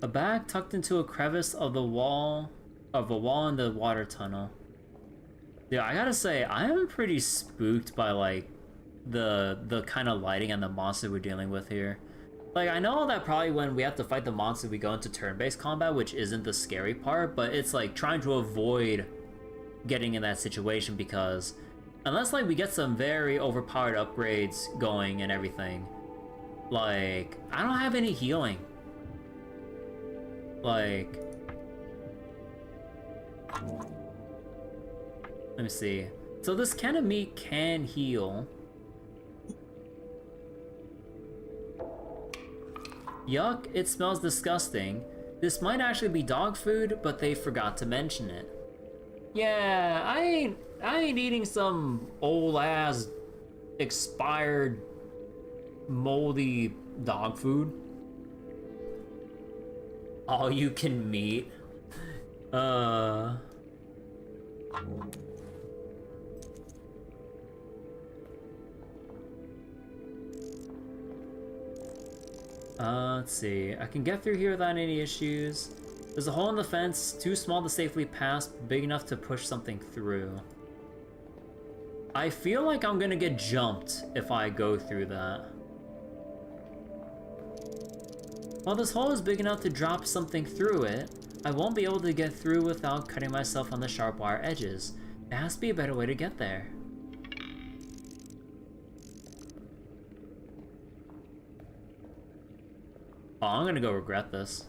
A bag tucked into a crevice of a wall in the water tunnel. Yeah, I gotta say, I am pretty spooked by, like, the kind of lighting and the monster we're dealing with here. Like, I know that probably when we have to fight the monster, we go into turn-based combat, which isn't the scary part, but it's like trying to avoid getting in that situation because unless, like, we get some very overpowered upgrades going and everything, like, I don't have any healing. Like, let me see. So this can of meat can heal. Yuck, it smells disgusting. This might actually be dog food, but they forgot to mention it. Yeah, I ain't eating some old ass expired moldy dog food. All you can meat. Let's see. I can get through here without any issues. There's a hole in the fence, too small to safely pass, but big enough to push something through. I feel like I'm gonna get jumped if I go through that. While this hole is big enough to drop something through it, I won't be able to get through without cutting myself on the sharp wire edges. There has to be a better way to get there. Oh, I'm gonna go regret this.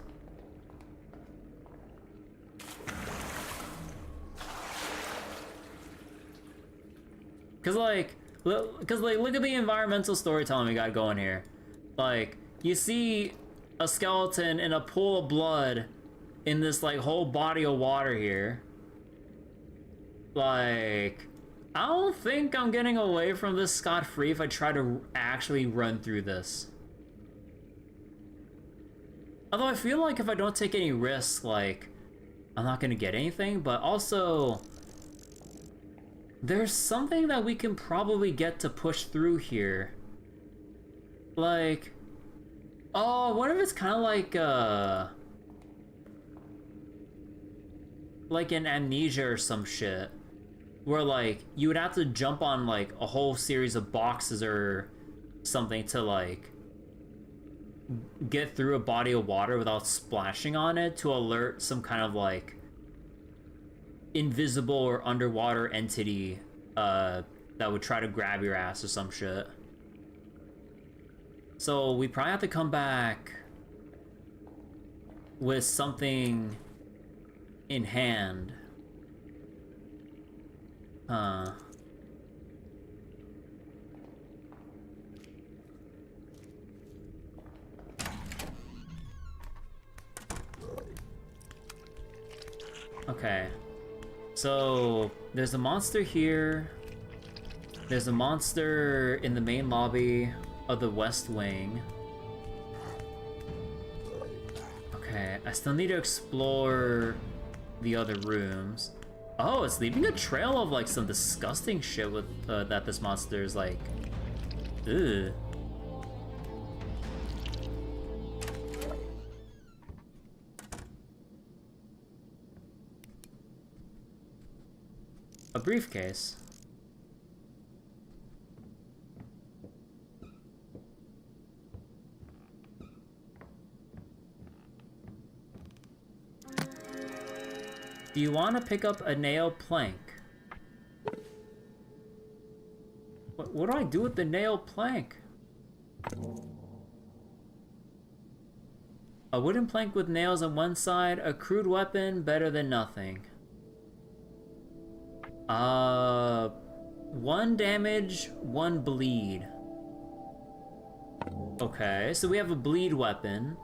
Cause like, look at the environmental storytelling we got going here. Like, you see a skeleton in a pool of blood in this, like, whole body of water here. Like, I don't think I'm getting away from this scot-free if I try to actually run through this. Although I feel like if I don't take any risks, like, I'm not gonna get anything, but also there's something that we can probably get to push through here. Like, oh, what if it's kind of like an Amnesia or some shit, where, like, you would have to jump on, like, a whole series of boxes or something to, like, get through a body of water without splashing on it to alert some kind of like invisible or underwater entity that would try to grab your ass or some shit. So we probably have to come back with something in hand. Okay. So there's a monster here. There's a monster in the main lobby of the West Wing. Okay, I still need to explore the other rooms. Oh, it's leaving a trail of like some disgusting shit with that this monster is like. Ugh. A briefcase. Do you want to pick up a nail plank? What do I do with the nail plank? A wooden plank with nails on one side, a crude weapon, better than nothing. 1 damage, 1 bleed. Okay, so we have a bleed weapon.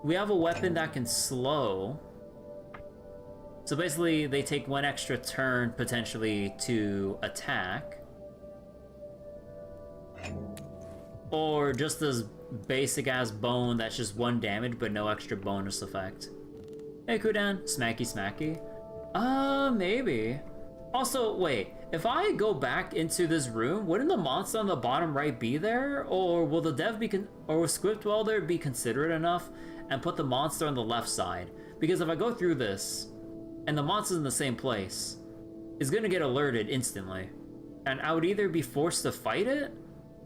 We have a weapon that can slow. So basically, they take 1 extra turn, potentially, to attack. Or just this basic-ass bone that's just 1 damage, but no extra bonus effect. Hey, Kudan. Smacky smacky. Maybe. Also, wait. If I go back into this room, wouldn't the monster on the bottom right be there? Or will the dev be or will Scriptwelder be considerate enough and put the monster on the left side? Because if I go through this, and the monster's in the same place, it's gonna get alerted instantly. And I would either be forced to fight it,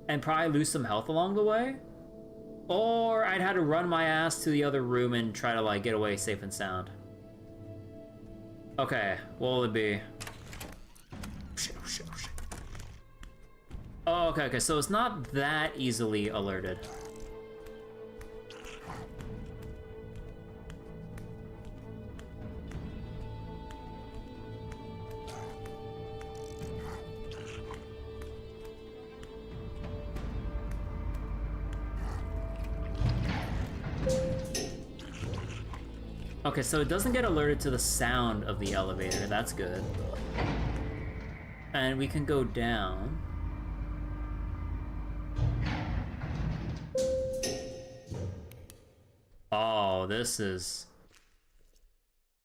and probably lose some health along the way, or I'd have to run my ass to the other room and try to like get away safe and sound. Okay, what will it be? Shit, oh shit, oh shit. Oh, okay, so it's not that easily alerted. Okay, so it doesn't get alerted to the sound of the elevator. That's good. And we can go down. Oh, this is...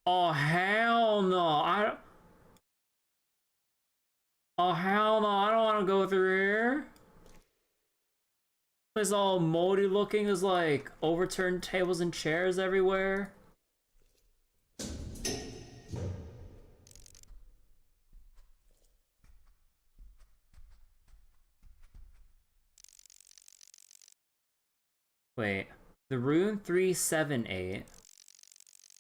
Oh, hell no. Oh, hell no. I don't want to go through here. It's all moldy looking. There's like overturned tables and chairs everywhere. Wait, the room 378,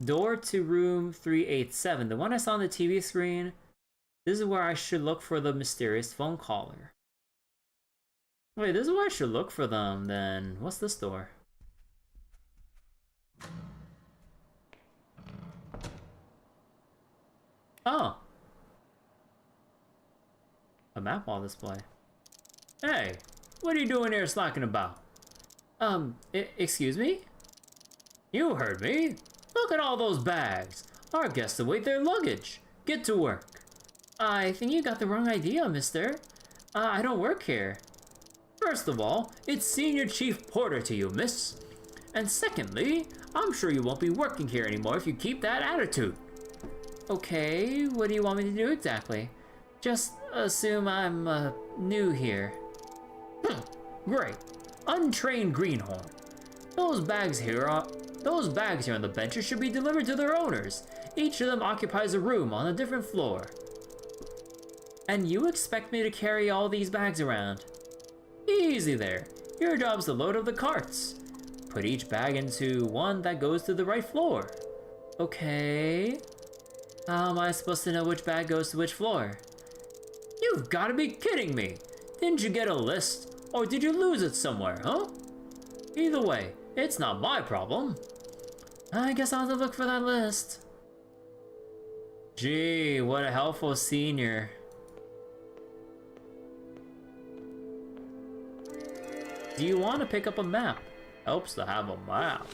door to room 387, the one I saw on the TV screen. This is where I should look for the mysterious phone caller. Wait, this is where I should look for them, then. What's this door? Oh. A map wall display. Hey, what are you doing here slacking about? Excuse me? You heard me. Look at all those bags. Our guests await their luggage. Get to work. I think you got the wrong idea, mister. I don't work here. First of all, it's Senior Chief Porter to you, miss. And secondly, I'm sure you won't be working here anymore if you keep that attitude. Okay, what do you want me to do exactly? Just assume I'm, new here. Great. Untrained greenhorn. Those bags here on the benches should be delivered to their owners. Each of them occupies a room on a different floor. And you expect me to carry all these bags around? Easy there. Your job's to load up the carts. Put each bag into one that goes to the right floor. Okay. How am I supposed to know which bag goes to which floor? You've gotta be kidding me! Didn't you get a list? Or did you lose it somewhere, huh? Either way, it's not my problem. I guess I'll have to look for that list. Gee, what a helpful senior. Do you want to pick up a map? Helps to have a map.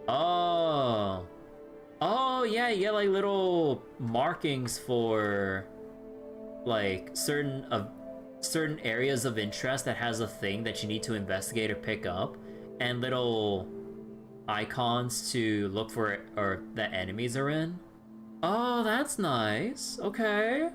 Oh. Oh, yeah, you get like little markings for like certain areas of interest that has a thing that you need to investigate or pick up, and little icons to look for it or that enemies are in. Oh, that's nice. Okay.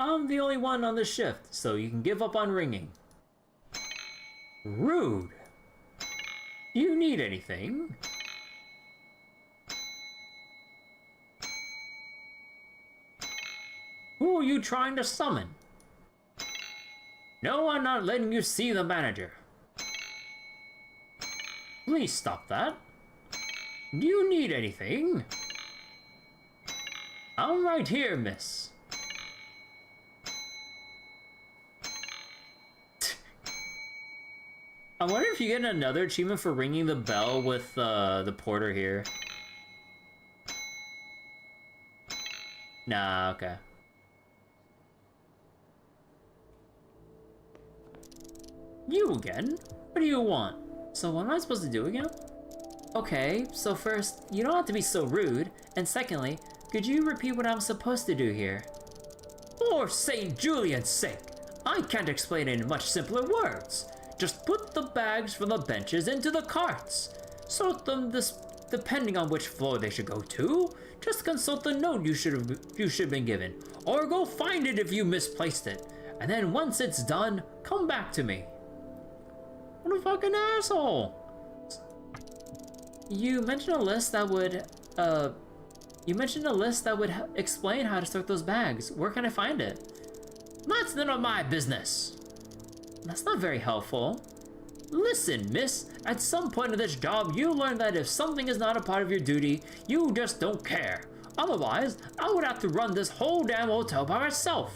I'm the only one on the shift, so you can give up on ringing. Rude. Do you need anything? Who are you trying to summon? No, I'm not letting you see the manager. Please stop that. Do you need anything? I'm right here, miss. I wonder if you get another achievement for ringing the bell with the porter here. Nah, okay. You again? What do you want? So what am I supposed to do again? Okay, so first, you don't have to be so rude, and secondly, could you repeat what I'm supposed to do here? For St. Julian's sake, I can't explain it in much simpler words. Just put the bags from the benches into the carts. Sort them depending on which floor they should go to. Just consult the note you should have been given, or go find it if you misplaced it. And then once it's done, come back to me. What a fucking asshole! You mentioned a list that would explain how to sort those bags. Where can I find it? That's none of my business. That's not very helpful. Listen, miss, at some point in this job, you learn that if something is not a part of your duty, you just don't care. Otherwise, I would have to run this whole damn hotel by myself.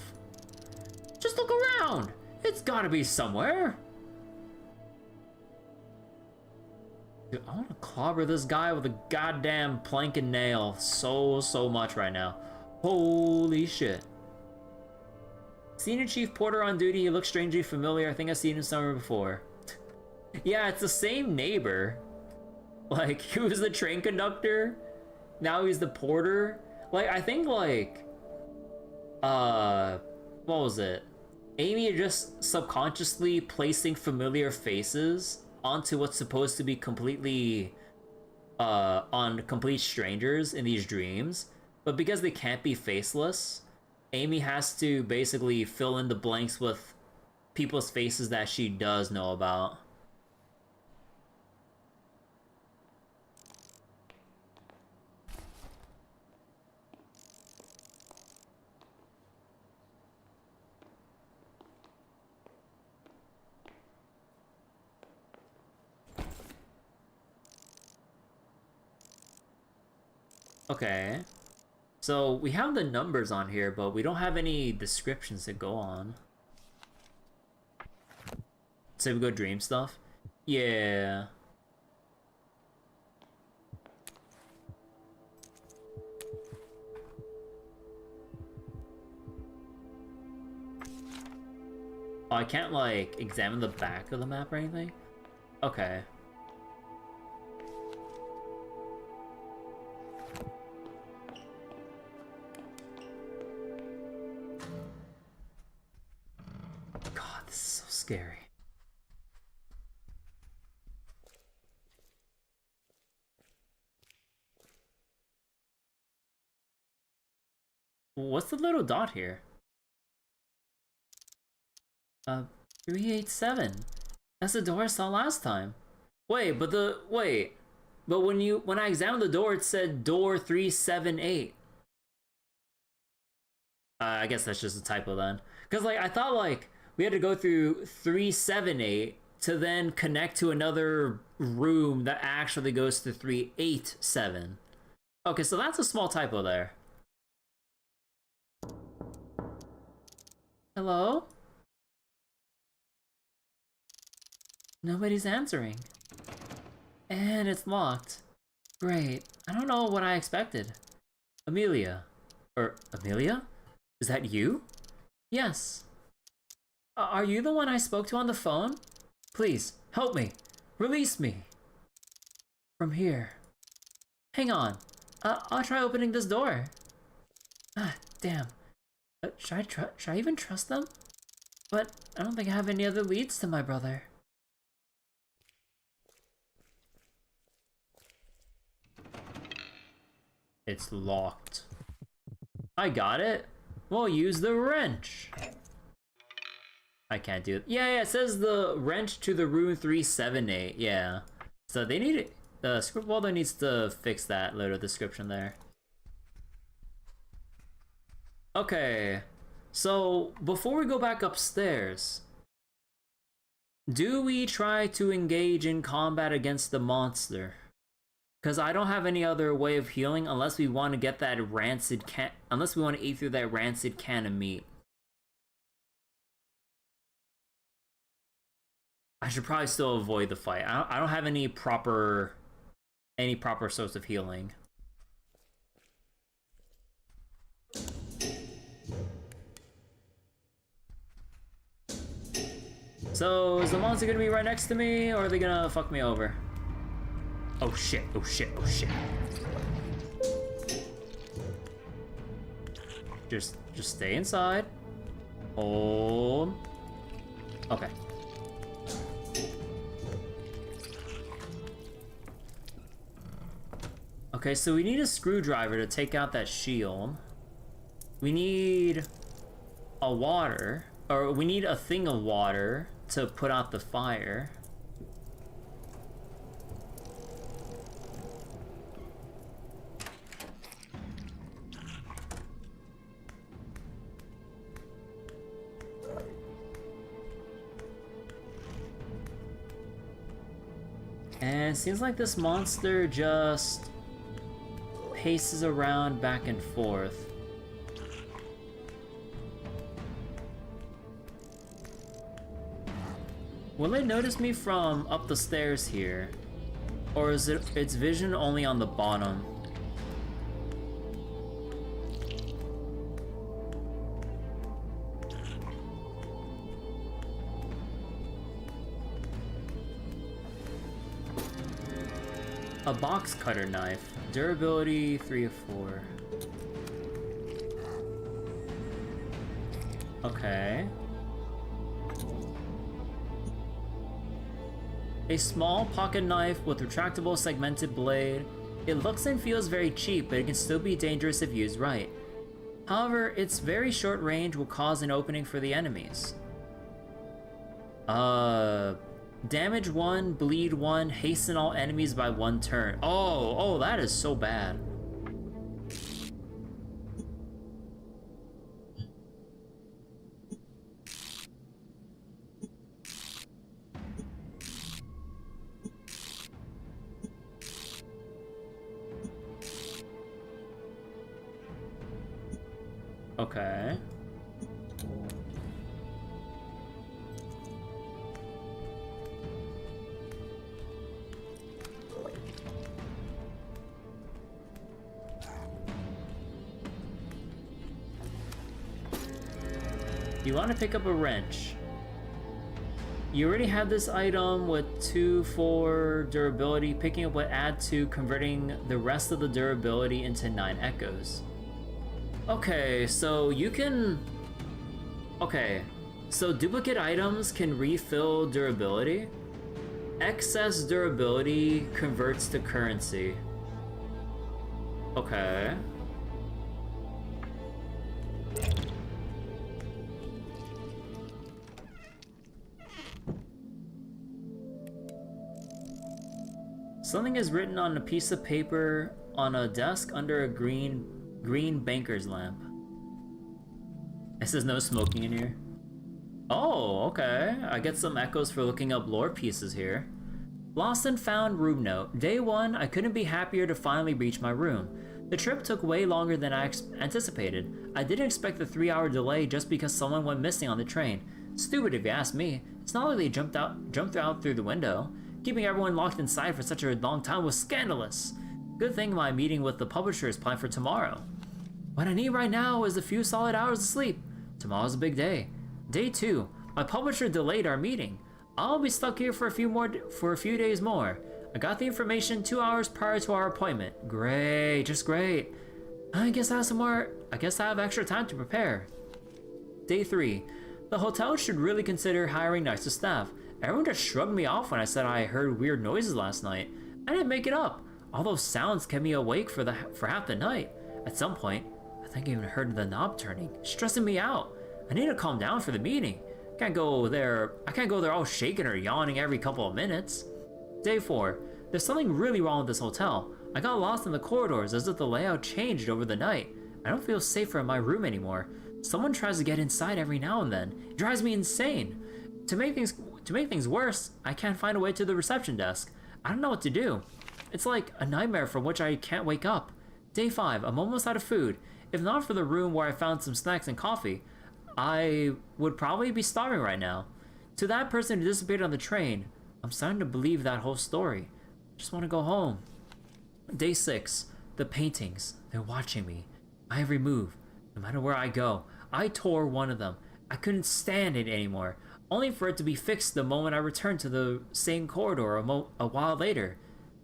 Just look around. It's gotta be somewhere. Dude, I want to clobber this guy with a goddamn plank and nail so much right now. Holy shit. Senior Chief Porter on duty, he looks strangely familiar. I think I've seen him somewhere before. Yeah, it's the same neighbor. Like, he was the train conductor. Now he's the porter. Like, I think, like... what was it? Amy just subconsciously placing familiar faces onto what's supposed to be completely on complete strangers in these dreams, but because they can't be faceless, Amy has to basically fill in the blanks with people's faces that she does know about. Okay, so we have the numbers on here, but we don't have any descriptions to go on. So we go dream stuff? Yeah. Oh, I can't, like, examine the back of the map or anything? Okay. Scary. What's the little dot here? 387. That's the door I saw last time. Wait, but wait. But when I examined the door, it said door 378. I guess that's just a typo then. Because like I thought like we had to go through 378 to then connect to another room that actually goes to 387. Okay, so that's a small typo there. Hello? Nobody's answering. And it's locked. Great. I don't know what I expected. Amelia. Amelia? Is that you? Yes. Are you the one I spoke to on the phone? Please, help me. Release me. From here. Hang on. I'll try opening this door. Ah, damn. Should I even trust them? But I don't think I have any other leads to my brother. It's locked. I got it. We'll use the wrench. I can't do it. Yeah, it says the wrench to the room 378. Yeah. So they need it. The Scriptwelder needs to fix that little description there. Okay. So before we go back upstairs, do we try to engage in combat against the monster? Because I don't have any other way of healing unless we want to get that rancid unless we want to eat through that rancid can of meat. I should probably still avoid the fight. I don't have any proper source of healing. So is the monster gonna be right next to me, or are they gonna fuck me over? Oh shit, oh shit, oh shit. Just stay inside. Hold. Okay. Okay, so we need a screwdriver to take out that shield. We need a water, or we need a thing of water to put out the fire. And it seems like this monster just paces around back and forth. Will it notice me from up the stairs here? Or is its vision only on the bottom? A box cutter knife. Durability 3 of 4. Okay. A small pocket knife with retractable segmented blade. It looks and feels very cheap, but it can still be dangerous if used right. However, its very short range will cause an opening for the enemies. Damage 1, bleed 1, hasten all enemies by 1 turn. Oh, that is so bad. Okay. You want to pick up a wrench. You already have this item with 2 for durability. Picking up would add to converting the rest of the durability into 9 echoes. Okay, so you can... Okay, so duplicate items can refill durability. Excess durability converts to currency. Okay. Something is written on a piece of paper on a desk under a green banker's lamp. It says no smoking in here. Oh, okay. I get some echoes for looking up lore pieces here. Lost and found room note. Day 1, I couldn't be happier to finally reach my room. The trip took way longer than I anticipated. I didn't expect the 3-hour delay just because someone went missing on the train. Stupid if you ask me. It's not like they jumped out through the window. Keeping everyone locked inside for such a long time was scandalous. Good thing my meeting with the publisher is planned for tomorrow. What I need right now is a few solid hours of sleep. Tomorrow's a big day. Day 2. My publisher delayed our meeting. I'll be stuck here for a few days more. I got the information 2 hours prior to our appointment. Great, just great. I guess I have extra time to prepare. Day 3. The hotel should really consider hiring nicer staff. Everyone just shrugged me off when I said I heard weird noises last night. I didn't make it up. All those sounds kept me awake for half the night. At some point, I think I even heard the knob turning, stressing me out. I need to calm down for the meeting. I can't go there all shaking or yawning every couple of minutes. Day 4. There's something really wrong with this hotel. I got lost in the corridors as if the layout changed over the night. I don't feel safer in my room anymore. Someone tries to get inside every now and then. It drives me insane. To make things worse, I can't find a way to the reception desk. I don't know what to do. It's like a nightmare from which I can't wake up. Day 5. I'm almost out of food. If not for the room where I found some snacks and coffee, I would probably be starving right now. To that person who disappeared on the train, I'm starting to believe that whole story. I just want to go home. Day 6. The paintings. They're watching me. My every move. No matter where I go. I tore one of them. I couldn't stand it anymore. Only for it to be fixed the moment I returned to the same corridor a while later.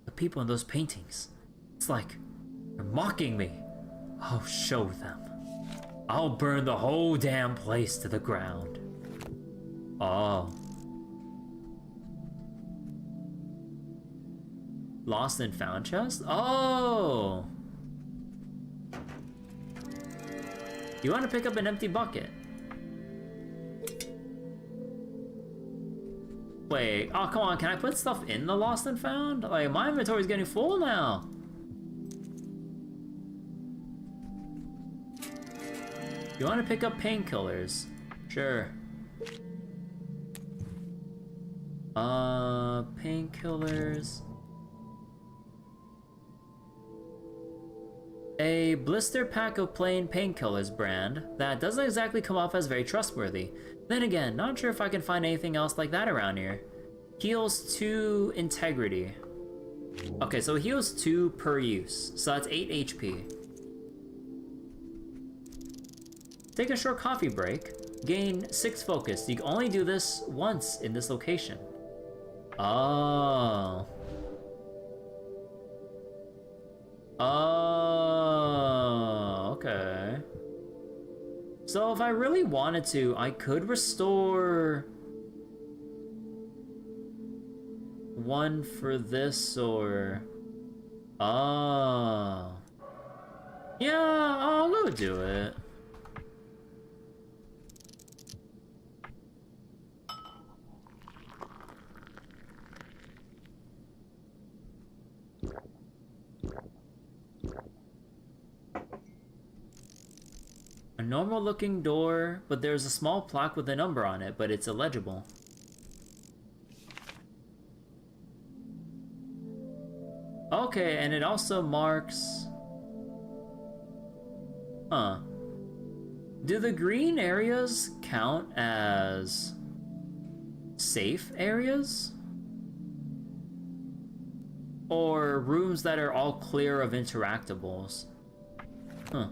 The people in those paintings. It's like they're mocking me. I'll show them. I'll burn the whole damn place to the ground. Oh. Lost and found chest? Oh! You want to pick up an empty bucket? Wait, oh come on, can I put stuff in the lost and found? Like, my inventory's getting full now. You want to pick up painkillers? Sure. Painkillers. A blister pack of plain painkillers brand that doesn't exactly come off as very trustworthy. Then again, not sure if I can find anything else like that around here. Heals 2 integrity. Okay, so it heals 2 per use, so that's 8 HP. Take a short coffee break. Gain 6 focus. You can only do this once in this location. Oh. Oh, okay. So if I really wanted to, I could restore 1 for this or... Oh. Yeah, I'll go do it. A normal looking door, but there's a small plaque with a number on it, but it's illegible. Okay, and it also marks... Huh. Do the green areas count as safe areas? Or rooms that are all clear of interactables? Huh.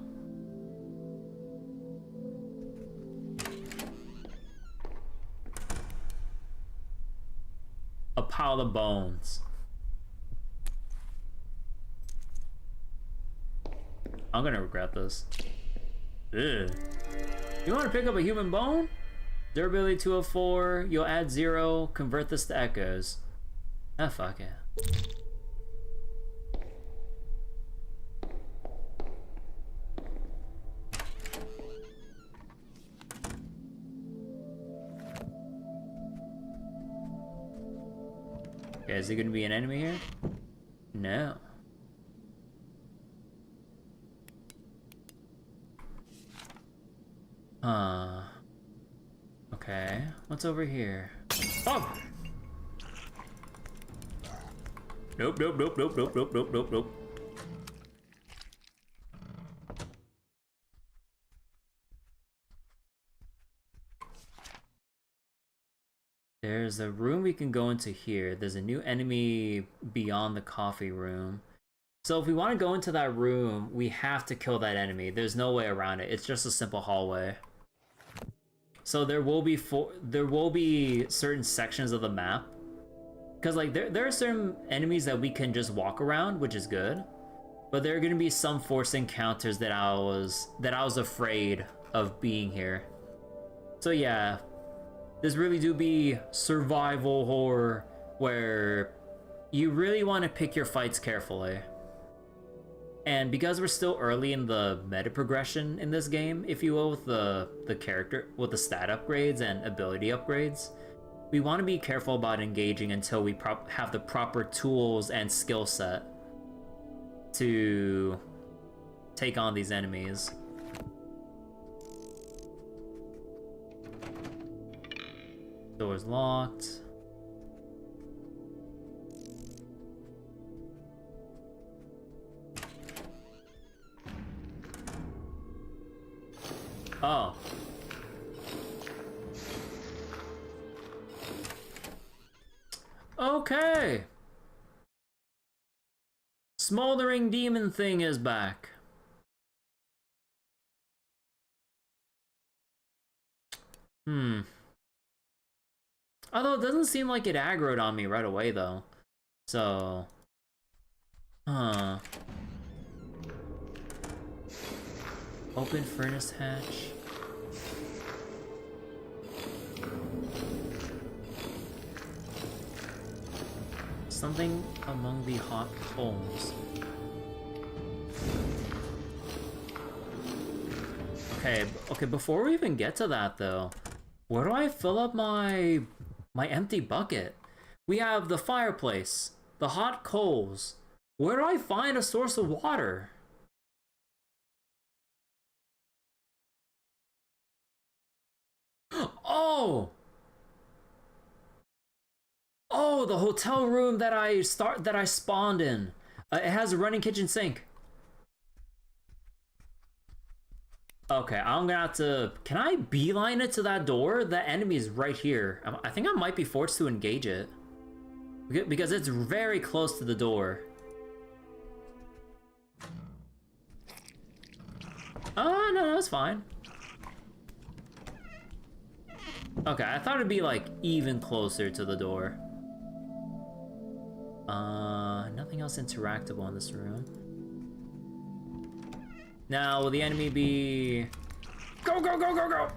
A pile of bones. I'm gonna regret this. Ugh. You want to pick up a human bone? Durability 204. You'll add 0. Convert this to echoes. Ah, fuck it. Okay, is he gonna be an enemy here? No. Okay. What's over here? Oh! Nope, nope, nope, nope, nope, nope, nope, nope, nope. There's a room we can go into here. There's a new enemy beyond the coffee room. So if we want to go into that room, we have to kill that enemy. There's no way around it. It's just a simple hallway. So there will be certain sections of the map. Because like there are certain enemies that we can just walk around, which is good. But there are gonna be some forced encounters that I was afraid of being here. So yeah. This really do be survival horror where you really want to pick your fights carefully. And because we're still early in the meta progression in this game, if you will, with the character, with the stat upgrades and ability upgrades, we want to be careful about engaging until we have the proper tools and skill set to take on these enemies. Door's locked. Oh. Okay. Smoldering demon thing is back. Although it doesn't seem like it aggroed on me right away, though. So... Open furnace hatch. Something among the hot coals. Okay, before we even get to that, though, where do I fill up my empty bucket? We have the fireplace, the hot coals. Where do I find a source of water? Oh! Oh, the hotel room that I spawned in. It has a running kitchen sink. Okay, I'm gonna have to... Can I beeline it to that door? The enemy is right here. I think I might be forced to engage it. Because it's very close to the door. Oh, no, that's fine. Okay, I thought it'd be, like, even closer to the door. Nothing else interactable in this room. Now, will the enemy be... Go, go, go, go, go!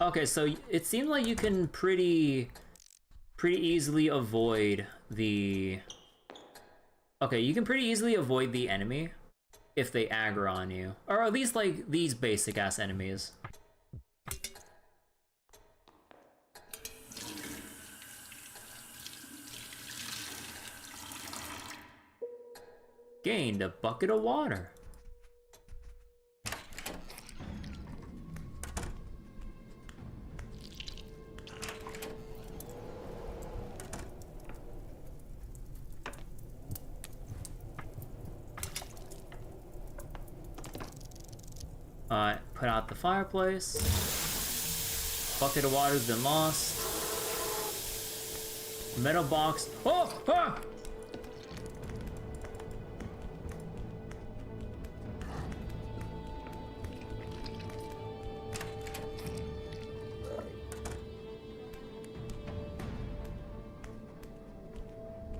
Okay, so it seems like you can pretty easily avoid the... Okay, you can pretty easily avoid the enemy if they aggro on you. Or at least, like, these basic-ass enemies. Gained a bucket of water. Put out the fireplace. Bucket of water's been lost. Metal box. Oh! Ah!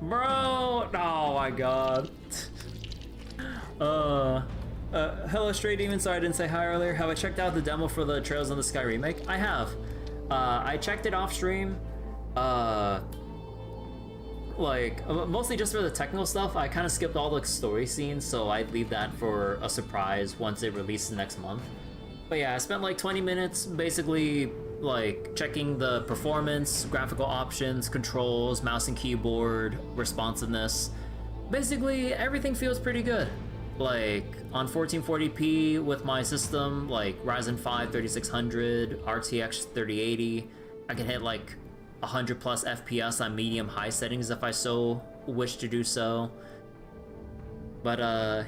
Bro! Oh my god. Hello, Stray Demon. Sorry I didn't say hi earlier. Have I checked out the demo for the Trails in the Sky remake? I have. I checked it off stream. Mostly just for the technical stuff. I kind of skipped all the story scenes, so I'd leave that for a surprise once it releases next month. But yeah, I spent like 20 minutes basically like checking the performance, graphical options, controls, mouse and keyboard, responsiveness. Basically, everything feels pretty good. Like on 1440p with my system, like Ryzen 5 3600, RTX 3080, I can hit like 100 plus FPS on medium high settings if I so wish to do so. But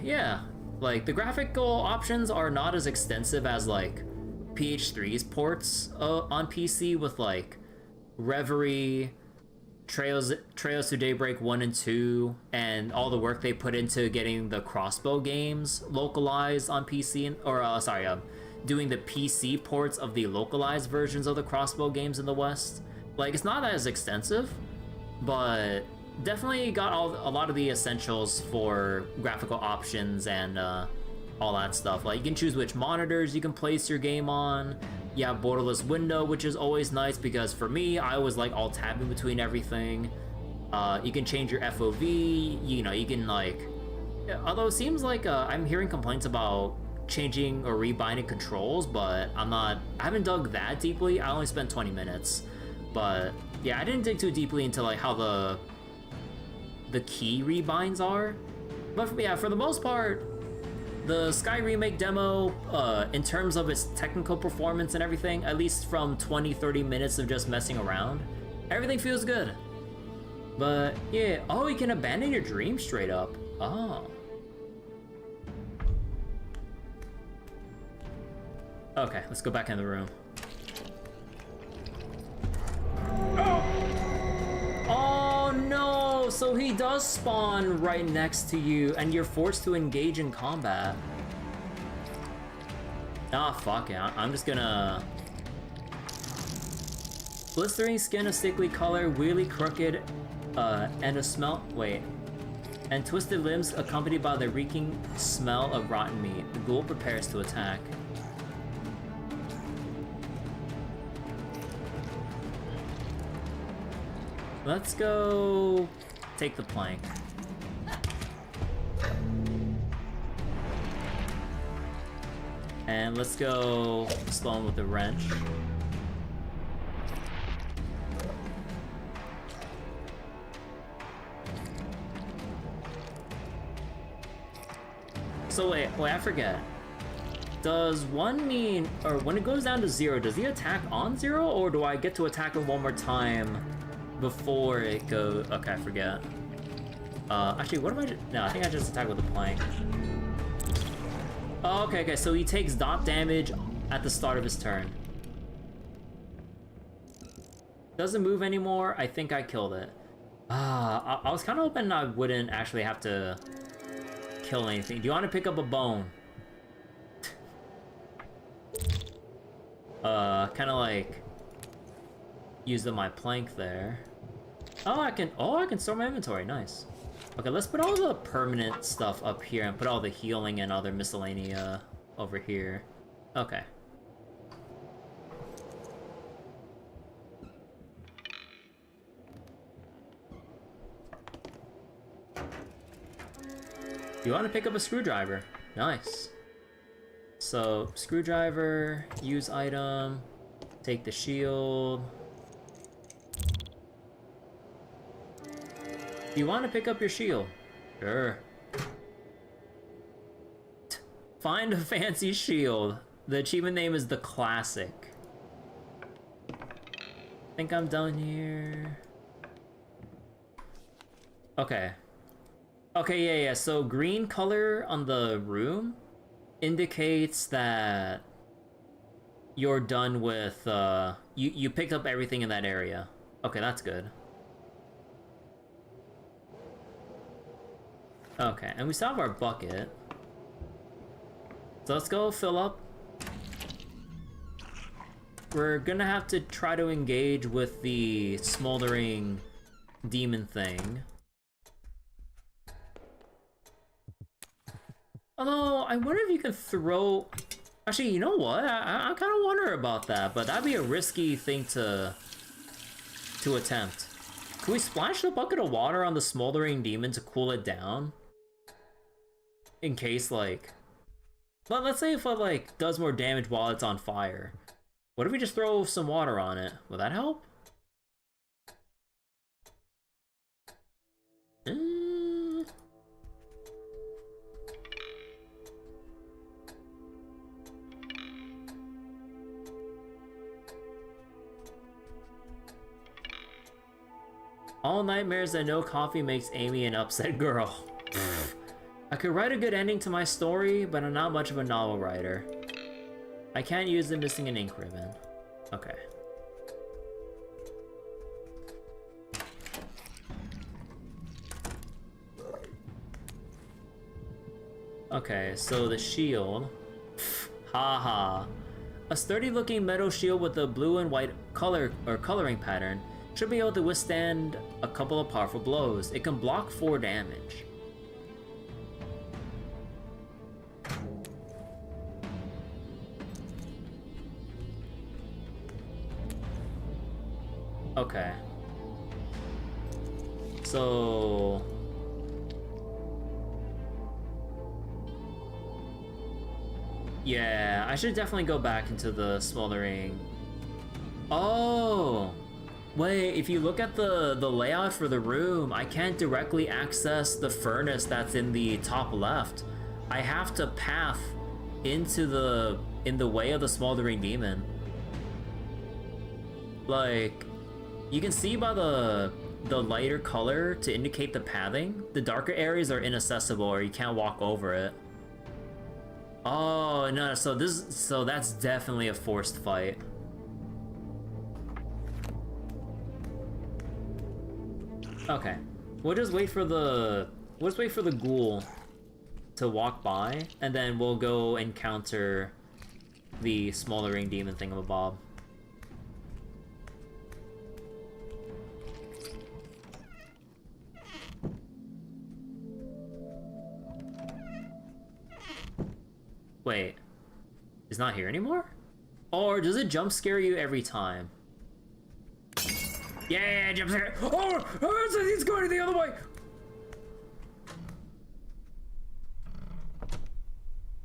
yeah, like the graphical options are not as extensive as like PH3's ports on PC with like Reverie, Trails to Daybreak 1 and 2, and all the work they put into getting the Crossbow games localized on PC, doing the PC ports of the localized versions of the Crossbow games in the West. Like, it's not as extensive, but definitely got a lot of the essentials for graphical options and all that stuff. Like, you can choose which monitors you can place your game on. You have borderless window, which is always nice because for me, I was like all tabbing between everything. You can change your FOV, you know, you can like, although it seems like I'm hearing complaints about changing or rebinding controls, but I haven't dug that deeply. I only spent 20 minutes, but yeah, I didn't dig too deeply into like how the key rebinds are. But yeah, for the most part, the Sky Remake demo, in terms of its technical performance and everything, at least from 20-30 minutes of just messing around, everything feels good. But yeah, oh, you can abandon your dream straight up. Oh. Okay, let's go back in the room. Oh no! So he does spawn right next to you, and you're forced to engage in combat. Ah, fuck it. I'm just gonna... Blistering skin, a sickly color, weirdly crooked, and a smell... Wait. And twisted limbs accompanied by the reeking smell of rotten meat. The ghoul prepares to attack. Let's go take the plank. And let's go slow him with the wrench. So wait, I forget. Does one mean, or when it goes down to 0, does he attack on 0, or do I get to attack him one more time before it goes? Okay, I forget. Actually, what am I? No, I think I just attack with the plank. Oh, okay, so he takes dot damage at the start of his turn. Doesn't move anymore. I think I killed it. I was kind of hoping I wouldn't actually have to kill anything. Do you want to pick up a bone? Kind of like use my plank there. Oh, I can store my inventory. Nice. Okay, let's put all the permanent stuff up here and put all the healing and other miscellanea over here. Okay. You want to pick up a screwdriver? Nice. So, screwdriver, use item, take the shield. Do you want to pick up your shield? Sure. Find a fancy shield. The achievement name is the Classic. Think I'm done here. Okay. Okay, yeah. So green color on the room indicates that you're done with, you picked up everything in that area. Okay, that's good. Okay, and we still have our bucket. So let's go fill up. We're gonna have to try to engage with the smoldering demon thing. Although, I wonder if you can throw... Actually, you know what? I kind of wonder about that, but that'd be a risky thing to attempt. Can we splash the bucket of water on the smoldering demon to cool it down? In case, like... But let's say if it, like, does more damage while it's on fire. What if we just throw some water on it? Will that help? All nightmares and no coffee makes Amy an upset girl. I could write a good ending to my story, but I'm not much of a novel writer. I can't use the missing an ink ribbon. Okay. Okay, so the shield. Haha. A sturdy looking metal shield with a blue and white coloring pattern should be able to withstand a couple of powerful blows. It can block 4 damage. Okay. So... yeah, I should definitely go back into the smoldering. Oh! Wait, if you look at the layout for the room, I can't directly access the furnace that's in the top left. I have to path into in the way of the smoldering demon. Like, you can see by the lighter color to indicate the pathing. The darker areas are inaccessible or you can't walk over it. Oh no, so that's definitely a forced fight. Okay, we'll just wait for the ghoul to walk by, and then we'll go encounter the smoldering demon thingamabob. Wait, it's not here anymore? Or does it jump scare you every time? Yeah, jump scare! Oh, he's going the other way!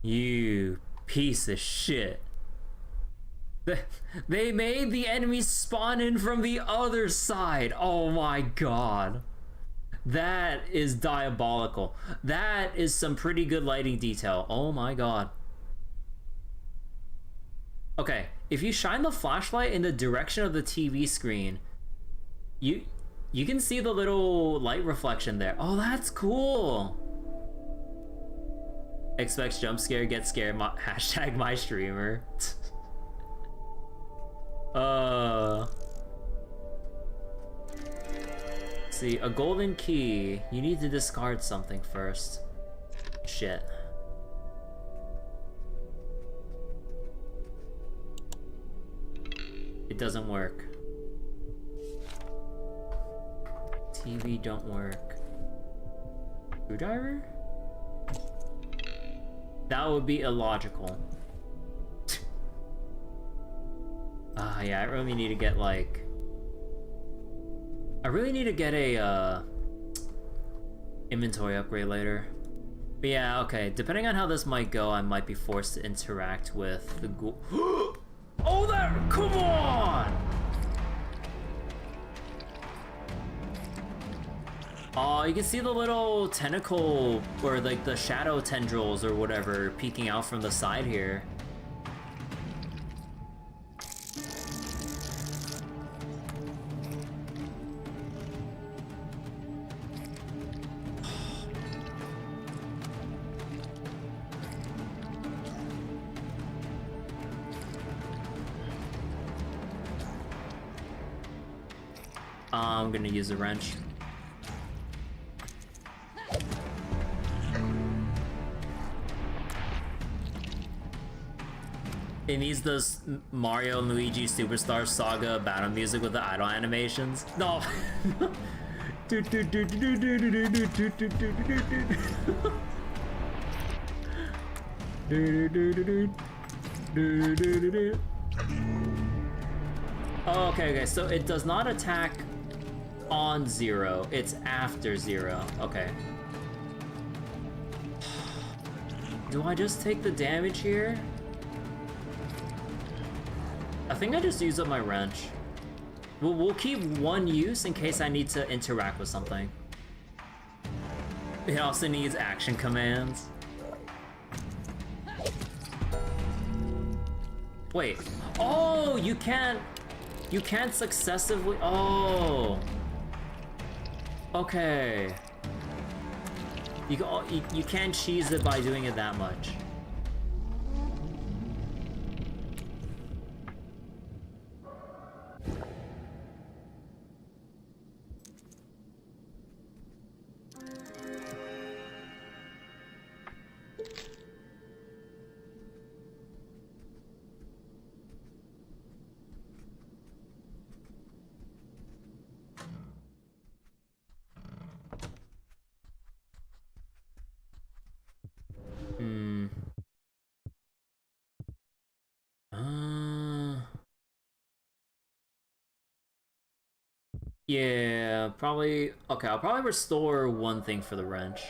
You piece of shit. They made the enemies spawn in from the other side. Oh my god. That is diabolical. That is some pretty good lighting detail. Oh my god. Okay, if you shine the flashlight in the direction of the TV screen, you can see the little light reflection there. Oh, that's cool. Expects jump scare, get scared. Hashtag my streamer. See, a golden key. You need to discard something first. Shit. It doesn't work. TV don't work. Screwdriver? That would be illogical. Yeah, I really need to get like... I really need to get a inventory upgrade later. But yeah, okay, depending on how this might go, I might be forced to interact with the ghoul. Oh, there! Come on! Oh, you can see the little tentacle, or like the shadow tendrils or whatever, peeking out from the side here. I'm gonna use a wrench. It needs this Mario and Luigi Superstar Saga battle music with the idle animations. No. Oh, okay, so it does not attack on 0, it's after 0. Okay. Do I just take the damage here? think I just used up my wrench. We'll keep one use in case I need to interact with something. It also needs action commands. Wait. Oh, you can't successively. Oh. Okay. You can't cheese it by doing it that much. Yeah, probably. Okay, I'll probably restore one thing for the wrench.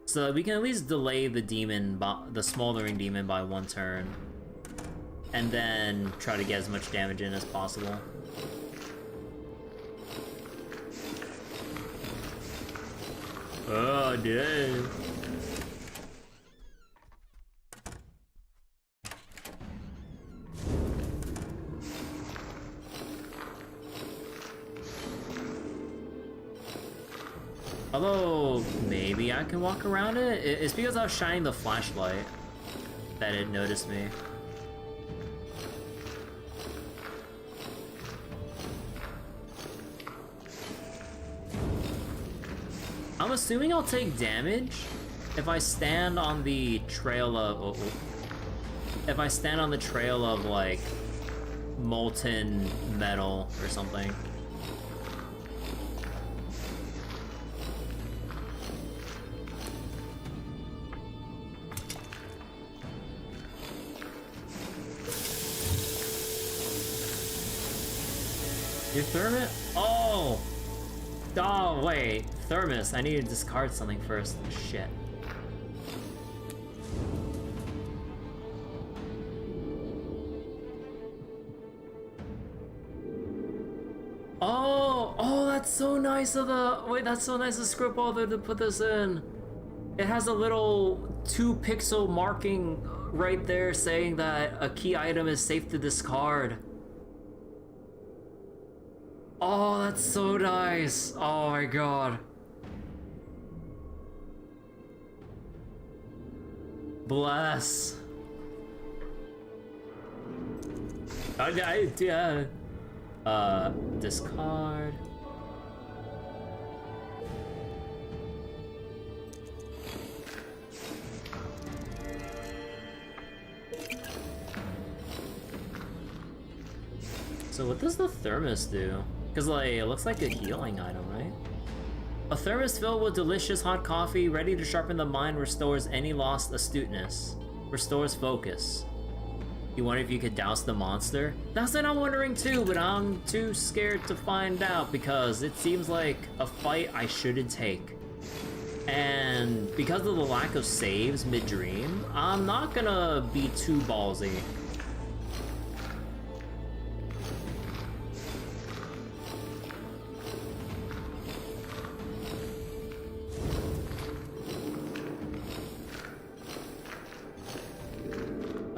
So that we can at least delay the demon, the smoldering demon by one turn. And then try to get as much damage in as possible. Oh, dude. Although, maybe I can walk around it? It's because I was shining the flashlight that it noticed me. I'm assuming I'll take damage if I stand on the trail of... if I stand on the trail of, like, molten metal or something. Your thermos? Oh! Oh, wait. Thermos. I need to discard something first. Shit. Oh! Oh, that's so nice of the... Wait, that's so nice of Scriptwelder to put this in. It has a little 2-pixel marking right there saying that a key item is safe to discard. Oh, that's so nice. Oh my god. Bless. Yeah. Discard. So what does the thermos do? Because, like, it looks like a healing item, right? A thermos filled with delicious hot coffee, ready to sharpen the mind, restores any lost astuteness. Restores focus. You wonder if you could douse the monster? That's what I'm wondering too, but I'm too scared to find out because it seems like a fight I shouldn't take. And because of the lack of saves mid-dream, I'm not gonna be too ballsy.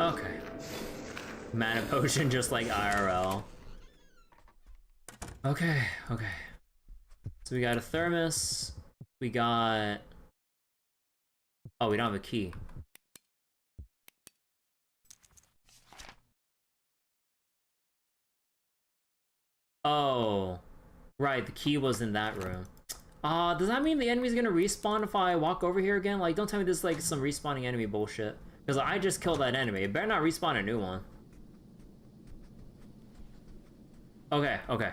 Okay. Mana potion just like IRL. Okay, okay. So we got a thermos. We got... Oh, we don't have a key. Oh. Right, the key was in that room. Does that mean the enemy's gonna respawn if I walk over here again? Like, don't tell me this is like some respawning enemy bullshit. Because I just killed that enemy. It better not respawn a new one. Okay, okay.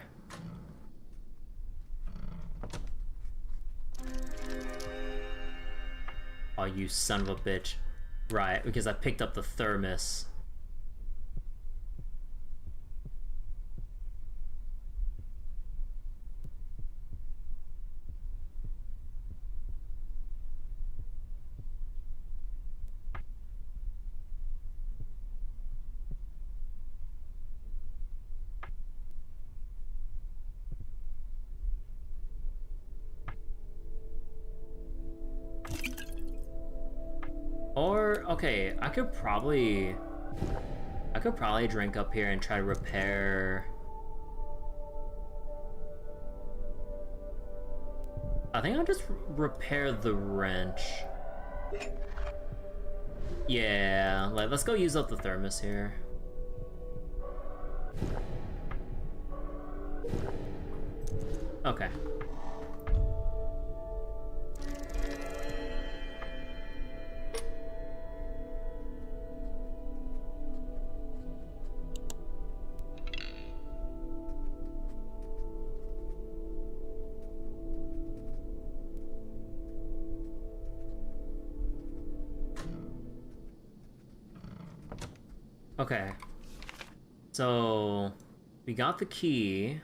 Oh, you son of a bitch. Right, because I picked up the thermos. Okay, I could probably drink up here and try to repair. I think I'll just repair the wrench. Yeah, let's go use up the thermos here. Okay. Okay, so we got the key.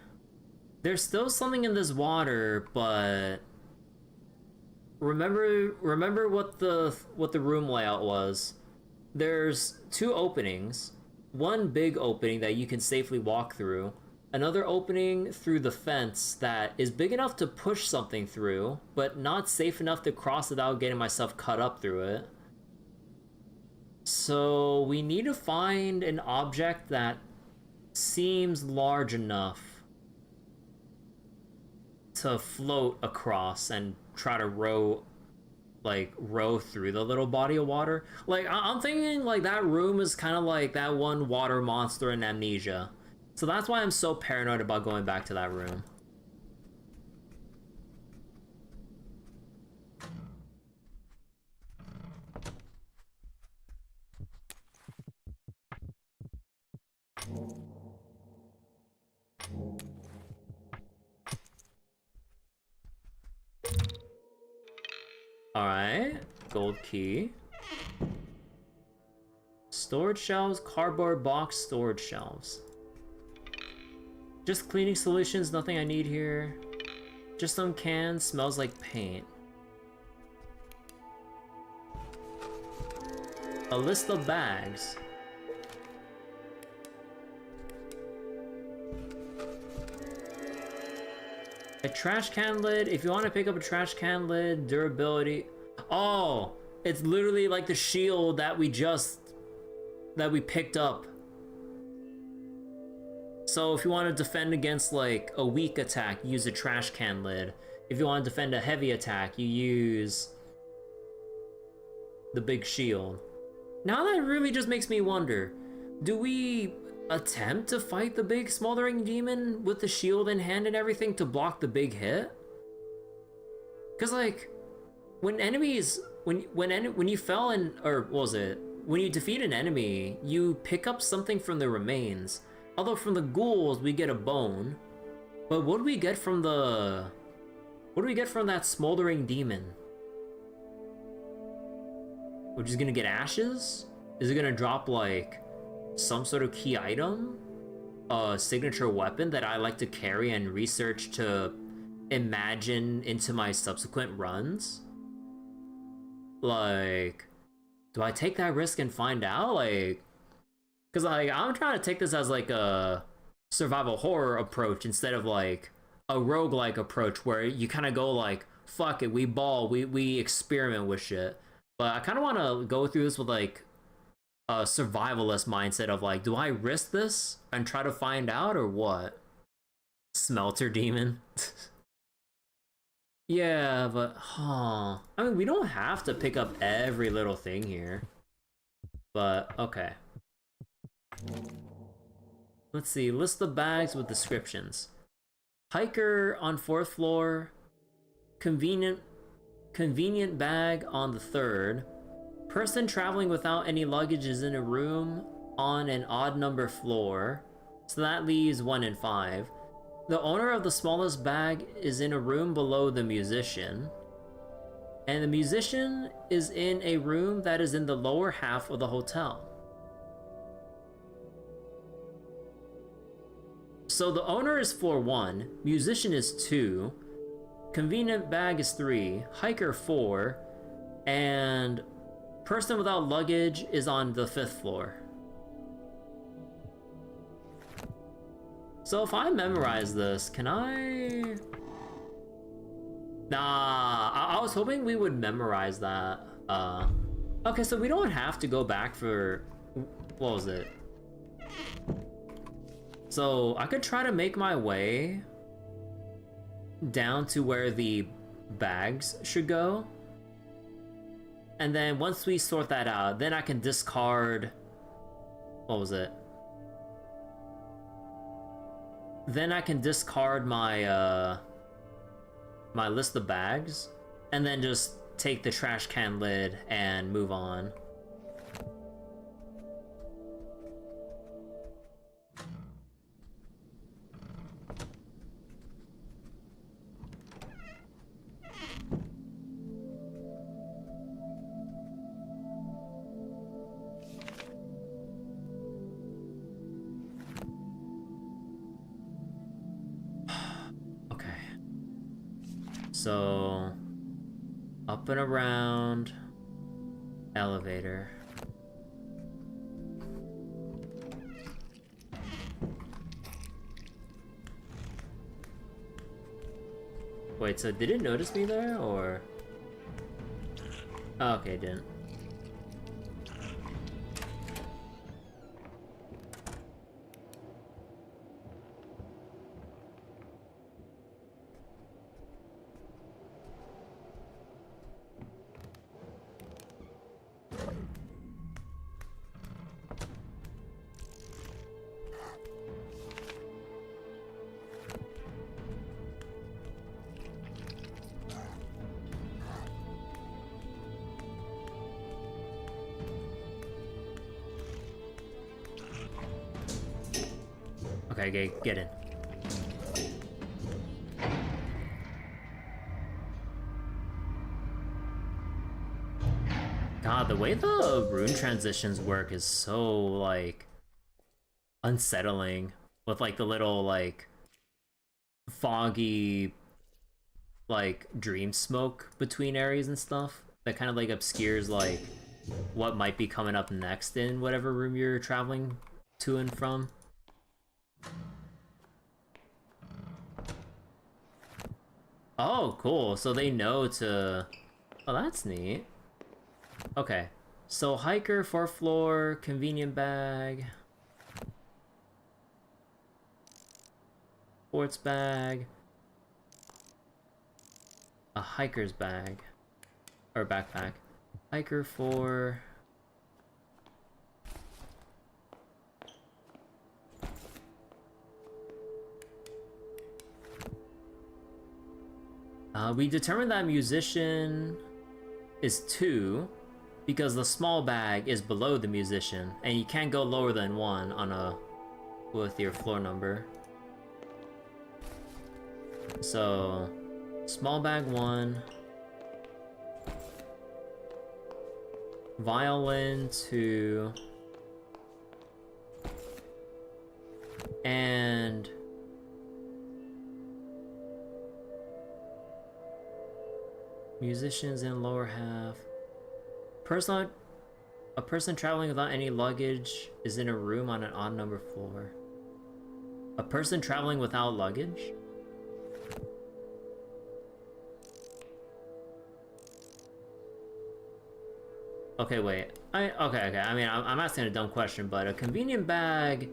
There's still something in this water, but remember what the room layout was. There's two openings. One big opening that you can safely walk through. Another opening through the fence that is big enough to push something through, but not safe enough to cross without getting myself cut up through it. So we need to find an object that seems large enough to float across and try to row through the little body of water. Like, I'm thinking like that room is kind of like that one water monster in Amnesia. So that's why I'm so paranoid about going back to that room. Alright, gold key. Storage shelves, cardboard box, storage shelves. Just cleaning solutions, nothing I need here. Just some cans, smells like paint. A list of bags. A trash can lid. If you want to pick up a trash can lid, durability. Oh, it's literally like the shield that we picked up. So if you want to defend against like a weak attack, you use a trash can lid. If you want to defend a heavy attack, you use the big shield. Now that really just makes me wonder, do we attempt to fight the big smoldering demon with the shield in hand and everything to block the big hit? Because like when enemies when you fell in, or what was it, when you defeat an enemy, you pick up something from the remains. Although from the ghouls we get a bone, but what do we get from that smoldering demon? We're just gonna get ashes? Is it gonna drop like some sort of key item? A signature weapon that I like to carry and research to imagine into my subsequent runs? Like, do I take that risk and find out? Like, because like I'm trying to take this as like a survival horror approach instead of like a roguelike approach where you kind of go like, fuck it, we experiment with shit. But I kind of want to go through this with like a survivalist mindset of like, do I risk this and try to find out or what? Smelter demon. Yeah, but I mean, we don't have to pick up every little thing here. But okay. Let's see, list the bags with descriptions. Hiker on 4th floor, convenient bag on the 3rd. Person traveling without any luggage is in a room on an odd number floor, so that leaves 1 and 5. The owner of the smallest bag is in a room below the musician, and the musician is in a room that is in the lower half of the hotel. So the owner is floor 1, musician is 2, convenient bag is 3, hiker 4, and person without luggage is on the 5th floor. So if I memorize this, can I? Nah, I was hoping we would memorize that. Okay, so we don't have to go back for... What was it? So I could try to make my way down to where the bags should go. And then once we sort that out, then I can discard... What was it? Then I can discard my, my list of bags, and then just take the trash can lid and move on. So, up and around, elevator. Wait, so did it notice me there, or? Oh, okay, it didn't. Okay, get in. God, the way the rune transitions work is so, like, unsettling. With, like, the little, like, foggy, like, dream smoke between areas and stuff. That kind of, like, obscures, like, what might be coming up next in whatever room you're traveling to and from. Oh, cool. So they know to... Oh, that's neat. Okay. So hiker, 4th floor, convenient bag. Sports bag. A hiker's bag. Or backpack. Hiker 4... we determined that musician is 2 because the small bag is below the musician, and you can't go lower than 1 on a with your floor number. So, small bag 1, violin 2, and musicians in lower half. A person traveling without any luggage is in a room on an odd number floor. A person traveling without luggage? Okay, wait. Okay. I mean, I'm asking a dumb question, but a convenient bag...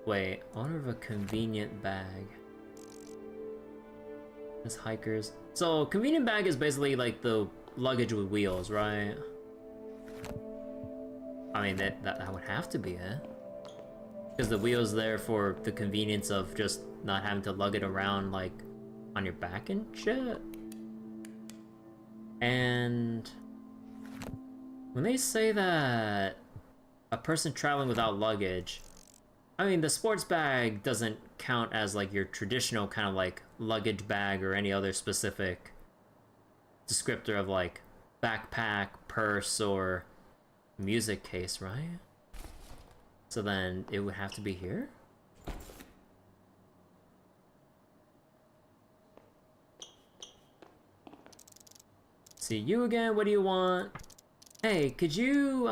Wait, owner of a convenient bag. As hikers. So, convenient bag is basically like the luggage with wheels, right? I mean, that would have to be it. Because the wheel's there for the convenience of just not having to lug it around, like, on your back and shit. And when they say that a person traveling without luggage, I mean, the sports bag doesn't count as, like, your traditional kind of, like, luggage bag or any other specific descriptor of, like, backpack, purse, or music case, right? So then it would have to be here? See you again, what do you want? Hey, could you,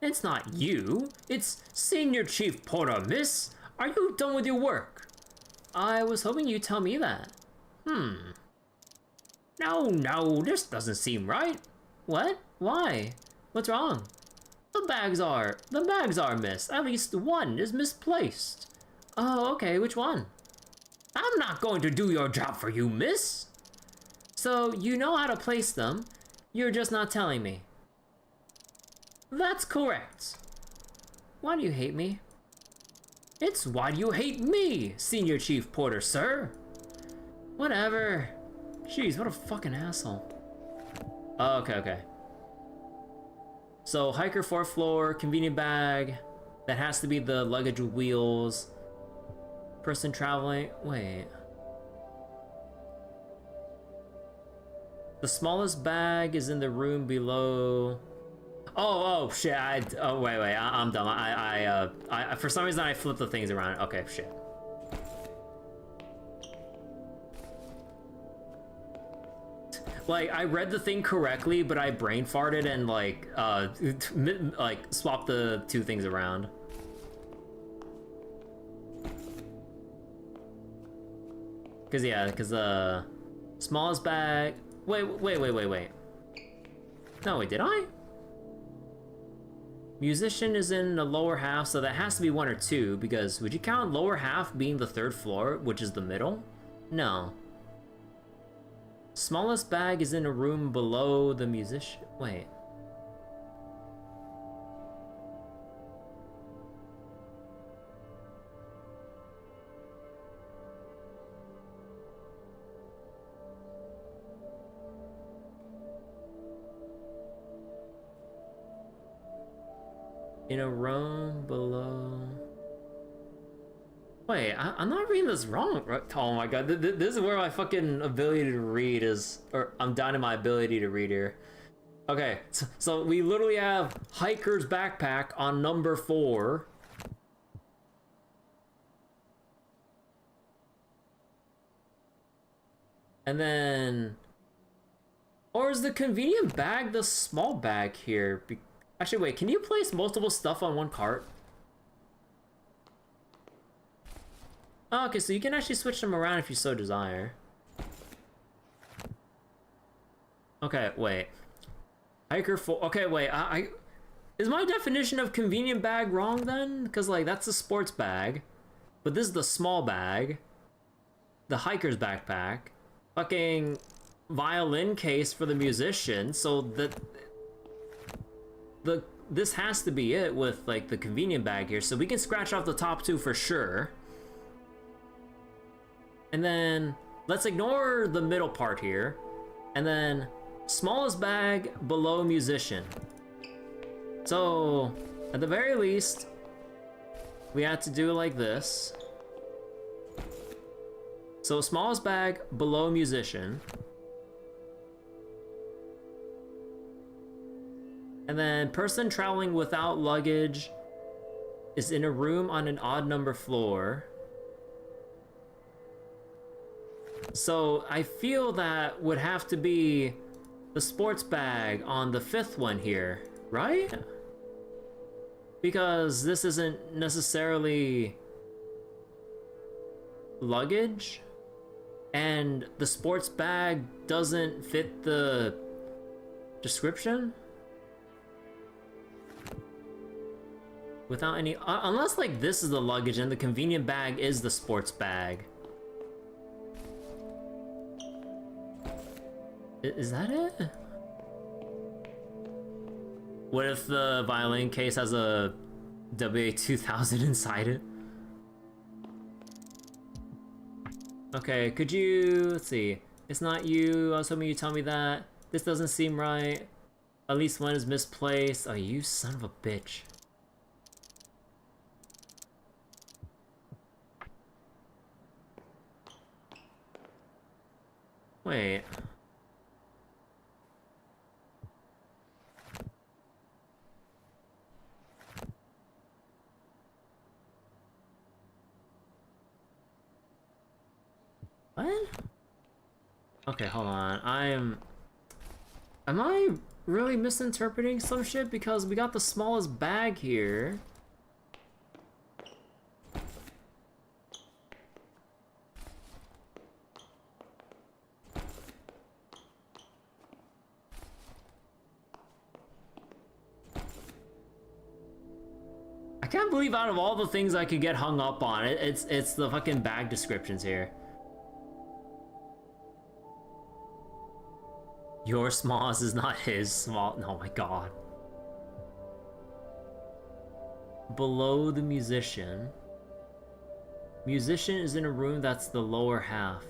It's not you, it's Senior Chief Porter, miss! Are you done with your work? I was hoping you'd tell me that. No, this doesn't seem right. What? Why? What's wrong? The bags are missed. At least one is misplaced. Oh, okay, which one? I'm not going to do your job for you, miss. So, you know how to place them, you're just not telling me. That's correct. Why do you hate me? It's why do you hate me, Senior Chief Porter, sir? Whatever. Jeez, what a fucking asshole. Okay. So, hiker 4th floor, convenient bag. That has to be the luggage with wheels. Person traveling, wait. The smallest bag is in the room below. Oh shit, wait, I'm dumb. I for some reason I flipped the things around. Okay, shit. Like, I read the thing correctly, but I brain farted and like swapped the two things around. Cause smallest bag. Wait. No, wait, did I? Musician is in the lower half, so that has to be 1 or 2, because would you count lower half being the 3rd floor, which is the middle? No. Smallest bag is in a room below the musician. Wait. In a room below. Wait, I'm not reading this wrong. Oh my god, this is where my fucking ability to read is, or I'm down in my ability to read here. Okay, so we literally have hiker's backpack on number 4. And then, or is the convenient bag the small bag here? Actually, wait, can you place multiple stuff on one cart? Oh, okay, so you can actually switch them around if you so desire. Okay, wait. Hiker 4. Okay, wait. Is my definition of convenient bag wrong then? Because, like, that's a sports bag. But this is the small bag. The hiker's backpack. Fucking violin case for the musician. So this has to be it with, like, the convenient bag here. So we can scratch off the top 2 for sure. And then let's ignore the middle part here. And then smallest bag below musician. So at the very least, we had to do it like this. So smallest bag below musician. And then person traveling without luggage is in a room on an odd number floor. So I feel that would have to be the sports bag on the 5th one here, right? Because this isn't necessarily luggage, and the sports bag doesn't fit the description? Without any, unless like this is the luggage and the convenient bag is the sports bag. Is that it? What if the violin case has a WA2000 inside it? Okay, could you, let's see. It's not you, I was hoping you'd tell me that. This doesn't seem right. At least one is misplaced. Oh, you son of a bitch. Wait. What? Okay, hold on. Am I really misinterpreting some shit? Because we got the smallest bag here. can't believe out of all the things I could get hung up on, it's the fucking bag descriptions here. Your smallest is not his small. Oh my god. Below the musician. Musician is in a room that's the lower half.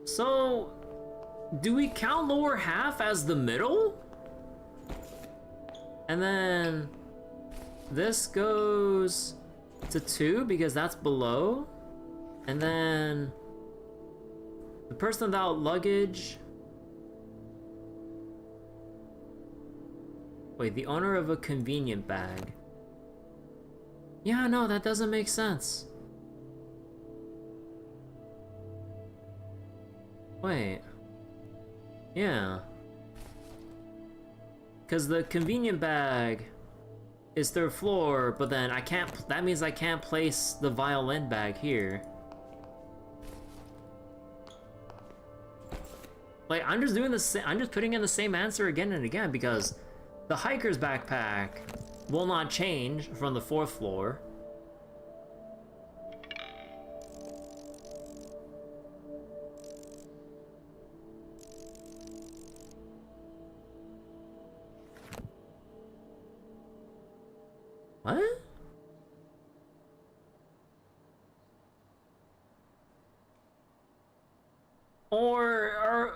So, do we count lower half as the middle? And then this goes to 2 because that's below. And then the person without luggage. Wait, the owner of a convenient bag. Yeah, no, that doesn't make sense. Wait. Yeah. Because the convenient bag is 3rd floor, but then I can't, that means I can't place the violin bag here. Like, I'm just doing the same, I'm just putting in the same answer again and again because the hiker's backpack will not change from the 4th floor. What? Or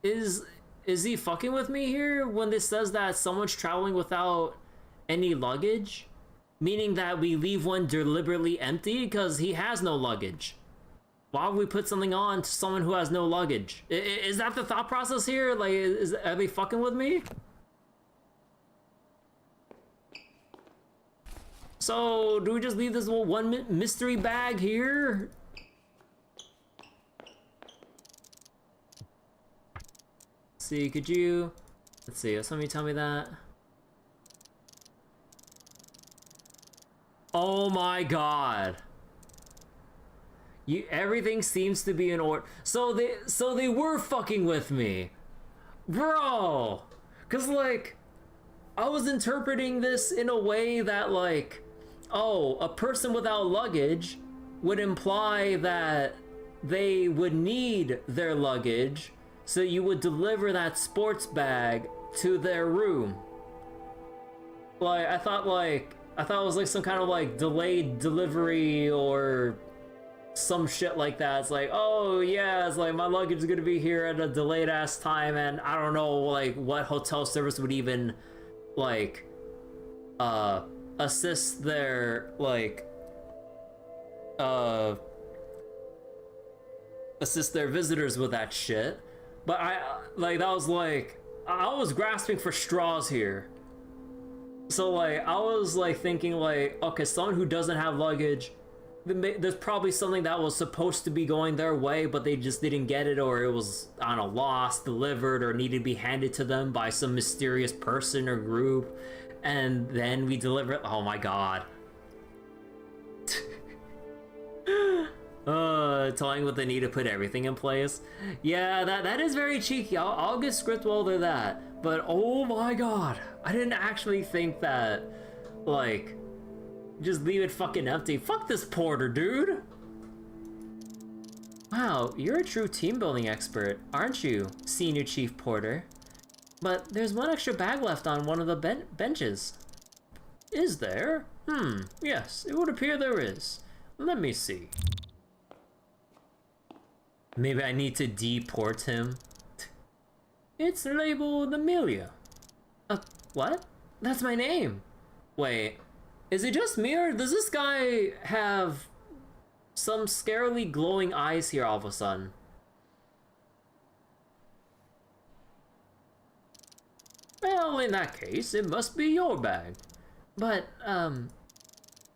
is he fucking with me here when this says that someone's traveling without any luggage? Meaning that we leave one deliberately empty because he has no luggage. Why would we put something on to someone who has no luggage? Is that the thought process here? Like, are they fucking with me? So, do we just leave this little one mystery bag here? Let's see, could you... Let's see, somebody tell me that. Oh my god. Everything seems to be in order. So they were fucking with me. Bro! Cause like, I was interpreting this in a way that like, oh, a person without luggage would imply that they would need their luggage, so you would deliver that sports bag to their room. Like, I thought it was like some kind of like delayed delivery or some shit like that. It's like, oh yeah, it's like my luggage is gonna be here at a delayed ass time, and I don't know like what hotel service would even like assist their like assist their visitors with that shit. But I was grasping for straws here. So like I was like thinking like, okay, someone who doesn't have luggage, there's probably something that was supposed to be going their way, but they just didn't get it, or it was, I don't know, lost, delivered, or needed to be handed to them by some mysterious person or group, and then we deliver it. Oh my god. Telling what they need to put everything in place. Yeah, that is very cheeky. I'll give Scriptwelder that. But oh my god, I didn't actually think that, like, just leave it fucking empty. Fuck this porter, dude. Wow, you're a true team building expert, aren't you, Senior Chief Porter? But there's one extra bag left on one of the benches. Is there? Yes, it would appear there is. Let me see. Maybe I need to deport him. It's labeled Amelia. What? That's my name. Wait, is it just me, or does this guy have some scarily glowing eyes here all of a sudden? Well, in that case, it must be your bag. But,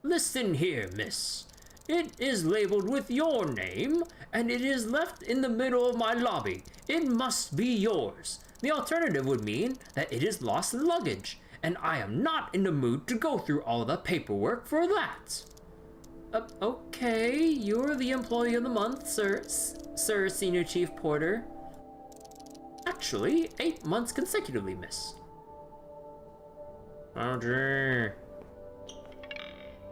listen here, miss. It is labeled with your name, and it is left in the middle of my lobby. It must be yours. The alternative would mean that it is lost luggage, and I am not in the mood to go through all the paperwork for that. Okay, you're the employee of the month, sir, Senior Chief Porter. Actually, 8 months consecutively, miss. Audrey.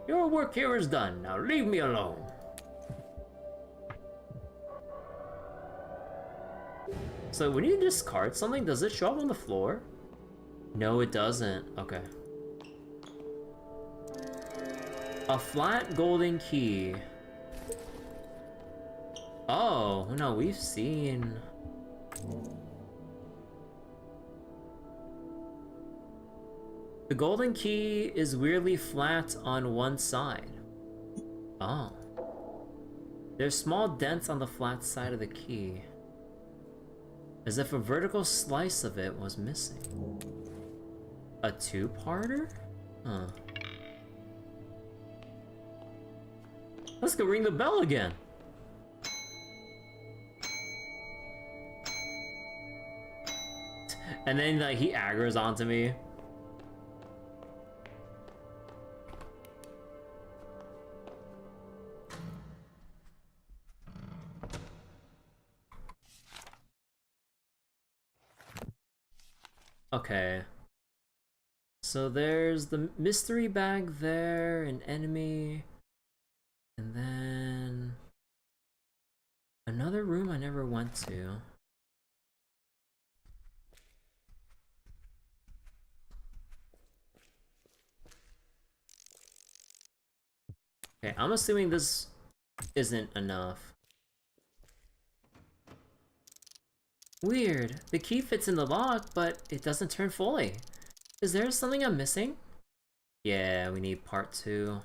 Your work here is done. Now leave me alone. So when you discard something, does it show up on the floor? No, it doesn't. Okay. A flat golden key. Oh, no, we've seen... The golden key is weirdly flat on one side. Oh. There's small dents on the flat side of the key. As if a vertical slice of it was missing. A two-parter? Huh. Let's go ring the bell again. And then like he aggroes onto me. Okay. So there's the mystery bag there, an enemy, and then another room I never went to. Okay, I'm assuming this isn't enough. Weird. The key fits in the lock, but it doesn't turn fully. Is there something I'm missing? Yeah, we need part 2.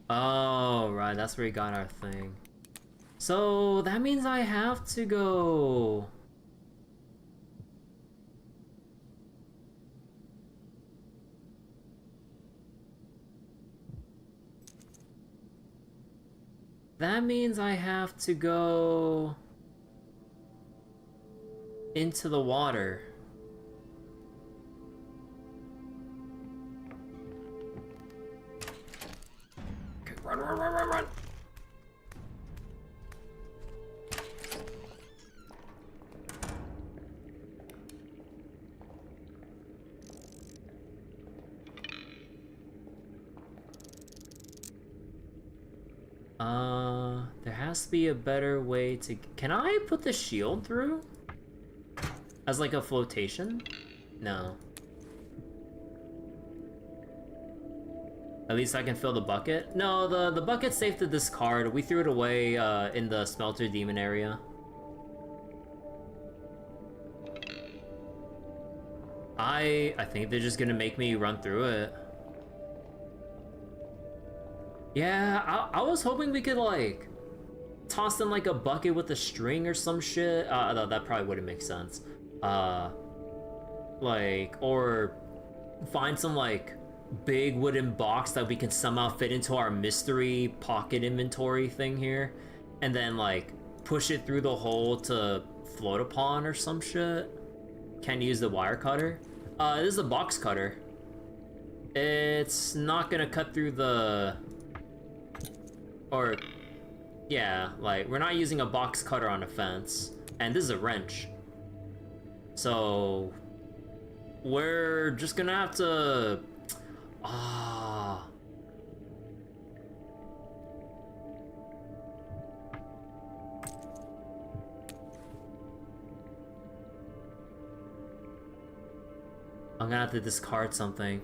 Oh, right, that's where we got our thing. So, that means I have to go... That means I have to go... into the water. Okay, run, run, run, run, run! There has to be a better way to... Can I put the shield through? As like a flotation? No. At least I can fill the bucket? No, the bucket's safe to discard. We threw it away in the smelter demon area. I think they're just gonna make me run through it. Yeah, I was hoping we could like toss in like a bucket with a string or some shit. No, that probably wouldn't make sense. Like, or find some like big wooden box that we can somehow fit into our mystery pocket inventory thing here, and then like push it through the hole to float upon or some shit. Can't use the wire cutter. This is a box cutter. It's not gonna cut through the... Or... Yeah, like, we're not using a box cutter on a fence. And this is a wrench. So... We're just gonna have to... I'm gonna have to discard something.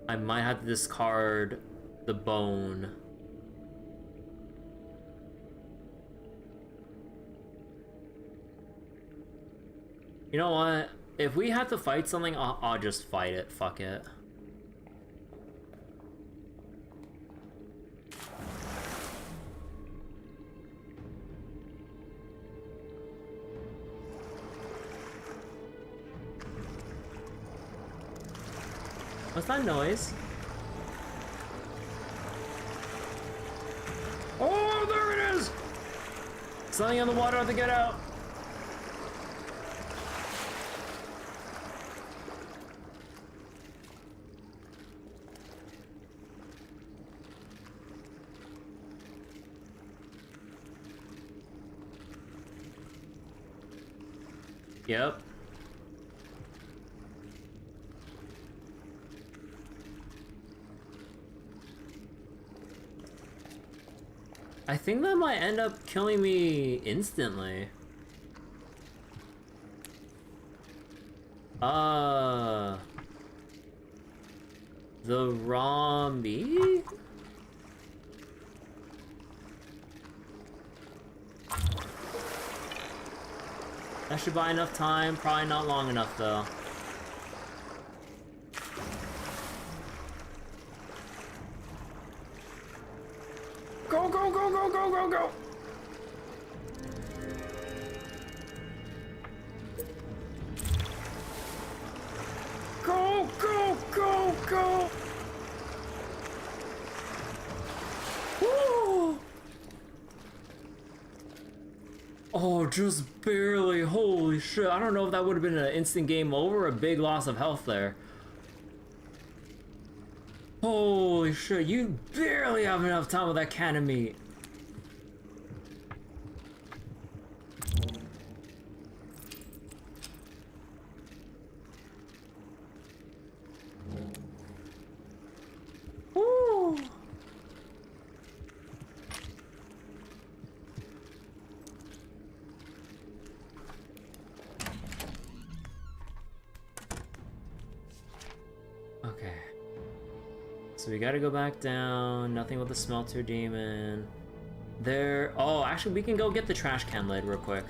I might have to discard the bone. You know what? If we have to fight something, I'll just fight it. Fuck it. What's that noise? Oh, there it is! Something on the water, I have to get out. Yep. I think that might end up killing me instantly. The raw meat? That should buy enough time, probably not long enough though. Go, go, go, go, go, go, go! Go, go, go, go! Woo! Oh, just barely. Holy shit. I don't know if that would have been an instant game over or a big loss of health there. Holy shit, you barely have enough time with that can of meat. Woo! Okay. So we gotta go back down. Nothing with the smelter demon. There. Oh, actually, we can go get the trash can lid real quick.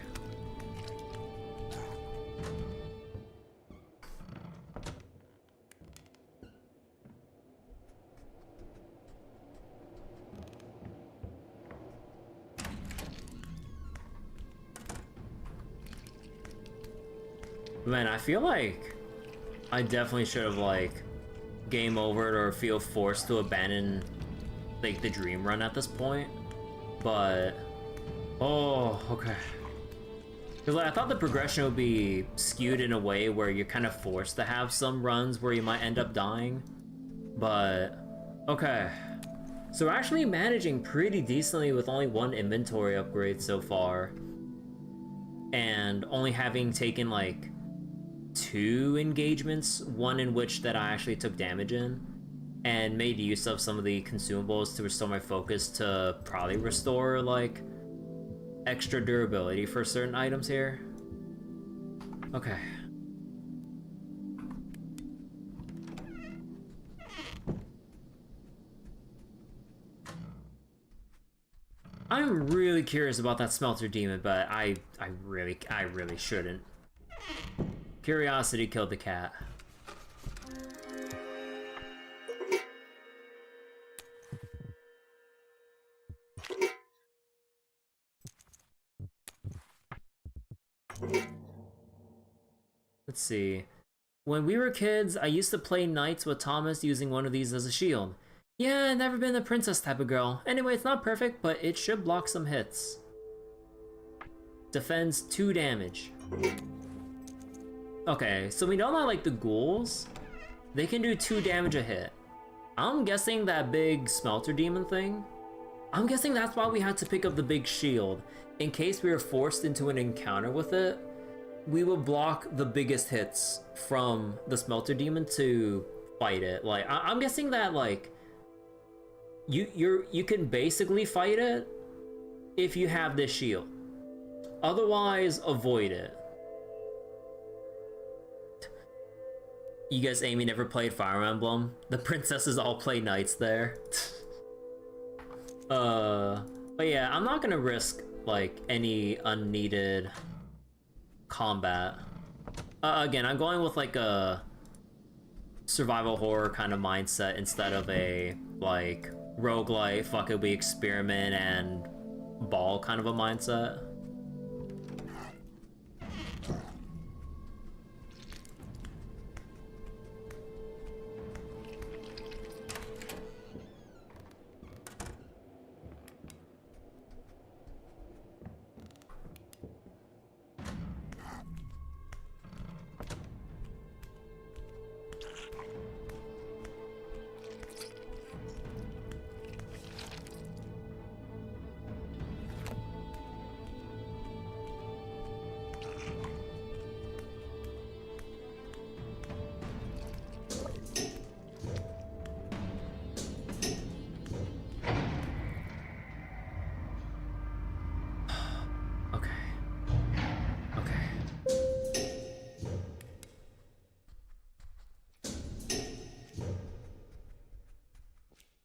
Man, I feel like I definitely should have, like, game overed or feel forced to abandon, like, the dream run at this point. But, oh, okay. Because, like, I thought the progression would be skewed in a way where you're kind of forced to have some runs where you might end up dying. But, okay. So we're actually managing pretty decently with only one inventory upgrade so far. And only having taken, like, 2 engagements, one in which that I actually took damage in, and made use of some of the consumables to restore my focus to probably restore, like, extra durability for certain items here. Okay. I'm really curious about that smelter demon, but I really shouldn't. Curiosity killed the cat. Let's see. When we were kids, I used to play knights with Thomas using one of these as a shield. Yeah, never been the princess type of girl. Anyway, it's not perfect, but it should block some hits. Defends 2 damage. Okay, so we know that, like, the ghouls, they can do 2 damage a hit. I'm guessing that big smelter demon thing, I'm guessing that's why we had to pick up the big shield. In case we were forced into an encounter with it, we will block the biggest hits from the smelter demon to fight it. Like, I'm guessing that, like, you can basically fight it if you have this shield. Otherwise, avoid it. You guys, Amy, never played Fire Emblem? The princesses all play knights there. But yeah, I'm not gonna risk like any unneeded combat. Again, I'm going with like a survival horror kind of mindset instead of a like roguelite, fuck it, we experiment and ball kind of a mindset.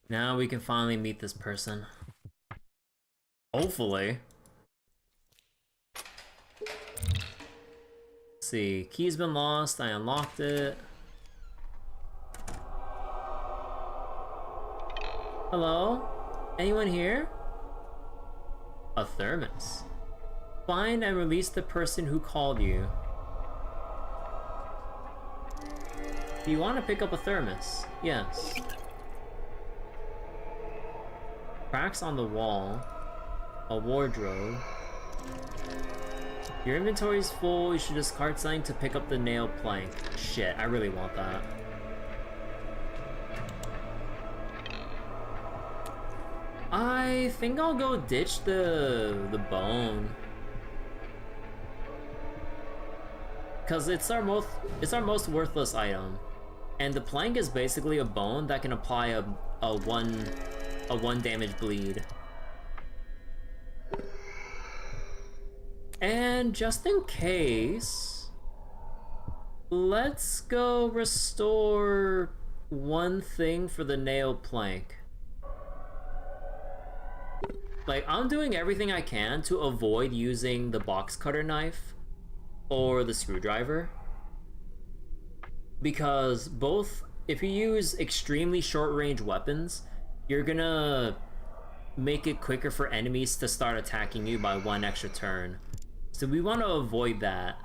Now we can finally meet this person. Hopefully. Let's see, key's been lost, I unlocked it. Hello? Anyone here? A thermos. Find and release the person who called you. Do you want to pick up a thermos? Yes. Cracks on the wall. A wardrobe. Your inventory is full, you should discard something to pick up the nail plank. Shit, I really want that. I think I'll go ditch the bone. Cause it's our most worthless item. And the plank is basically a bone that can apply a one damage bleed. And just in case, let's go restore one thing for the nail plank. Like, I'm doing everything I can to avoid using the box cutter knife or the screwdriver. Because both, if you use extremely short range weapons, you're gonna make it quicker for enemies to start attacking you by one extra turn. So we want to avoid that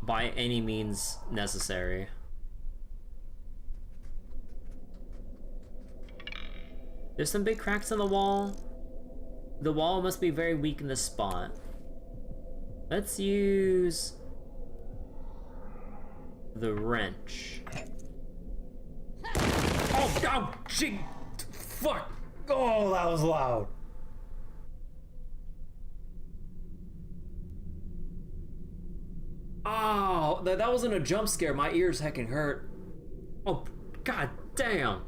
by any means necessary. There's some big cracks in the wall. The wall must be very weak in this spot. Let's use the wrench. Oh, gee, fuck! Oh, that was loud. Oh, that wasn't a jump scare. My ears heckin' hurt. Oh, god damn.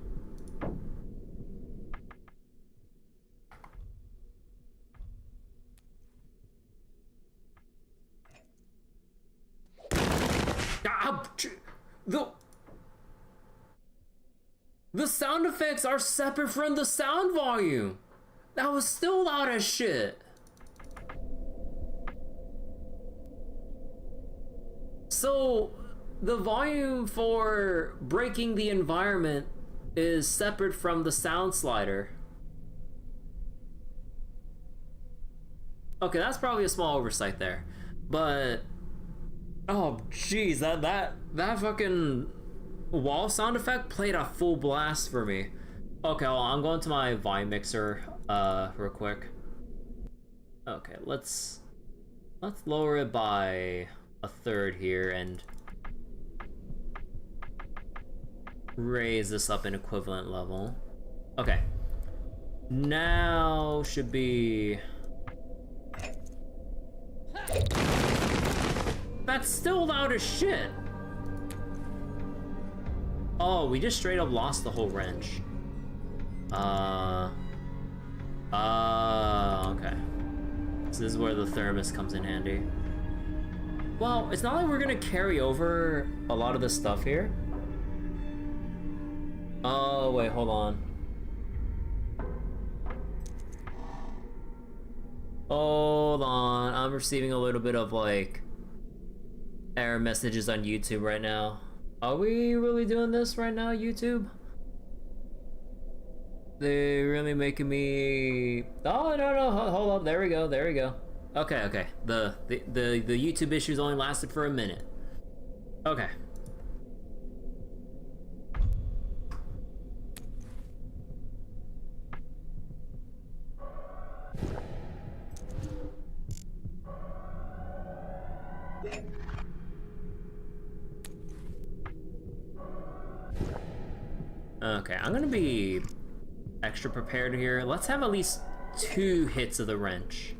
The sound effects are separate from the sound volume. That was still loud as shit. So the volume for breaking the environment is separate from the sound slider. Okay, that's probably a small oversight there, but oh jeez, that fucking wall sound effect played a full blast for me. Okay, well, I'm going to my volume mixer real quick. Okay, let's lower it by a third here and raise this up an equivalent level. Okay, now should be. That's still loud as shit. Oh, we just straight up lost the whole wrench. Okay. So this is where the thermos comes in handy. Well, it's not like we're gonna carry over a lot of this stuff here. Oh, wait, hold on. Hold on, I'm receiving a little bit of like error messages on YouTube right now. Are we really doing this right now, YouTube? They really making me... Oh, no, hold up, there we go. Okay. The YouTube issues only lasted for a minute. Okay. Okay, I'm gonna be extra prepared here. Let's have at least 2 hits of the wrench.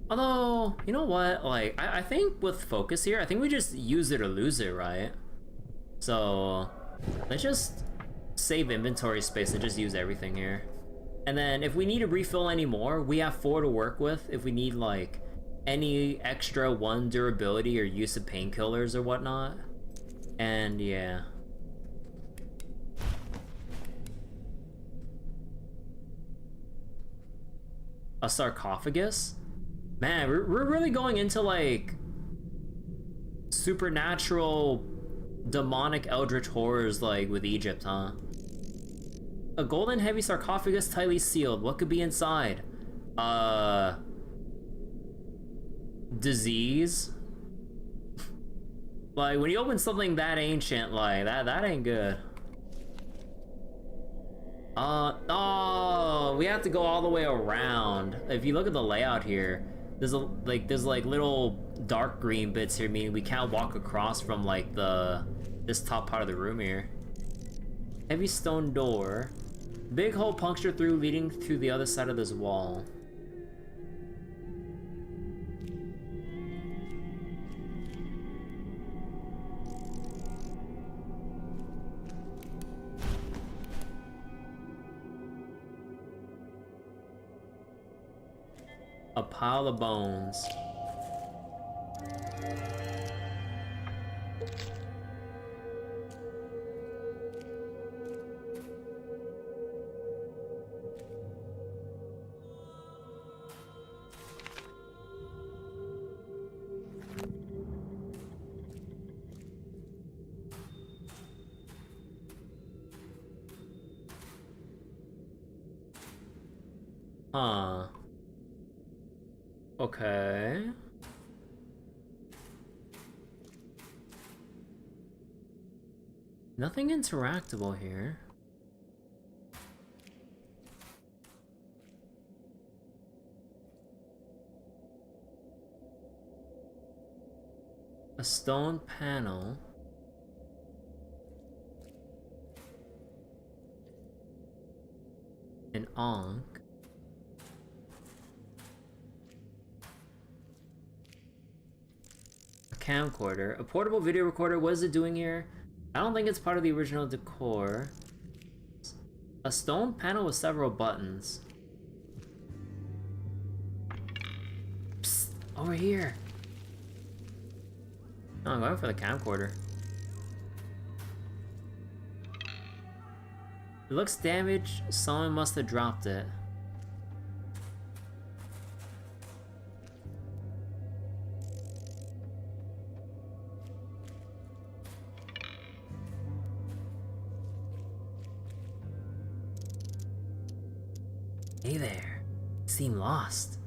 Although, you know what? Like, I think with focus here, I think we just use it or lose it, right? So, let's just save inventory space and just use everything here. And then if we need to refill any more, we have 4 to work with if we need, like, any extra 1 durability or use of painkillers or whatnot. And, yeah. A sarcophagus? Man, we're really going into like supernatural demonic eldritch horrors like with Egypt, huh? A golden heavy sarcophagus tightly sealed. What could be inside? Disease? Like when you open something that ancient like that ain't good. Oh, we have to go all the way around. If you look at the layout here, there's like little dark green bits here, meaning we can't walk across from like this top part of the room here. Heavy stone door. Big hole punctured through, leading to the other side of this wall. A pile of bones. Huh. Okay. Nothing interactable here. A stone panel. An ankh. Camcorder. A portable video recorder. What is it doing here? I don't think it's part of the original decor. A stone panel with several buttons. Psst, over here. Oh, I'm going for the camcorder. It looks damaged. Someone must have dropped it. Hey there. You seem lost.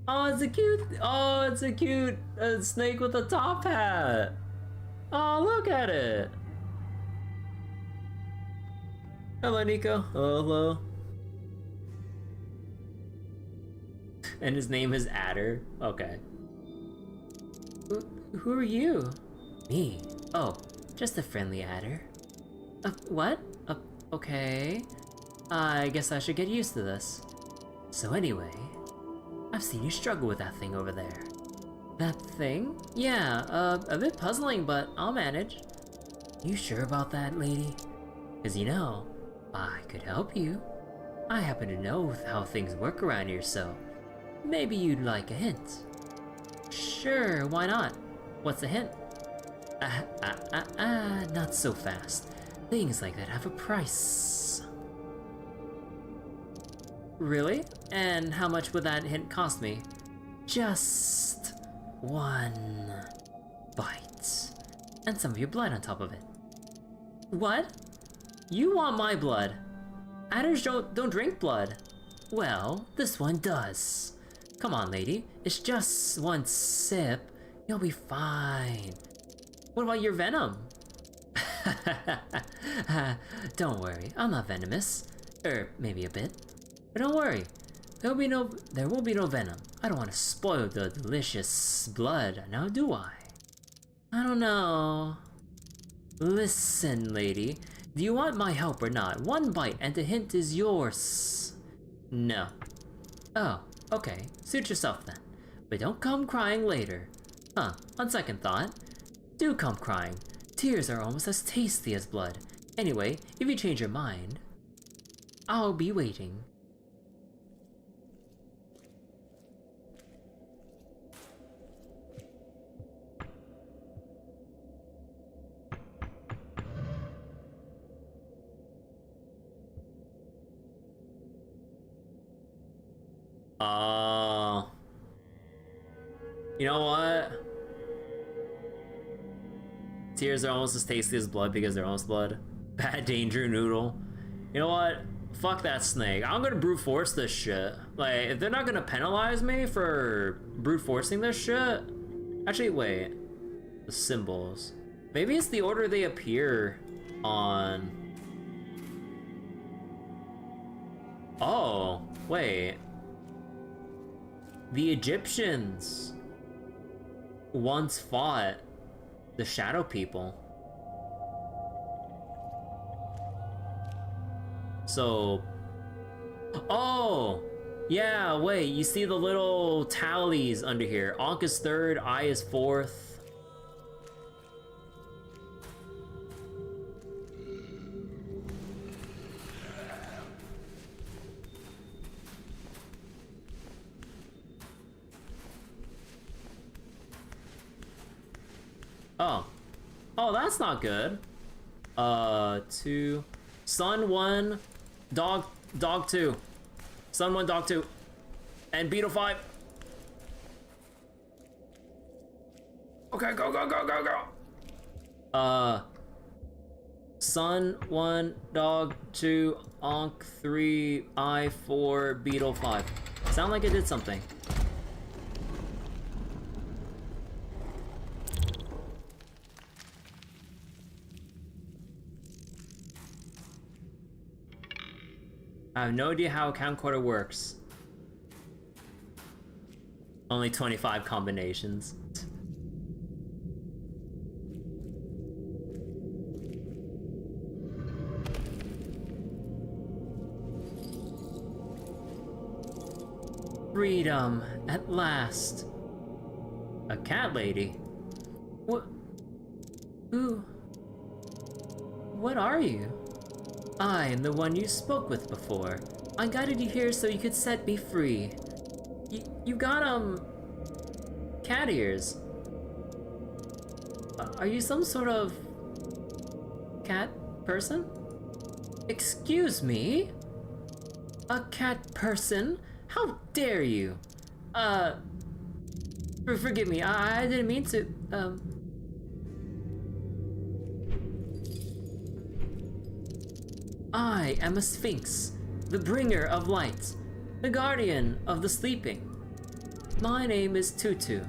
Oh, it's a cute snake with a top hat. Oh, look at it. Hello, Nico. Hello. And his name is Adder. Okay. Who are you? Me. Oh, just a friendly adder. What? Okay. I guess I should get used to this. So anyway, I've seen you struggle with that thing over there. That thing? Yeah, a bit puzzling, but I'll manage. You sure about that, lady? 'Cause you know, I could help you. I happen to know how things work around here, so maybe you'd like a hint. Sure, why not? What's the hint? Not so fast. Things like that have a price. Really? And how much would that hint cost me? Just one bite. And some of your blood on top of it. What? You want my blood? Adders don't drink blood. Well, this one does. Come on, lady. It's just one sip. You'll be fine. What about your venom? Don't worry, I'm not venomous. Maybe a bit. But don't worry. There won't be no venom. I don't want to spoil the delicious blood, now do I? I don't know. Listen, lady. Do you want my help or not? One bite and the hint is yours. No. Oh, okay. Suit yourself then. But don't come crying later. On second thought, do come crying. Tears are almost as tasty as blood. Anyway, if you change your mind, I'll be waiting. You know what? Tears are almost as tasty as blood because they're almost blood. Bad danger noodle. You know what? Fuck that snake. I'm gonna brute force this shit. Like, if they're not gonna penalize me for brute forcing this shit. Actually, wait. The symbols. Maybe it's the order they appear on. Oh, wait. The Egyptians once fought the Shadow People. So... Oh! Yeah, wait, you see the little tallies under here. Ankh is 3rd, I is 4th. Oh, that's not good. 2. Sun 1, dog 2. Sun 1, dog 2. And Beetle 5. Okay, go. Sun 1, dog 2, Ankh 3, I 4, Beetle 5. Sound like it did something. I have no idea how a camcorder works. Only 25 combinations. Freedom, at last. A cat lady? What? Who? What are you? I am the one you spoke with before. I guided you here so you could set me free. You got, cat ears. Are you some sort of cat person? Excuse me? A cat person? How dare you? Forgive me, I didn't mean to, I am a sphinx, the bringer of light, the guardian of the sleeping. My name is Tutu.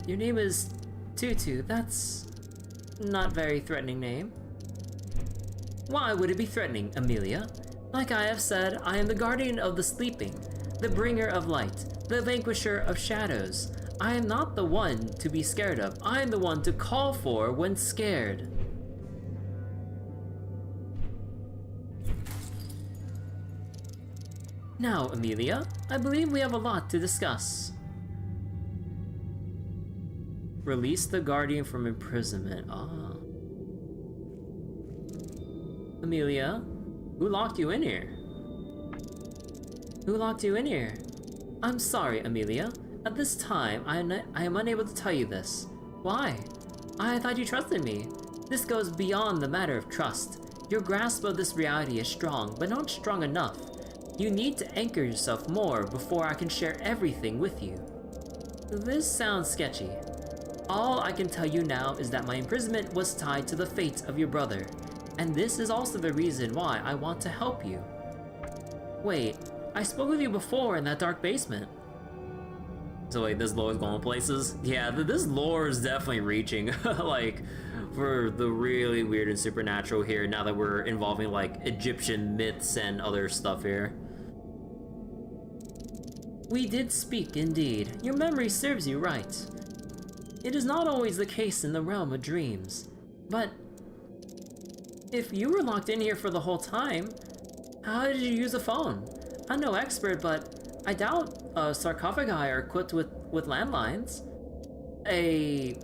Your name is Tutu, that's not very threatening name. Why would it be threatening, Amelia? Like I have said, I am the guardian of the sleeping, the bringer of light, the vanquisher of shadows. I am not the one to be scared of, I am the one to call for when scared. Now, Amelia, I believe we have a lot to discuss. Release the Guardian from imprisonment. Ah. Amelia, who locked you in here? Who locked you in here? I'm sorry, Amelia. At this time, I am unable to tell you this. Why? I thought you trusted me. This goes beyond the matter of trust. Your grasp of this reality is strong, but not strong enough. You need to anchor yourself more before I can share everything with you. This sounds sketchy. All I can tell you now is that my imprisonment was tied to the fate of your brother, and this is also the reason why I want to help you. Wait, I spoke with you before in that dark basement. So wait, this lore is going places? Yeah, this lore is definitely reaching, like, for the really weird and supernatural here now that we're involving, like, Egyptian myths and other stuff here. We did speak, indeed. Your memory serves you right. It is not always the case in the realm of dreams, but if you were locked in here for the whole time, how did you use a phone? I'm no expert, but I doubt sarcophagi are equipped with landlines. A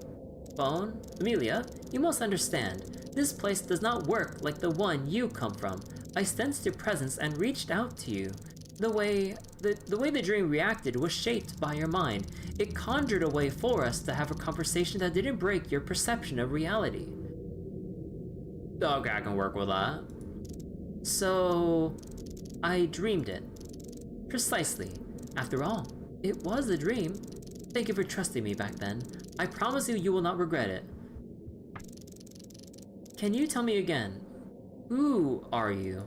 phone? Amelia, you must understand, this place does not work like the one you come from. I sensed your presence and reached out to you. The way the dream reacted was shaped by your mind. It conjured a way for us to have a conversation that didn't break your perception of reality. Okay, I can work with that. So, I dreamed it. Precisely. After all, it was a dream. Thank you for trusting me back then. I promise you, you will not regret it. Can you tell me again? Who are you?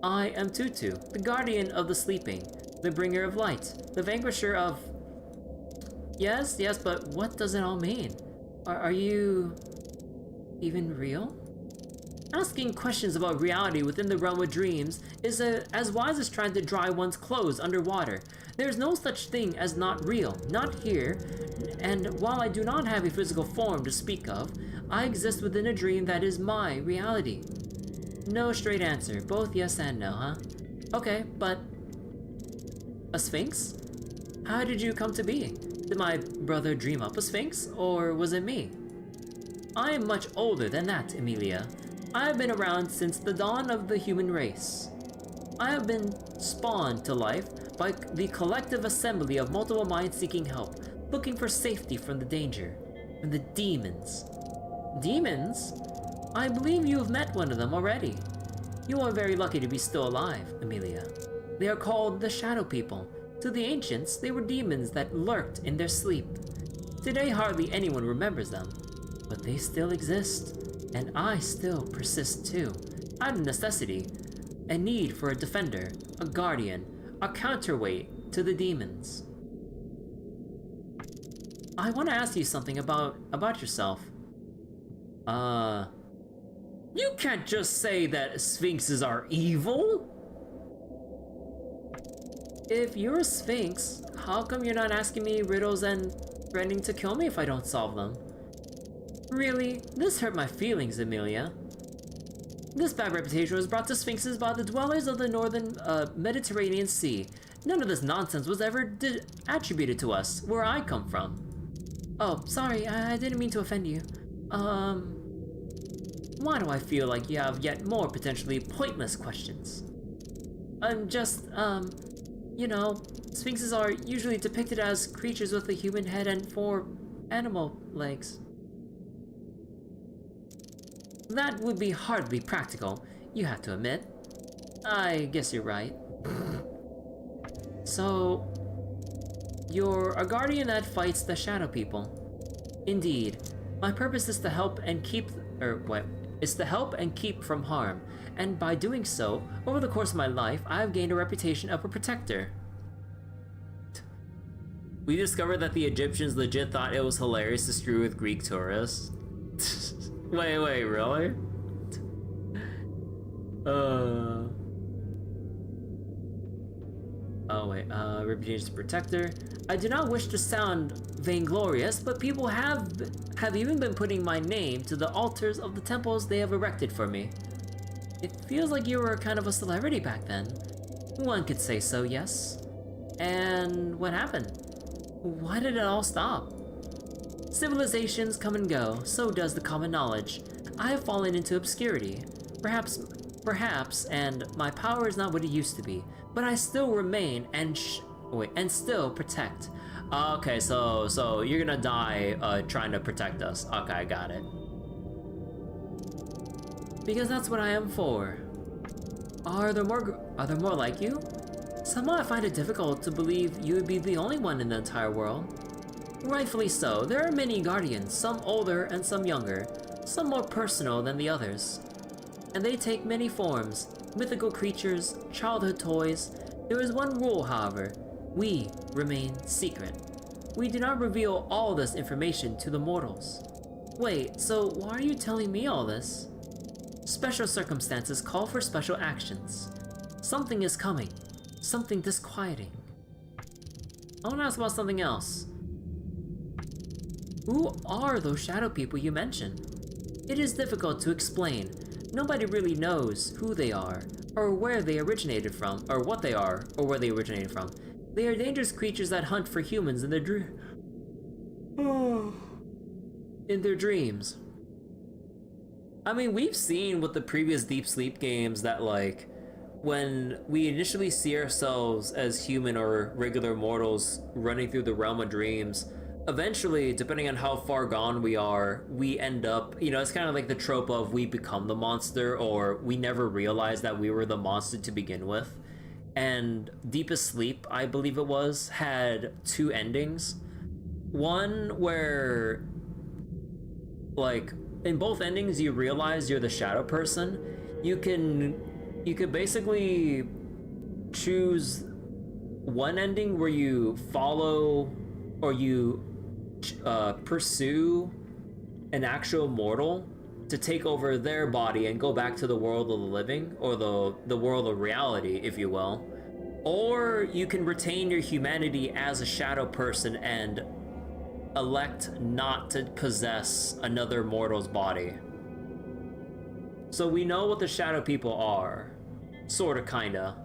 I am Tutu, the guardian of the sleeping, the bringer of light, the vanquisher of... Yes, but what does it all mean? Are you... even real? Asking questions about reality within the realm of dreams is as wise as trying to dry one's clothes underwater. There's no such thing as not real, not here, and while I do not have a physical form to speak of, I exist within a dream that is my reality. No straight answer, both yes and no, huh? Okay, but... a sphinx? How did you come to be? Did my brother dream up a sphinx, or was it me? I am much older than that, Amelia. I have been around since the dawn of the human race. I have been spawned to life by the collective assembly of multiple minds seeking help, looking for safety from the danger, from the demons. Demons? I believe you have met one of them already. You are very lucky to be still alive, Amelia. They are called the Shadow People. To the ancients, they were demons that lurked in their sleep. Today, hardly anyone remembers them, but they still exist. And I still persist too. Out of necessity, a need for a defender, a guardian, a counterweight to the demons. I want to ask you something about yourself. You can't just say that sphinxes are evil? If you're a sphinx, how come you're not asking me riddles and threatening to kill me if I don't solve them? Really, this hurt my feelings, Amelia. This bad reputation was brought to sphinxes by the dwellers of the northern Mediterranean Sea. None of this nonsense was ever attributed to us, where I come from. Oh, sorry, I didn't mean to offend you. Why do I feel like you have yet more potentially pointless questions? You know, sphinxes are usually depicted as creatures with a human head and 4 animal legs. That would be hardly practical, you have to admit. I guess you're right. So, you're a guardian that fights the Shadow People. Indeed, my purpose is to help and keep from harm, and by doing so, over the course of my life, I have gained a reputation of a protector. We discovered that the Egyptians legit thought it was hilarious to screw with Greek tourists. Wait, really? Reputation as protector. I do not wish to sound vainglorious, but people have even been putting my name to the altars of the temples they have erected for me. It feels like you were kind of a celebrity back then. One could say so, yes. And what happened? Why did it all stop? Civilizations come and go, so does the common knowledge. I have fallen into obscurity. Perhaps, and my power is not what it used to be, but I still remain and still protect. Okay, so you're gonna die trying to protect us. Okay, I got it. Because that's what I am for. Are there more like you? Somehow I find it difficult to believe you would be the only one in the entire world. Rightfully so, there are many guardians, some older and some younger, some more personal than the others. And they take many forms, mythical creatures, childhood toys. There is one rule, however, we remain secret. We do not reveal all this information to the mortals. Wait, so why are you telling me all this? Special circumstances call for special actions. Something is coming, something disquieting. I want to ask about something else. Who are those shadow people you mentioned? It is difficult to explain. Nobody really knows who they are, or where they originated from, or what they are, or where they originated from. They are dangerous creatures that hunt for humans in their dreams. I mean, we've seen with the previous Deep Sleep games that, like, when we initially see ourselves as human or regular mortals running through the realm of dreams, eventually, depending on how far gone we are, we end up, you know, it's kind of like the trope of we become the monster, or we never realized that we were the monster to begin with. And Deepest Sleep, I believe it was, had two endings. One where, like, in both endings you realize you're the shadow person. You could basically choose one ending where you follow or you pursue an actual mortal to take over their body and go back to the world of the living, or the world of reality, if you will. Or you can retain your humanity as a shadow person and elect not to possess another mortal's body. So we know what the shadow people are. Sorta, kinda.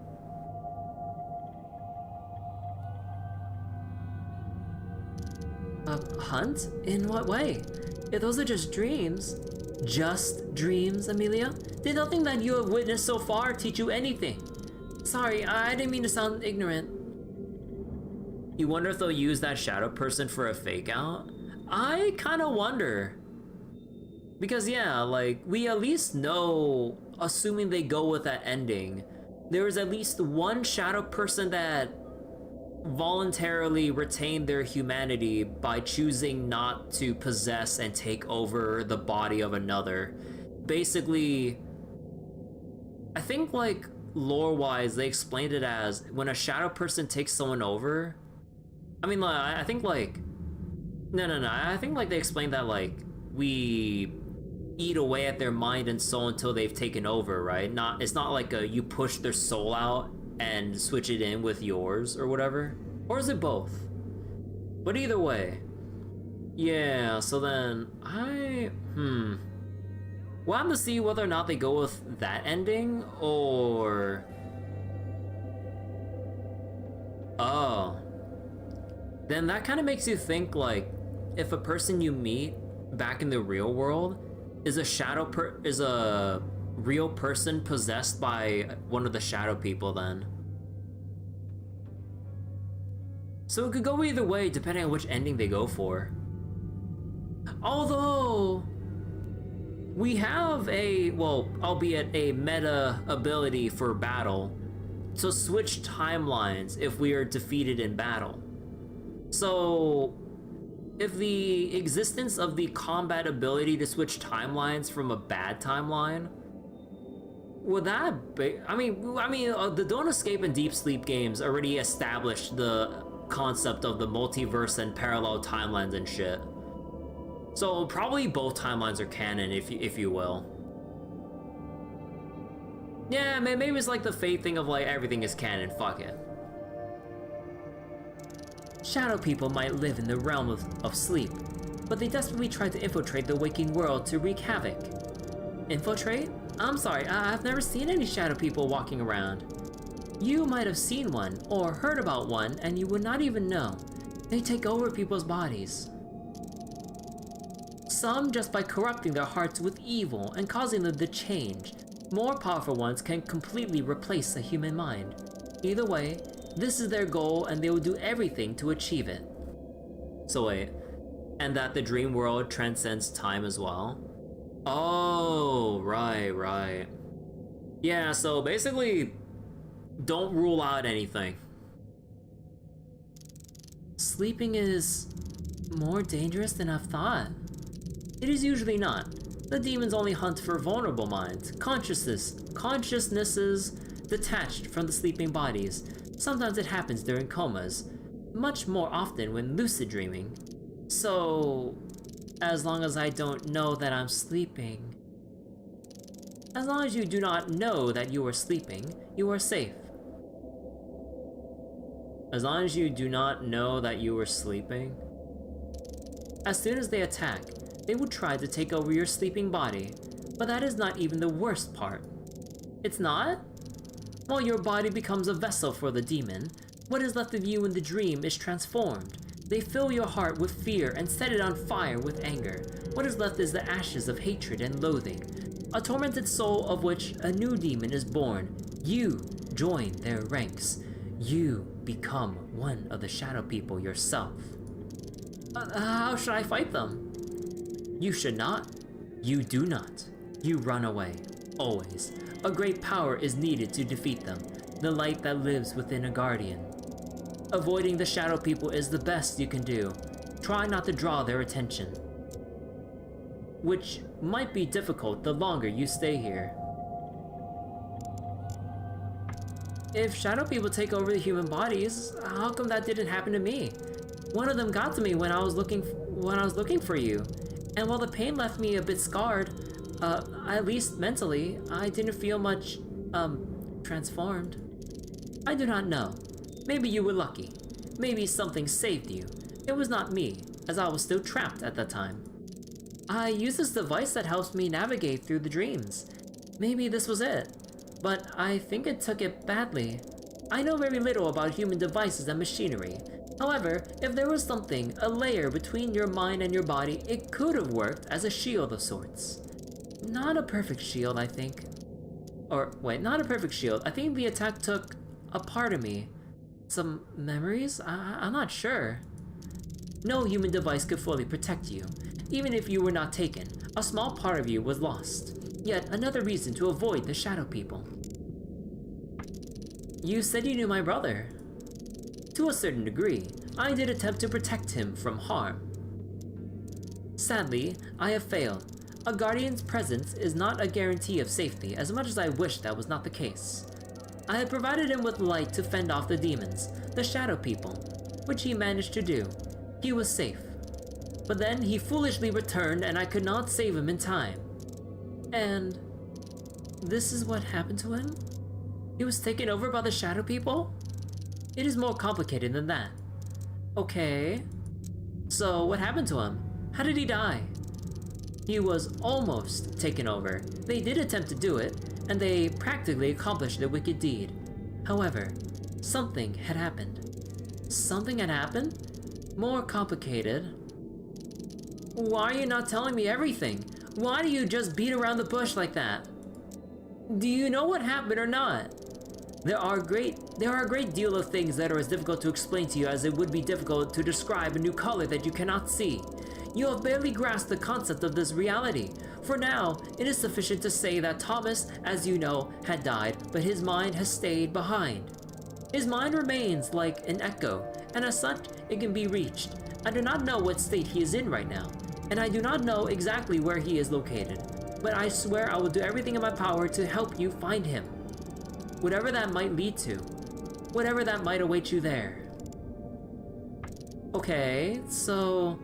Hunt? In what way? If those are just dreams. Just dreams, Amelia? Did nothing that you have witnessed so far teach you anything? Sorry, I didn't mean to sound ignorant. You wonder if they'll use that shadow person for a fake out? I kinda wonder. Because yeah, like, we at least know, assuming they go with that ending, there is at least one shadow person that voluntarily retained their humanity by choosing not to possess and take over the body of another. Basically, I think, like, lore-wise, they explained it as when a shadow person takes someone over. I mean, like, I think, like, no, I think, like, they explained that, like, we eat away at their mind and soul until they've taken over, right? It's not like you push their soul out and switch it in with yours or whatever. Or is it both? But either way. Yeah, so then we'll have to see whether or not they go with that ending, or... Oh. Then that kind of makes you think, like, if a person you meet back in the real world is a real person possessed by one of the shadow people then. So it could go either way depending on which ending they go for. Although we have a, well, albeit a meta ability for battle to switch timelines if we are defeated in battle. So if the existence of the combat ability to switch timelines from a bad timeline, would that be... I mean, the Don't Escape and Deep Sleep games already established the concept of the multiverse and parallel timelines and shit. So probably both timelines are canon, if you will. Yeah, maybe it's like the Fate thing of, like, everything is canon, fuck it. Shadow people might live in the realm of sleep, but they desperately try to infiltrate the waking world to wreak havoc. Infiltrate? I'm sorry, I've never seen any shadow people walking around. You might have seen one, or heard about one, and you would not even know. They take over people's bodies. Some just by corrupting their hearts with evil and causing them to change. More powerful ones can completely replace the human mind. Either way, this is their goal and they will do everything to achieve it. So wait, and that the dream world transcends time as well? Oh, right. Yeah, so basically, Don't rule out anything. Sleeping is more dangerous than I've thought. It is usually not. The demons only hunt for vulnerable minds, consciousnesses detached from the sleeping bodies. Sometimes it happens during comas, much more often when lucid dreaming. So, as long as I don't know that I'm sleeping... As long as you do not know that you are sleeping, you are safe. As long as you do not know that you are sleeping? As soon as they attack, they will try to take over your sleeping body, but that is not even the worst part. It's not? While your body becomes a vessel for the demon, what is left of you in the dream is transformed. They fill your heart with fear and set it on fire with anger. What is left is the ashes of hatred and loathing, a tormented soul of which a new demon is born. You join their ranks. You become one of the shadow people yourself. How should I fight them? You should not. You do not. You run away. Always. A great power is needed to defeat them. The light that lives within a guardian. Avoiding the shadow people is the best you can do. Try not to draw their attention. Which might be difficult the longer you stay here. If shadow people take over the human bodies, how come that didn't happen to me? One of them got to me when I was looking for you. And while the pain left me a bit scarred, at least mentally, I didn't feel much, transformed. I do not know. Maybe you were lucky. Maybe something saved you. It was not me, as I was still trapped at that time. I used this device that helps me navigate through the dreams. Maybe this was it. But I think it took it badly. I know very little about human devices and machinery. However, if there was something, a layer between your mind and your body, it could have worked as a shield of sorts. Not a perfect shield, I think. Or, wait, not a perfect shield. I think the attack took a part of me. Some memories? I'm not sure. No human device could fully protect you. Even if you were not taken, a small part of you was lost. Yet another reason to avoid the shadow people. You said you knew my brother. To a certain degree, I did attempt to protect him from harm. Sadly, I have failed. A guardian's presence is not a guarantee of safety, as much as I wish that was not the case. I had provided him with light to fend off the demons, the shadow people, which he managed to do. He was safe. But then he foolishly returned and I could not save him in time. And this is what happened to him? He was taken over by the shadow people? It is more complicated than that. Okay. So what happened to him? How did he die? He was almost taken over. They did attempt to do it, and they practically accomplished the wicked deed. However, something had happened. Something had happened? More complicated. Why are you not telling me everything? Why do you just beat around the bush like that? Do you know what happened or not? There are a great deal of things that are as difficult to explain to you as it would be difficult to describe a new color that you cannot see. You have barely grasped the concept of this reality. For now, it is sufficient to say that Thomas, as you know, had died, but his mind has stayed behind. His mind remains like an echo, and as such, it can be reached. I do not know what state he is in right now, and I do not know exactly where he is located, but I swear I will do everything in my power to help you find him. Whatever that might lead to, whatever that might await you there. Okay, so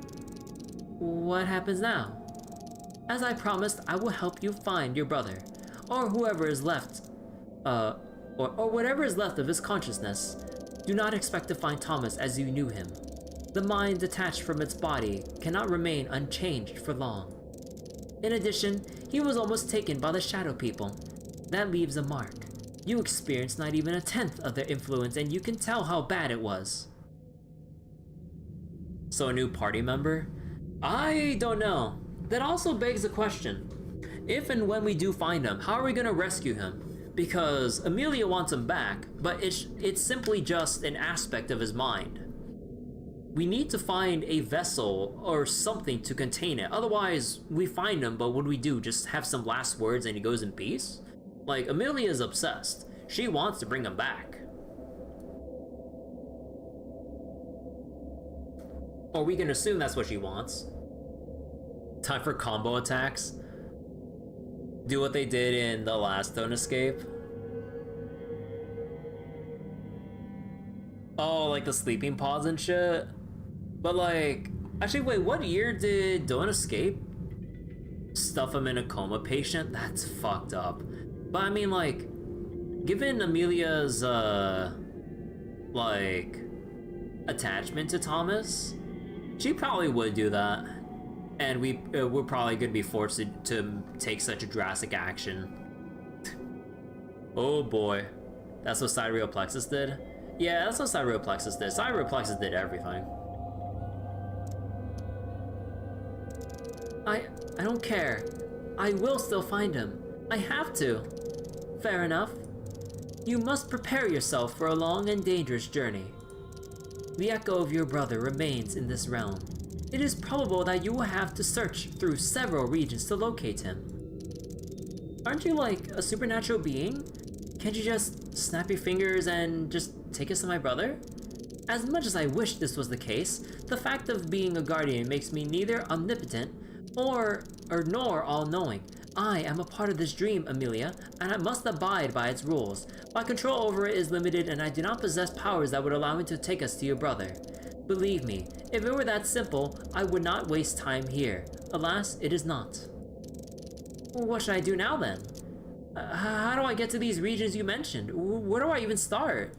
what happens now? As I promised, I will help you find your brother, or whoever is left, or whatever is left of his consciousness. Do not expect to find Thomas as you knew him. The mind detached from its body cannot remain unchanged for long. In addition, he was almost taken by the shadow people. That leaves a mark. You experienced not even a tenth of their influence, and you can tell how bad it was. So a new party member? I don't know. That also begs the question. If and when we do find him, how are we gonna rescue him? Because Amelia wants him back, but it's simply just an aspect of his mind. We need to find a vessel or something to contain it. Otherwise, we find him, but what do? Just have some last words and he goes in peace? Like, Amelia is obsessed. She wants to bring him back. Or we can assume that's what she wants. Time for combo attacks. Do what they did in the last Don't Escape. Oh, like the sleeping pods and shit. But like, actually wait, what year did Don't Escape stuff him in a coma patient? That's fucked up. But I mean, like, given Amelia's like attachment to Thomas, she probably would do that, and we're probably gonna be forced to take such a drastic action. Oh boy, that's what Sidereal Plexus did. Yeah, that's what Sidereal Plexus did. Sidereal Plexus did everything. I don't care. I will still find him. I have to. Fair enough. You must prepare yourself for a long and dangerous journey. The echo of your brother remains in this realm. It is probable that you will have to search through several regions to locate him. Aren't you like a supernatural being? Can't you just snap your fingers and just take us to my brother? As much as I wish this was the case, the fact of being a guardian makes me neither omnipotent nor all-knowing. I am a part of this dream, Amelia, and I must abide by its rules. My control over it is limited, and I do not possess powers that would allow me to take us to your brother. Believe me, if it were that simple, I would not waste time here. Alas, it is not. What should I do now then? How do I get to these regions you mentioned? Where do I even start?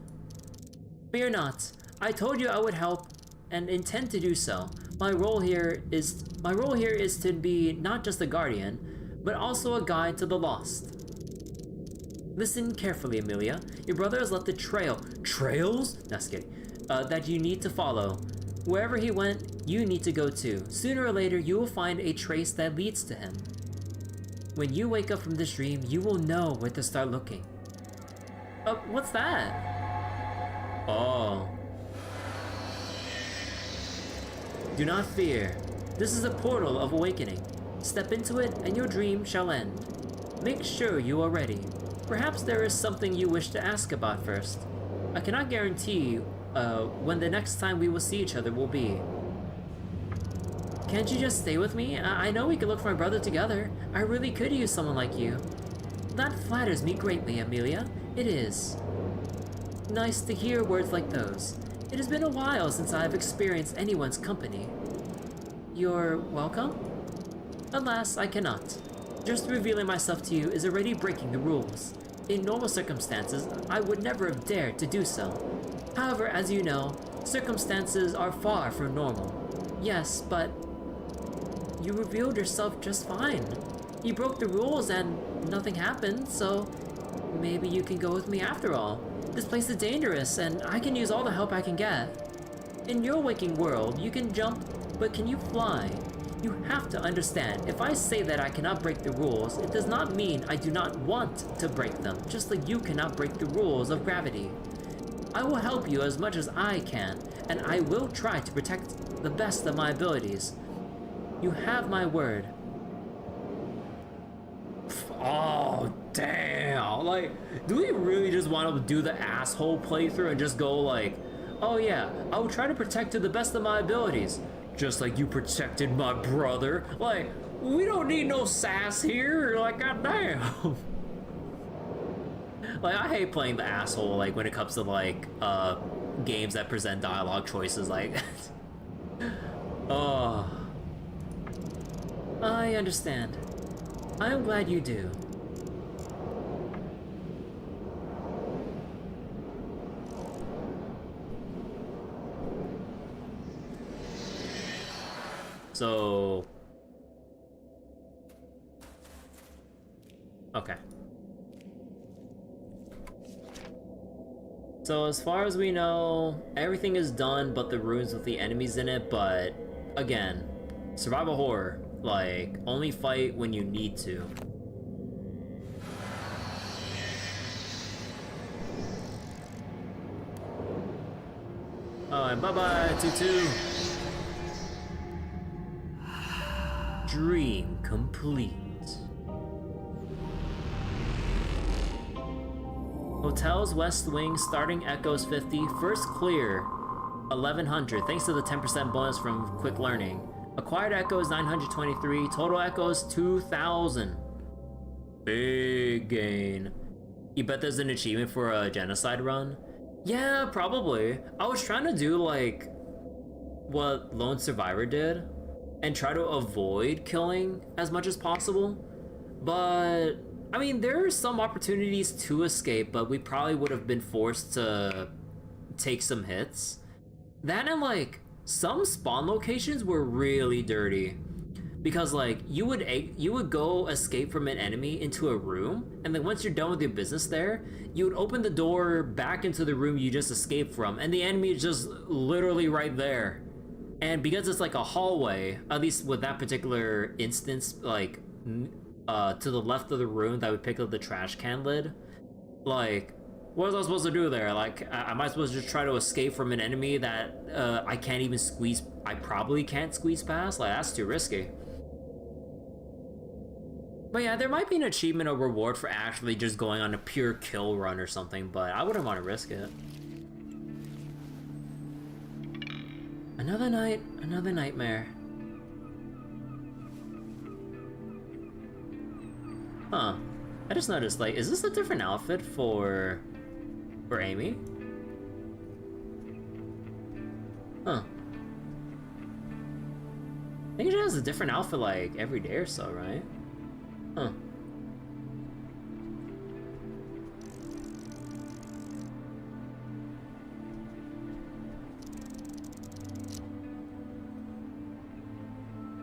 Fear not. I told you I would help, and intend to do so. My role here is to be not just a guardian, but also a guide to the lost. Listen carefully, Amelia. Your brother has left a trails? No, just kidding. That you need to follow. Wherever he went, you need to go too. Sooner or later, you will find a trace that leads to him. When you wake up from this dream, you will know where to start looking. What's that? Oh. Do not fear. This is a portal of awakening. Step into it and your dream shall end. Make sure you are ready. Perhaps there is something you wish to ask about first. I cannot guarantee when the next time we will see each other will be. Can't you just stay with me? I know we could look for my brother together. I really could use someone like you. That flatters me greatly, Amelia. It is. Nice to hear words like those. It has been a while since I have experienced anyone's company. You're welcome? Alas, I cannot. Just revealing myself to you is already breaking the rules. In normal circumstances, I would never have dared to do so. However, as you know, circumstances are far from normal. Yes, but you revealed yourself just fine. You broke the rules and nothing happened, so maybe you can go with me after all. This place is dangerous, and I can use all the help I can get. In your waking world, you can jump, but can you fly? You have to understand, if I say that I cannot break the rules, it does not mean I do not want to break them, just like you cannot break the rules of gravity. I will help you as much as I can, and I will try to protect the best of my abilities. You have my word. Oh, damn. Like, do we really just want to do the asshole playthrough and just go like, oh yeah, I will try to protect to the best of my abilities, just like you protected my brother. Like, we don't need no sass here. Like, goddamn. Like, I hate playing the asshole, like, when it comes to, like, games that present dialogue choices, like... Oh... I understand. I am glad you do. So... Okay. So as far as we know, everything is done but the rooms with the enemies in it, but again, survival horror, like, only fight when you need to. Alright, bye-bye, Tutu! Dream complete. Hotel's West Wing, starting echoes 50, first clear 1100, thanks to the 10% bonus from Quick Learning. Acquired echoes 923, total echoes 2000. Big gain. You bet there's an achievement for a genocide run? Yeah, probably. I was trying to do like what Lone Survivor did and try to avoid killing as much as possible, but I mean, there are some opportunities to escape, but we probably would have been forced to take some hits. That and like some spawn locations were really dirty, because like you would go escape from an enemy into a room, and then once you're done with your business there, you would open the door back into the room you just escaped from, and the enemy is just literally right there. And because it's like a hallway, at least with that particular instance, like to the left of the room that would pick up the trash can lid, like, what was I supposed to do there? Like, am I supposed to just try to escape from an enemy that I can't even squeeze? I probably can't squeeze past? Like, that's too risky. But yeah, there might be an achievement or reward for actually just going on a pure kill run or something, but I wouldn't want to risk it. Another night, another nightmare. Huh. I just noticed, like, is this a different outfit for Amy? Huh. I think she has a different outfit, like, every day or so, right? Huh.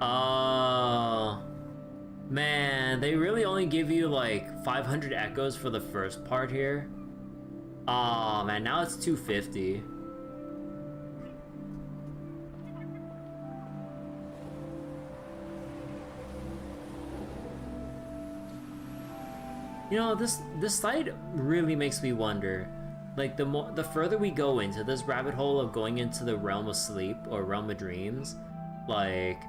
Oh, man, they really only give you like 500 echoes for the first part here. Oh man, now it's 250. You know, this site really makes me wonder. Like, the further we go into this rabbit hole of going into the realm of sleep or realm of dreams, like,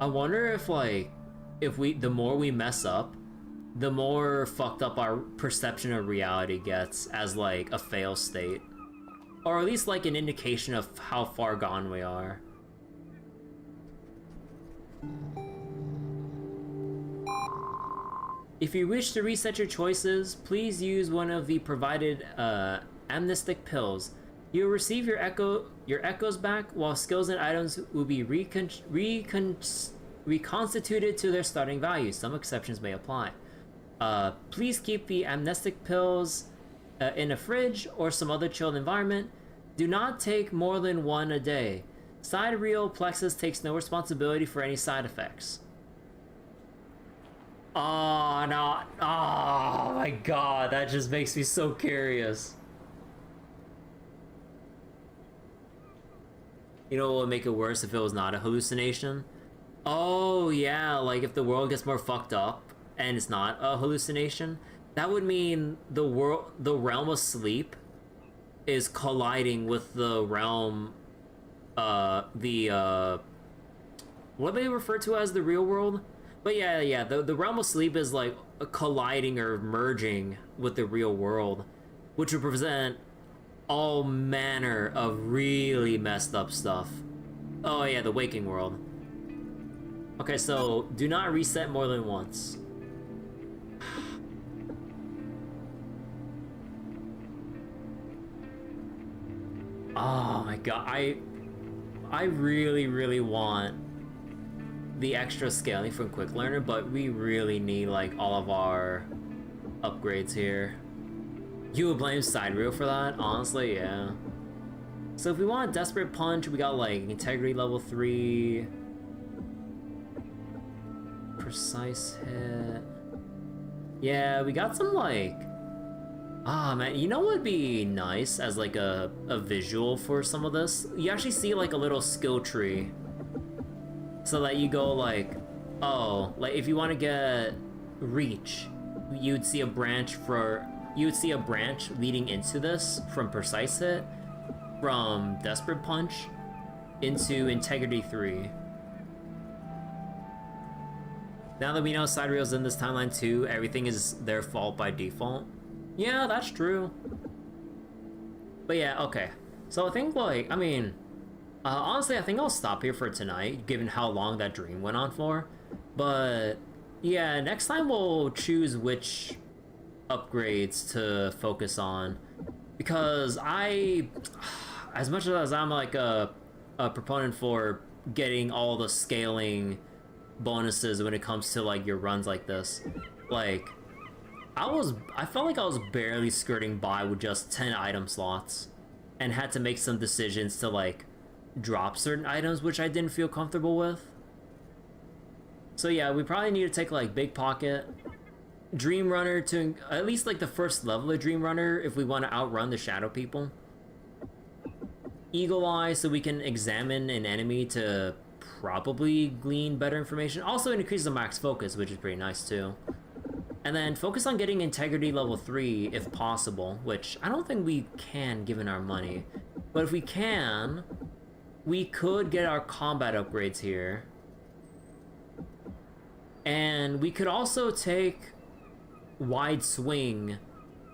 I wonder if like the more we mess up, the more fucked up our perception of reality gets as like a fail state, or at least like an indication of how far gone we are. If you wish to reset your choices, please use one of the provided amnestic pills. You'll receive your echoes back, while skills and items will be reconstituted to their starting values. Some exceptions may apply. Please keep the amnestic pills in a fridge or some other chilled environment. Do not take more than one a day. Sidereal Plexus takes no responsibility for any side effects. Oh, no. Oh my god, that just makes me so curious. You know what would make it worse if it was not a hallucination? Oh yeah, like if the world gets more fucked up and it's not a hallucination, that would mean the realm of sleep is colliding with the realm, what they refer to as the real world? But yeah, the realm of sleep is like colliding or merging with the real world, which would present all manner of really messed up stuff. Oh yeah, the waking world. Okay, so do not reset more than once. Oh my god, I really want the extra scaling from Quick Learner, but we really need like all of our upgrades here. You would blame Sidereal for that? Honestly, yeah. So if we want a Desperate Punch, we got like Integrity level 3, Precise Hit. Yeah, we got some like... Ah, man, you know what would be nice as like a visual for some of this? You actually see like a little skill tree. So that you go like, oh, like if you want to get Reach, you'd see a branch leading into this from Precise Hit, from Desperate Punch, into Integrity 3. Now that we know Sidereal's in this timeline too, everything is their fault by default. Yeah, that's true. But yeah, okay. So I think, like, I mean, honestly, I think I'll stop here for tonight, given how long that dream went on for. But yeah, next time we'll choose which upgrades to focus on. Because as much as I'm like a proponent for getting all the scaling bonuses when it comes to like your runs like this, like I felt like I was barely skirting by with just 10 item slots and had to make some decisions to like drop certain items which I didn't feel comfortable with. So yeah, we probably need to take like Big Pocket, Dream Runner to at least like the first level of Dream Runner if we want to outrun the Shadow People. Eagle Eye so we can examine an enemy to probably glean better information. Also, it increases the max focus, which is pretty nice too. And then focus on getting Integrity level 3 if possible, which I don't think we can given our money. But if we can, we could get our combat upgrades here. And we could also take Wide Swing,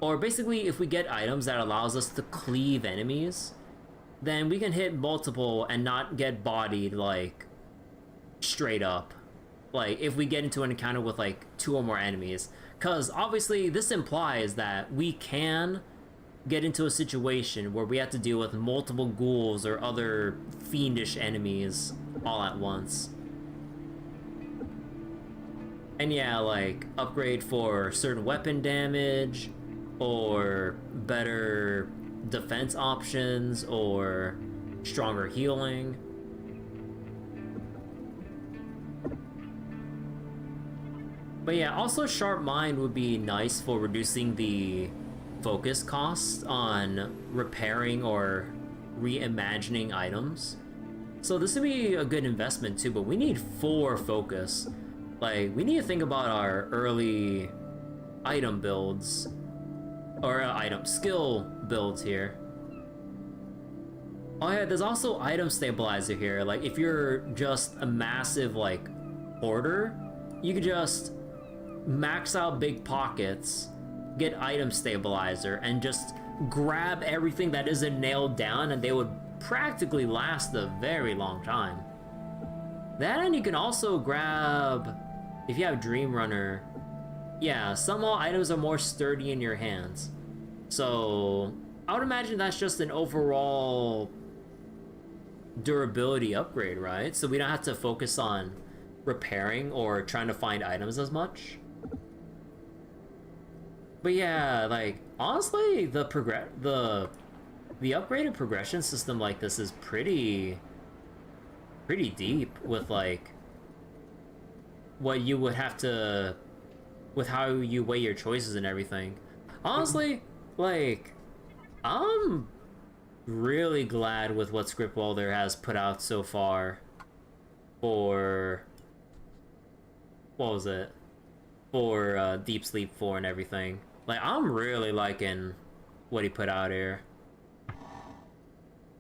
or basically if we get items that allows us to cleave enemies, then we can hit multiple and not get bodied like straight up. Like if we get into an encounter with like 2 or more enemies, because obviously this implies that we can get into a situation where we have to deal with multiple ghouls or other fiendish enemies all at once. And yeah, like upgrade for certain weapon damage or better defense options or stronger healing. But yeah, also Sharp Mind would be nice for reducing the focus cost on repairing or reimagining items. So this would be a good investment too, but we need 4 focus. Like, we need to think about our early item builds, or item skill builds here. Oh yeah, there's also item stabilizer here. Like, if you're just a massive, like, hoarder, you could just max out Big Pockets, get item stabilizer, and just grab everything that isn't nailed down, and they would practically last a very long time. Then you can also grab, if you have Dream Runner, yeah, some items are more sturdy in your hands. So I would imagine that's just an overall durability upgrade, right? So we don't have to focus on repairing or trying to find items as much. But yeah, like honestly, the upgraded progression system like this is pretty deep with like what you would have to, with how you weigh your choices and everything. Honestly, like I'm really glad with what Scriptwelder has put out so far for, what was it, for Deep Sleep 4 and everything. Like, I'm really liking what he put out here.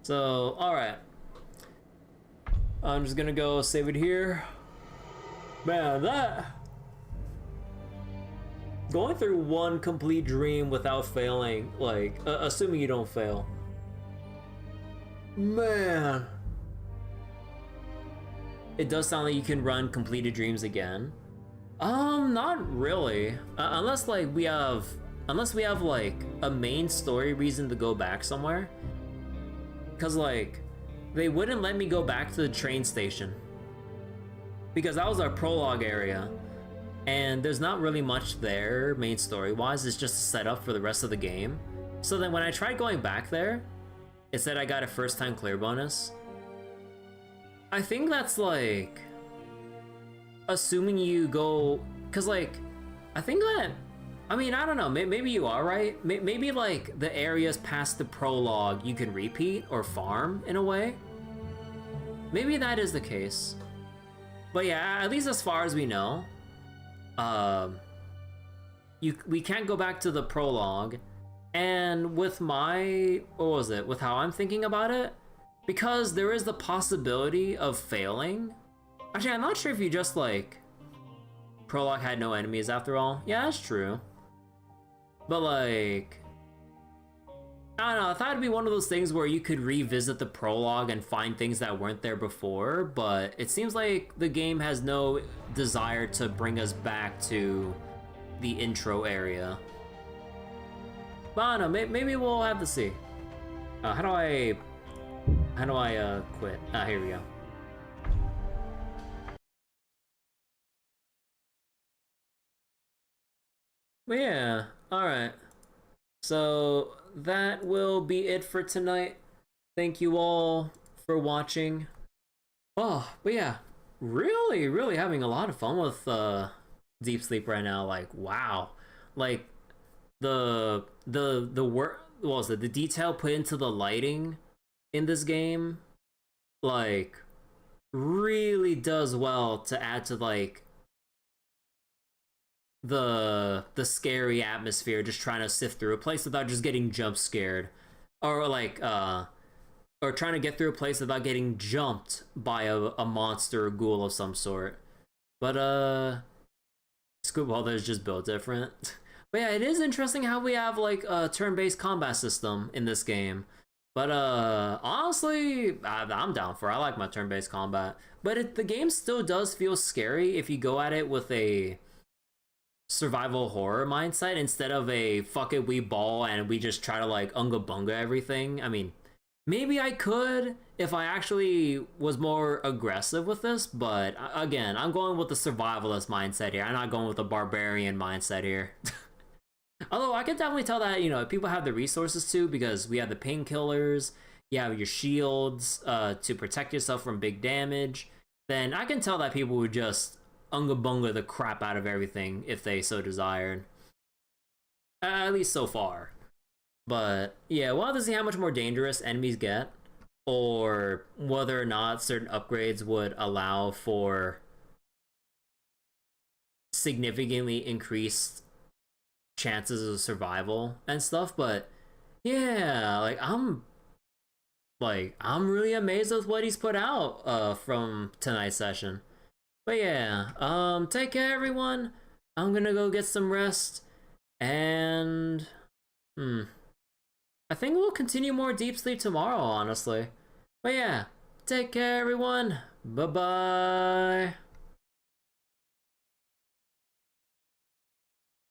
So, alright. I'm just gonna go save it here. Man, that... going through one complete dream without failing, like, assuming you don't fail. Man. It does sound like you can run completed dreams again. Not really. Unless we have like a main story reason to go back somewhere. Cause like, they wouldn't let me go back to the train station. Because that was our prologue area. And there's not really much there, main story-wise. It's just a setup for the rest of the game. So then when I tried going back there, it said I got a first-time clear bonus. I think that's like... assuming you go, cause like, I think that, I mean, I don't know, maybe you are right. Maybe like the areas past the prologue you can repeat or farm in a way. Maybe that is the case. But yeah, at least as far as we know, we can't go back to the prologue. And with my, what was it, with how I'm thinking about it, because there is the possibility of failing. Actually, I'm not sure if you just like, prologue had no enemies after all. Yeah, that's true. But like, I don't know, I thought it'd be one of those things where you could revisit the prologue and find things that weren't there before, but it seems like the game has no desire to bring us back to the intro area. But I don't know, maybe we'll have to see. How do I quit? Here we go. But yeah, alright. So that will be it for tonight. Thank you all for watching. Oh, but yeah, really having a lot of fun with Deep Sleep right now. Like, wow. Like the work, what was it, the detail put into the lighting in this game, like, really does well to add to like the scary atmosphere, just trying to sift through a place without just getting jump scared, or like or trying to get through a place without getting jumped by a monster or ghoul of some sort. But Scriptwelder is just built different. But yeah, it is interesting how we have like a turn-based combat system in this game. But honestly, I'm down for it. I like my turn-based combat. But the game still does feel scary if you go at it with a survival horror mindset instead of a fuck it, we ball and we just try to like unga bunga everything. I mean, maybe I could if I actually was more aggressive with this, but again, I'm going with the survivalist mindset here. I'm not going with the barbarian mindset here. Although I can definitely tell that, you know, people have the resources too, because we have the painkillers, you have your shields to protect yourself from big damage, then I can tell that people would just unga bunga the crap out of everything if they so desired. At least so far. But yeah, we'll have to see how much more dangerous enemies get, or whether or not certain upgrades would allow for significantly increased chances of survival and stuff. But yeah, I'm really amazed with what he's put out from tonight's session. But yeah, take care everyone. I'm gonna go get some rest, and I think we'll continue more Deep Sleep tomorrow, honestly. But yeah, take care everyone. Bye bye.